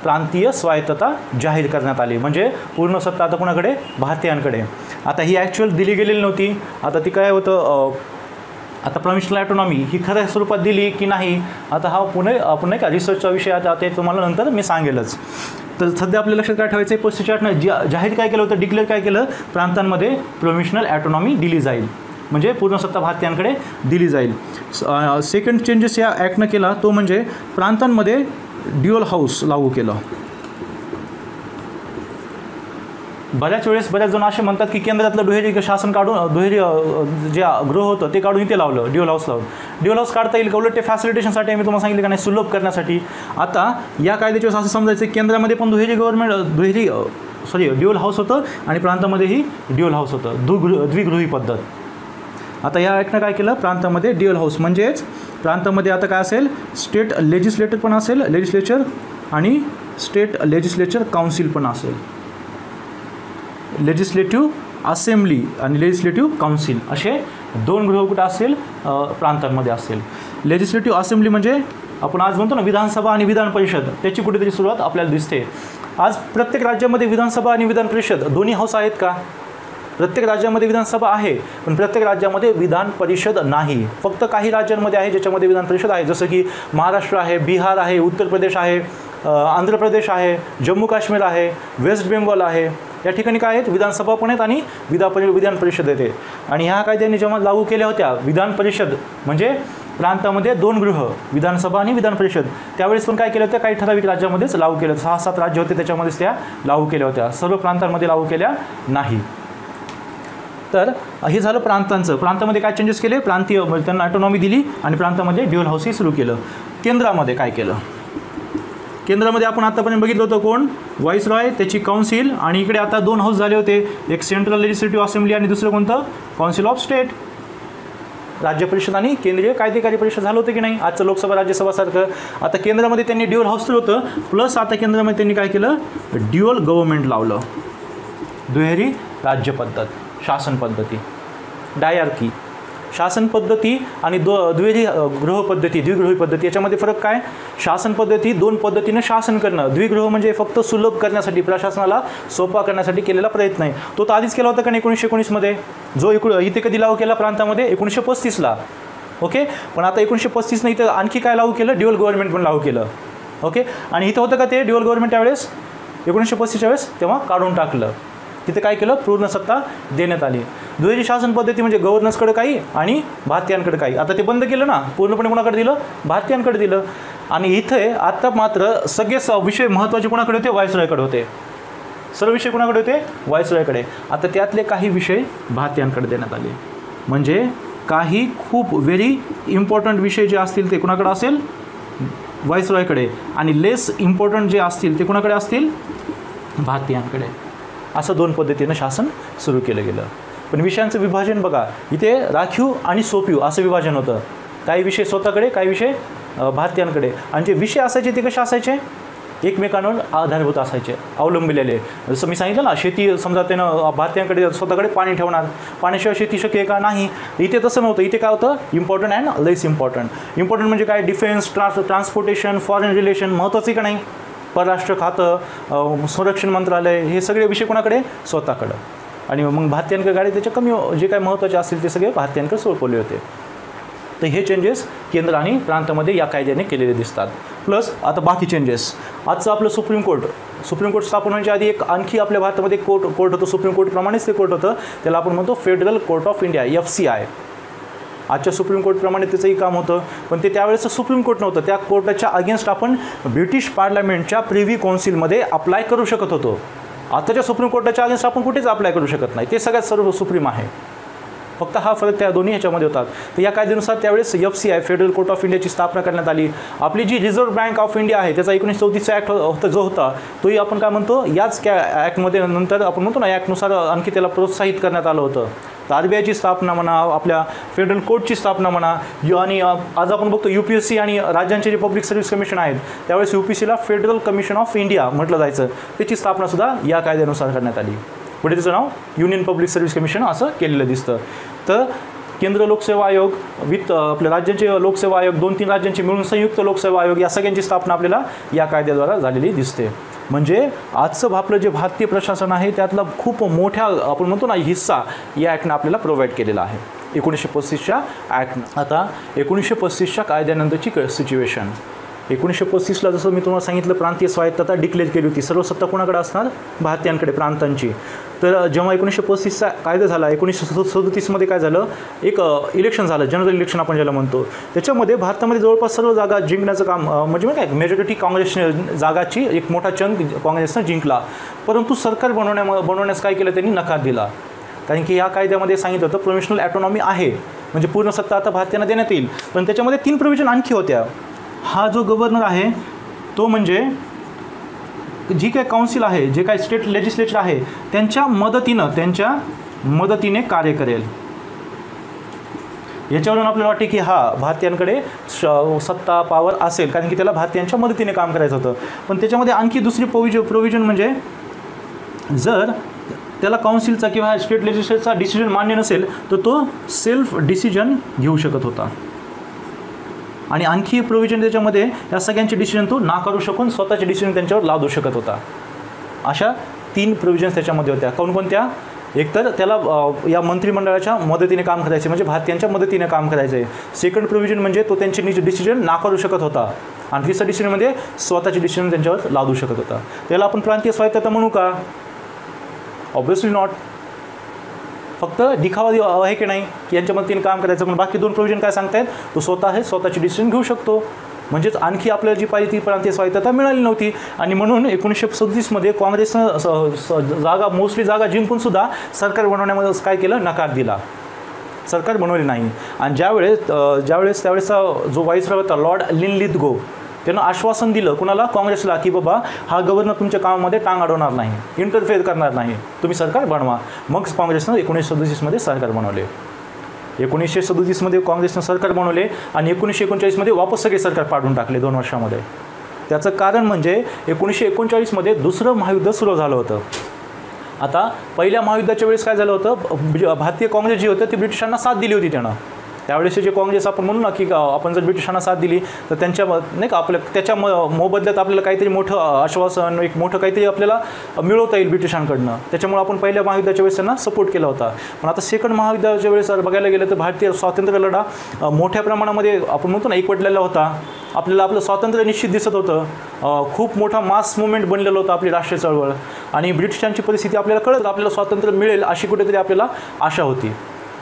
प्रांतीय स्वायत्तता जाहीर करण्यात आली, म्हणजे पूर्ण सत्ता आता कोणाकडे, भारतीयांकडे. आता ही ॲक्च्युअल दिली गेलेली नव्हती. आता ती काय होतं, आता प्रोव्हिन्शनल ॲटोनॉमी ही खऱ्या स्वरूपात दिली की नाही, आता हा आपण नाही का रिसर्चचा विषय, आता ते तुम्हाला नंतर मी सांगेलच. तर सध्या आपल्या लक्षात काय ठेवायचं आहे, 35च्या ॲक्टनं जाहीर काय केलं होतं, डिक्लेअर काय केलं, प्रांतांमध्ये प्रोव्हिन्शनल ॲटोनॉमी दिली जाईल, म्हणजे पूर्ण सत्ता भारतीयांकडे दिली जाईल. सेकंड चेंजेस या ॲक्टनं केला तो म्हणजे प्रांतांमध्ये ड्युअल हाऊस लागू केलं. बऱ्याच वेळेस बऱ्याच जण असे म्हणतात की केंद्रातलं दुहेरी शासन काढून, दुहेरी जे गृह होतं ते काढून इथे लावलं, ड्युअल हाऊस लावलं. ड्युअल हाऊस काढता येईल का, उलट ते फॅसिलिटेशनसाठी मी तुम्हाला सांगितलं का नाही, सुलभ करण्यासाठी. आता या कायद्याच्या वेळेस असं समजायचं केंद्रामध्ये पण ड्युअल हाऊस होतं आणि प्रांतामध्येही ड्युअल हाऊस होतं, द्विगृही पद्धत. आता या ॲक्टनं काय केलं, प्रांतामध्ये ड्युअल हाऊस, म्हणजेच प्रांतामध्ये आता काय असेल, स्टेट लेजिस्लेटर पण असेल, लेजिस्लेचर, आणि स्टेट लेजिस्लेचर काउन्सिल पण असेल. लेजिस्लेटिव्ह असेंब्ली आणि लेजिस्लेटिव्ह काउन्सिल असे 2 गृह कुठं असेल, प्रांतांमध्ये असेल. लेजिस्लेटिव्ह असेंब्ली म्हणजे आपण आज म्हणतो ना विधानसभा आणि विधान परिषद, त्याची कुठेतरी सुरुवात आपल्याला दिसते. आज प्रत्येक राज्यामध्ये विधानसभा आणि विधान परिषद दोन्ही हाऊस आहेत का, प्रत्येक राज्यामध्ये विधानसभा आहे, पण प्रत्येक राज्यामध्ये विधान परिषद नाही. फक्त काही राज्यांमध्ये आहे ज्याच्यामध्ये विधान परिषद आहे, जसं की महाराष्ट्र आहे, बिहार आहे, उत्तर प्रदेश आहे, आंध्र प्रदेश आहे, जम्मू काश्मीर आहे, वेस्ट बेंगॉल आहे. या ठिकाणी काय आहेत, विधानसभा पण आहेत आणि विधान परिषद येते. आणि ह्या कायद्यांनी जेव्हा लागू केल्या होत्या, विधान परिषद म्हणजे प्रांतामध्ये 2 गृह, विधानसभा आणि विधान परिषद, त्यावेळेस पण काय केलं होतं, काही ठराविक राज्यामध्येच लागू केलं. 6-7 राज्य होते त्याच्यामध्येच त्या लागू केल्या होत्या, सर्व प्रांतांमध्ये लागू केल्या नाही. तर हे झालं प्रांतांचं. प्रांतामध्ये काय चेंजेस केले, प्रांतीय त्यांना ॲटोनॉमी दिली आणि प्रांतामध्ये ड्युअल हाऊसही सुरू केलं. केंद्रामध्ये काय केलं, केंद्रामध्ये आपण आतापर्यंत बघितलं होतं कोण, व्हाईसरॉय, त्याची काउन्सिल, आणि इकडे आता 2 हाऊस झाले होते, एक सेंट्रल लेजिस्लेटिव्ह असेंब्ली आणि दुसरं कोणतं, काउन्सिल ऑफ स्टेट. राज्य परिषद आणि केंद्रीय कायदेकारी परिषद झालं होतं की नाही, आजचं लोकसभा राज्यसभासारखं. आता केंद्रामध्ये त्यांनी ड्युअल हाऊस सुरू होतं, प्लस आता केंद्रामध्ये त्यांनी काय केलं, ड्युअल गव्हर्नमेंट लावलं, दुहेरी राज्य पद्धत, शासन पद्धती, डायआर्की. शासन पद्धती आणि द्विगृह पद्धती याच्यामध्ये फरक काय? शासन पद्धती 2 पद्धतीने शासन करणं, द्विगृह म्हणजे फक्त सुलभ करण्यासाठी, प्रशासनाला सोपा करण्यासाठी केलेला प्रयत्न आहे. तो तर आधीच केला होता का 1919 मध्ये, जो इथे कधी लागू केला प्रांतामध्ये 1935ला. ओके, पण आता 1935 इथं आणखी काय लागू केलं? ड्युअल गव्हर्नमेंट पण लागू केलं. ओके, आणि इथं होतं का ते ड्युअल गव्हर्नमेंट त्यावेळेस 1935च्या वेळेस तेव्हा काढून टाकलं. तिथे काय केलं? पूर्ण सत्ता देण्यात आली. दुहेरी शासन पद्धती म्हणजे गव्हर्नर्सकडे काही आणि भारतीयांकडे काही. आता ते बंद केलं ना, पूर्णपणे कोणाकडे दिलं? भारतीयांकडे दिलं. आणि इथे आता मात्र सगळे विषय महत्त्वाचे कोणाकडे होते? व्हायसरॉयकडे होते. सर्व विषय कोणाकडे होते? व्हायसरॉयकडे. आता त्यातले काही विषय भारतीयांकडे देण्यात आले. म्हणजे काही खूप व्हेरी इम्पॉर्टंट विषय जे असतील ते कोणाकडे असेल? व्हायसरॉयकडे. आणि लेस इम्पॉर्टंट जे असतील ते कोणाकडे असतील? भारतीयांकडे. असं 2 पद्धतीनं शासन सुरू केलं गेलं. पण विषयांचं विभाजन बघा, इथे राखीव आणि सोपीव असं विभाजन होतं. काही विषय स्वतःकडे, काही विषय भारतीयांकडे. आणि जे विषय असायचे ते कसे असायचे? एकमेकांवर आधारभूत असायचे, अवलंबिलेले. जसं मी सांगितलं ना, शेती समजा त्यानं भारतीयांकडे स्वतःकडे पाणी ठेवणार, पाण्याशिवाय शेती शक्य आहे का? नाही. इथे तसं नव्हतं. इथे काय होतं? Important and less important. Important म्हणजे काय? डिफेन्स, ट्रान्सपोर्टेशन, फॉरेन रिलेशन महत्त्वाचे का नाही? परराष्ट्र खातं, संरक्षण मंत्रालय, हे सगळे विषय कोणाकडे? स्वतःकडं. आणि मग भारतीयांकडे गाडी त्याच्या कमी जे काय महत्त्वाचे असतील ते सगळे भारतीयांकडे सोपवले होते. तर हे चेंजेस केंद्र आणि प्रांतामध्ये या कायद्याने केलेले दिसतात. प्लस आता बाकी चेंजेस. आजचं आपलं सुप्रीम कोर्ट स्थापन होण्याच्या आधी एक आणखी आपल्या भारतामध्ये कोर्ट होतं. सुप्रीम कोर्टप्रमाणेच ते कोर्ट होतं. त्याला आपण म्हणतो federal court of India, FCI. आजच्या सुप्रीम कोर्टप्रमाणे त्याचंही काम होतं. पण ते त्यावेळेचं सुप्रीम कोर्ट नव्हतं. त्या कोर्टाच्या अगेन्स्ट आपण ब्रिटिश पार्लमेंटच्या प्रिव्ही काउन्सिलमध्ये अप्लाय करू शकत होतो. आताच्या सुप्रीम कोर्टाच्या अगेन्स्ट आपण कुठेच अप्लाय करू शकत नाही. ते सगळ्यात सर्व सुप्रीम आहे. फक्त हा फरक त्या दोन्ही ह्याच्यामध्ये होतात. तर या कायद्यानुसार त्यावेळेस FCI फेडरल कोर्ट ऑफ इंडियाची स्थापना करण्यात आली. आपली जी रिझर्व्ह बँक ऑफ इंडिया आहे त्याचा 1934चा ॲक्ट होता जो होता तोही आपण काय म्हणतो? याच ॲक्टमध्ये नंतर आपण म्हणतो ना, ॲक्टनुसार आणखी त्याला प्रोत्साहित करण्यात आलं होतं. तर RBIची स्थापना म्हणा, आपल्या फेडरल कोर्टची स्थापना म्हणा, आणि आज आपण बघतो UPSC आणि राज्यांचे जे पब्लिक सर्व्हिस कमिशन आहेत त्यावेळेस UPSCला फेडरल कमिशन ऑफ इंडिया म्हटलं जायचं. त्याची स्थापनासुद्धा या कायद्यानुसार करण्यात आली. पुढे त्याचं नाव युनियन पब्लिक सर्व्हिस कमिशन असं केलेलं दिसतं. तर केंद्र लोकसेवा आयोग आपल्या राज्यांचे लोकसेवा आयोग, 2-3 राज्यांचे मिळून संयुक्त लोकसेवा आयोग, या सगळ्यांची स्थापना आपल्याला या कायद्याद्वारे झालेली दिसते. म्हणजे आजचं आपलं जे भारतीय प्रशासन आहे त्यातला खूप मोठ्या आपण म्हणतो ना हिस्सा या ॲक्टनं आपल्याला प्रोव्हाइड केलेला आहे 1935च्या ॲक्टनं. आता 1935च्या कायद्यानंतरची सिच्युएशन. 1935ला जसं मी तुम्हाला सांगितलं प्रांतीय स्वायत्तता डिक्लेअर केली होती. सर्व सत्ता कोणाकडे असणार? भारतीयांकडे, प्रांतांची. तर जेव्हा 1935चा कायदा झाला, 1937मध्ये काय झालं? एक इलेक्शन झालं, जनरल इलेक्शन आपण ज्याला म्हणतो. त्याच्यामध्ये भारतामध्ये जवळपास सर्व जागा जिंकण्याचं काम म्हणजे काय मेजॉरिटी काँग्रेसने जागाची एक मोठा चंक काँग्रेसनं जिंकला. परंतु सरकार बनवण्यास काय केलं? त्यांनी नकार दिला. कारण की या कायद्यामध्ये सांगितलं होतं प्रोव्हिन्शनल ॲटॉनॉमी आहे, म्हणजे पूर्ण सत्ता आता भारतीयांना देण्यात येईल. पण त्याच्यामध्ये 3 प्रोव्हिजन आणखी होत्या. हा जो गव्हर्नर आहे तो म्हणजे जी काय काउन्सिल आहे, जे काय स्टेट लेजिस्लेचर आहे त्यांच्या मदतीने कार्य करेल. याच्यावरून आपल्याला वाटते की भारतीयांकडे सत्ता पॉवर असेल, कारण की त्याला भारतीयांच्या मदतीने काम करायचं होतं. पण त्याच्यामध्ये आणखी दुसरी प्रोव्हिजन म्हणजे जर त्याला काउन्सिलचा किंवा स्टेट लेजिस्लेचरचा डिसिजन मान्य नसेल तर तो सेल्फ डिसिजन घेऊ शकत होता. आणि आणखी प्रोव्हिजन त्याच्यामध्ये या सगळ्यांचे डिसिजन तो नाकारू शकून स्वतःचे डिसिजन त्यांच्यावर लादू शकत होता. अशा 3 प्रोव्हिजन्स त्याच्यामध्ये होत्या. कोणकोणत्या? एकतर त्याला या मंत्रिमंडळाच्या मदतीने काम करायचे, म्हणजे भारतीयांच्या मदतीने काम करायचं आहे. सेकंड प्रोव्हिजन म्हणजे तो त्यांचे डिसिजन नाकारू शकत होता. आणि तिसरं डिसिजन म्हणजे स्वतःचे डिसिजन त्यांच्यावर लादू शकत होता. त्याला आपण प्रांतीय स्वायत्तता म्हणू का? Obviously not. फक्त दिखावा आहे की नाही की यांच्या मदतीने काम करायचं. पण बाकी 2 प्रोव्हिजन काय सांगतायत? तो स्वतःची डिसिजन घेऊ शकतो. म्हणजेच आणखी आपल्याला जी पाहिजे ती प्रांतीय स्वायत्तता मिळाली नव्हती. आणि म्हणून 1937मध्ये काँग्रेसनं मोस्टली जागा जिंकूनसुद्धा सरकार बनवण्यामध्ये काय केलं? नकार दिला. सरकार बनवले नाही. आणि त्यावेळेसचा जो व्हाईसरॉय होता लॉर्ड लिनलिथगो, त्यानं आश्वासन दिलं कुणाला? काँग्रेसला, की बाबा हा गव्हर्नर तुमच्या कामामध्ये टांग अडवणार नाही, इंटरफेअर करणार नाही, तुम्ही सरकार बनवा. मग काँग्रेसनं 1937मध्ये सरकार बनवले. 1937मध्ये काँग्रेसनं सरकार बनवले आणि 1939मध्ये वापस सगळे सरकार पाडून टाकले 2 वर्षामध्ये. त्याचं कारण म्हणजे 1939मध्ये दुसरं महायुद्ध सुरू झालं होतं. आता पहिल्या महायुद्धाच्या वेळेस काय झालं होतं? भारतीय काँग्रेस जी होतं ती ब्रिटिशांना साथ दिली होती त्यानं. त्यावेळेस जे काँग्रेस आपण म्हणू ना की आपण जर ब्रिटिशांना साथ दिली तर त्यांच्या नाही का आपल्या त्याच्या मोबदल्यात आपल्याला काहीतरी मोठं आश्वासन, एक मोठं काहीतरी आपल्याला मिळवता येईल ब्रिटिशांकडनं, त्याच्यामुळे आपण पहिल्या महायुद्धाच्या वेळेस त्यांना सपोर्ट केला होता. पण आता सेकंड महायुद्धाच्या वेळेस बघायला गेलं तर भारतीय स्वातंत्र्य लढा मोठ्या प्रमाणामध्ये आपण म्हणतो ना एकवटलेला होता. आपल्याला आपलं स्वातंत्र्य निश्चित दिसत होतं. खूप मोठा मास मुवमेंट बनलेलं होतं आपली राष्ट्रीय चळवळ, आणि ब्रिटिशांची परिस्थिती आपल्याला कळत आपल्याला स्वातंत्र्य मिळेल अशी कुठेतरी आपल्याला आशा होती.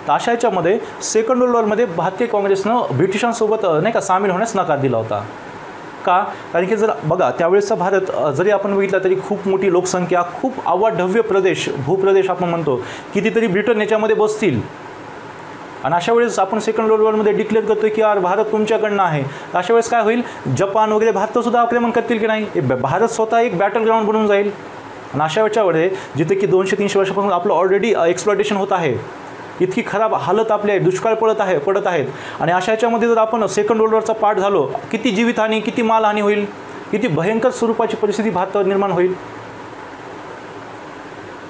तर अशा याच्यामध्ये सेकंड वर्ल्ड वॉरमध्ये भारतीय काँग्रेसनं ब्रिटिशांसोबत नाही का सामील होण्यास नकार दिला होता. का? कारण की जर बघा त्यावेळेसचा भारत जरी आपण बघितला तरी खूप मोठी लोकसंख्या, खूप अवाढव्य प्रदेश, भूप्रदेश आपण म्हणतो, कितीतरी ब्रिटन याच्यामध्ये बसतील. आणि अशा वेळेस आपण सेकंड वर्ल्ड वॉरमध्ये डिक्लेअर करतो की यार भारत तुमच्याकडनं आहे. तर अशा वेळेस काय होईल, जपान वगैरे भारतासुद्धा आक्रमण करतील की नाही, भारत स्वतः एक बॅटल ग्राउंड बनून जाईल. आणि अशा वेळेच्यामध्ये जिथे की 200-300 वर्षापासून आपलं ऑलरेडी एक्सप्लॉयटेशन होत आहे, इतकी खराब हालत आपली आहे, दुष्काळ पडत आहेत, आणि अशा याच्यामध्ये जर आपण सेकंड वर्ल्ड वॉरचा पार्ट झालो, किती जीवितहानी, किती मालहानी होईल, किती भयंकर स्वरूपाची परिस्थिती भारतावर निर्माण होईल.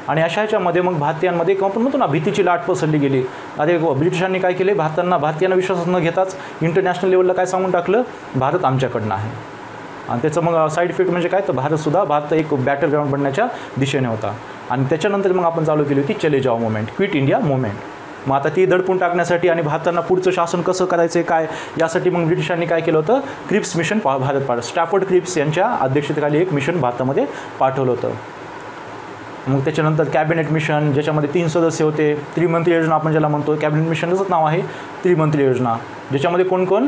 आणि अशा ह्याच्यामध्ये मग भारतीयांमध्ये आपण म्हणतो ना भीतीची लाट पसरली गेली. अरे ब्रिटिशांनी काय केले, भारतीयांना विश्वासात न घेताच इंटरनॅशनल लेवलला काय सांगून टाकलं, भारत आमच्याकडनं आहे. आणि त्याचं मग साईड इफेक्ट म्हणजे काय, तर भारत एक बॅटल ग्राउंड बनण्याच्या दिशेने होता. आणि त्याच्यानंतर मग आपण चालू केली होती चले जाओ मुवमेंट, क्विट इंडिया मुवमेंट. मग आता ती दडपून टाकण्यासाठी आणि भारतांना पुढचं शासन कसं करायचं काय यासाठी मग ब्रिटिशांनी काय केलं होतं, क्रिप्स मिशन स्टॅफर्ड क्रिप्स यांच्या अध्यक्षतेखाली एक मिशन भारतामध्ये पाठवलं होतं. मग त्याच्यानंतर कॅबिनेट मिशन, ज्याच्यामध्ये 3 सदस्य होते. त्रिमंत्री योजना आपण ज्याला म्हणतो, कॅबिनेट मिशनचंच नाव आहे त्रिमंत्री योजना, ज्याच्यामध्ये कोण कोण,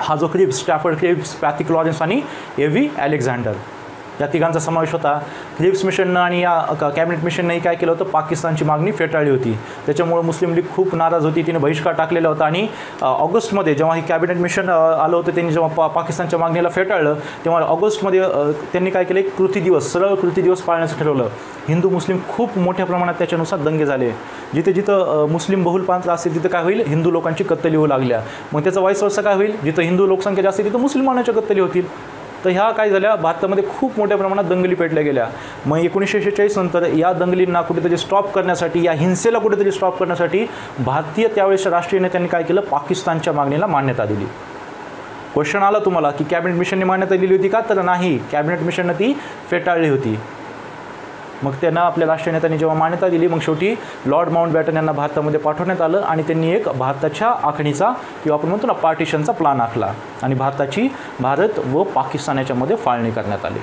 हा जो Cripps, Stafford Cripps, Pethick Lawrence आणि एव्ही अलेक्झांडर या तिघांचा समावेश होता. क्रिप्स मिशननं आणि या कॅबिनेट मिशननेही काय केलं होतं, पाकिस्तानची मागणी फेटाळली होती. त्याच्यामुळे मुस्लिम लीग खूप नाराज होती, तिने बहिष्कार टाकलेला होता. आणि ऑगस्टमध्ये जेव्हा ही कॅबिनेट मिशन आलं होतं, त्यांनी जेव्हा पाकिस्तानच्या मागणीला फेटाळलं, तेव्हा ऑगस्टमध्ये त्यांनी काय केलं, एक सरळ कृती दिवस पाळण्याचं ठरवलं. हिंदू मुस्लिम खूप मोठ्या प्रमाणात त्याच्यानुसार दंगे झाले. जिथं मुस्लिम बहुल प्रांत असतील तिथं काय होईल, हिंदू लोकांची कत्तली होऊ लागल्या. मग त्याचा वाईस वर्सा काय होईल, जिथं हिंदू लोकसंख्या जास्त तिथं मुस्लिमांच्या कत्तली होतील. तर ह्या काय झाल्या, भारतामध्ये खूप मोठ्या प्रमाणात दंगली पेटल्या गेल्या. मग 1946 नंतर या दंगलींना कुठेतरी स्टॉप करण्यासाठी, या हिंसेला कुठेतरी स्टॉप करण्यासाठी भारतीय त्यावेळेसच्या राष्ट्रीय नेत्यांनी काय केलं, पाकिस्तानच्या मागणीला मान्यता दिली. क्वेश्चन आला तुम्हाला की कॅबिनेट मिशनने मान्यता दिली होती का, तर नाही, कॅबिनेट मिशननं ती फेटाळली होती. मग त्यांना आपल्या राष्ट्रीय नेत्यांनी जेव्हा मान्यता दिली, मग शेवटी लॉर्ड माउंटबॅटन यांना भारतामध्ये पाठवण्यात आलं आणि त्यांनी एक भारताच्या आखणीचा किंवा आपण म्हणतो ना पार्टिशनचा प्लान आखला आणि भारत व पाकिस्तान याच्यामध्ये फाळणी करण्यात आली.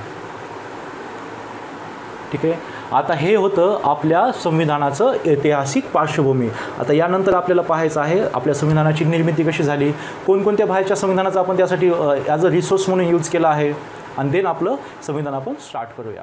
ठीक आहे. आता हे होतं आपल्या संविधानाचं ऐतिहासिक पार्श्वभूमी. आता यानंतर आपल्याला पाहायचं आहे आपल्या संविधानाची निर्मिती कशी झाली, कोणकोणत्या बाहेरच्या संविधानाचा आपण त्यासाठी ॲज अ रिसोर्स म्हणून यूज केला आहे, आणि देन आपलं संविधान आपण स्टार्ट करूया.